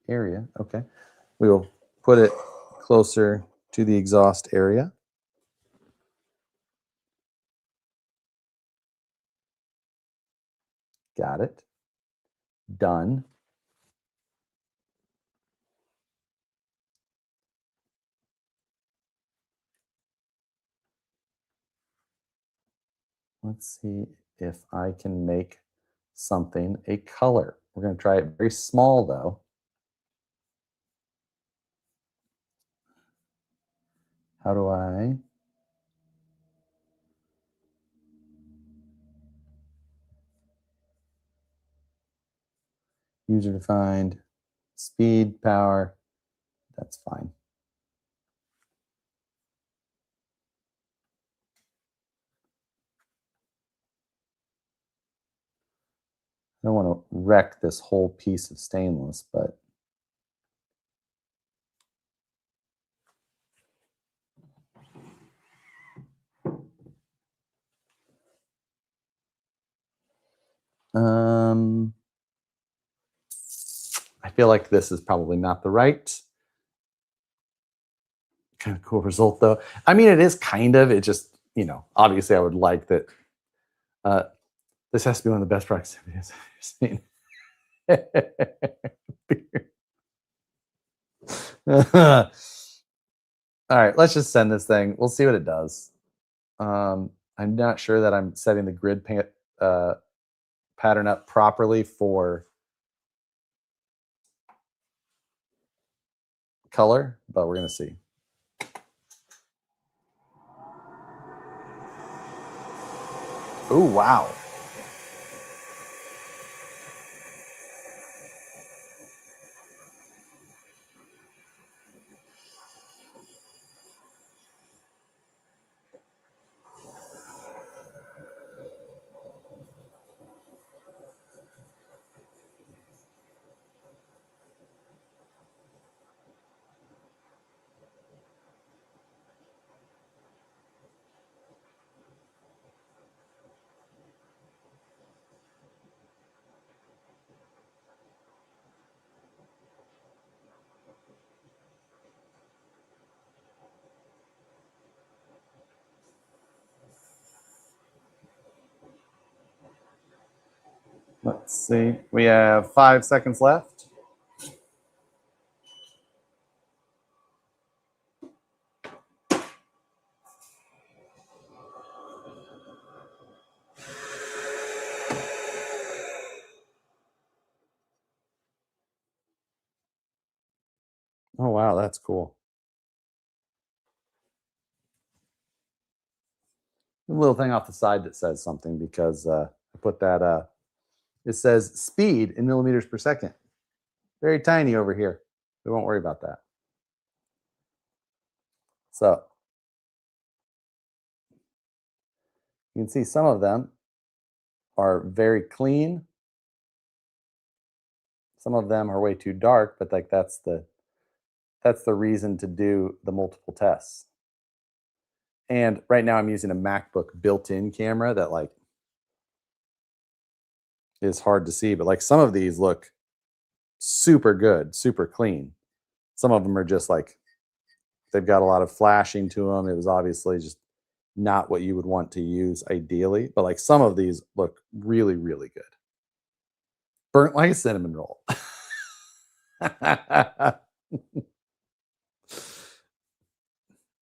area. Okay, we will put it closer to the exhaust area. Got it. Done. Let's see if I can make something a color. We're going to try it very small though. How do I? User defined, speed, power. That's fine. I don't want to wreck this whole piece of stainless, but I feel like this is probably not the right kind of cool result though. I mean, it is kind of, it just, you know, obviously I would like that. This has to be one of the best products I've seen. All right, let's just send this thing. We'll see what it does. I'm not sure that I'm setting the grid pattern up properly for color, but we're going to see. Oh, wow. Let's see. We have 5 seconds left. Oh, wow, that's cool. A little thing off the side that says something because I put that, it says speed in millimeters per second. Very tiny over here. We won't worry about that. So you can see some of them are very clean. Some of them are way too dark, but like that's the reason to do the multiple tests. And right now I'm using a MacBook built-in camera that like is hard to see, but like some of these look super good, super clean. Some of them are just like they've got a lot of flashing to them. It was obviously just not what you would want to use ideally, but like some of these look really, really good. Burnt like a cinnamon roll.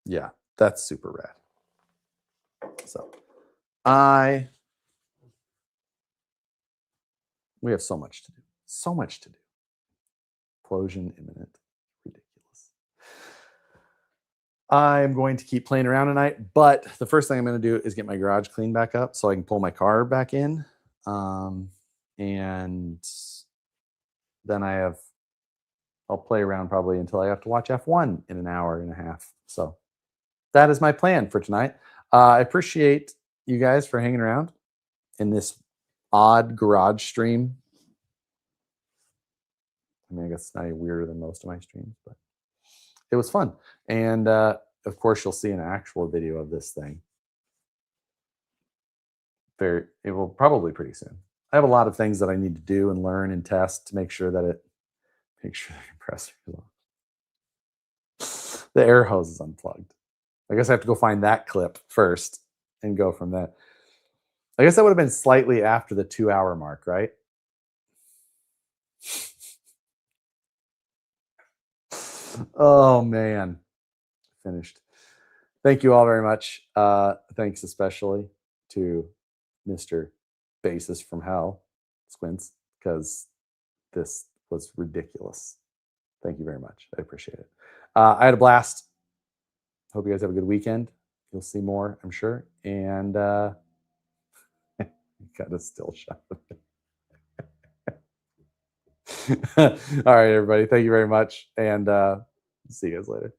Yeah, that's super rad. So we have so much to do. So much to do. Explosion imminent. Ridiculous. I'm going to keep playing around tonight, but the first thing I'm going to do is get my garage cleaned back up so I can pull my car back in. And then I'll play around probably until I have to watch F1 in an hour and a half. So that is my plan for tonight. I appreciate you guys for hanging around in this odd garage stream. I mean, I guess it's not any weirder than most of my streams, but it was fun. And of course, you'll see an actual video of this thing. It will probably pretty soon. I have a lot of things that I need to do and learn and test to make sure the compressor is on. The air hose is unplugged. I guess I have to go find that clip first and go from that. I guess that would have been slightly after the 2-hour mark, right? Oh man, finished. Thank you all very much. Thanks especially to Mr. Basis from Hell, Squints, because this was ridiculous. Thank you very much. I appreciate it. I had a blast. Hope you guys have a good weekend. You'll see more, I'm sure. And got a still shot of it. All right, everybody. Thank you very much. And see you guys later.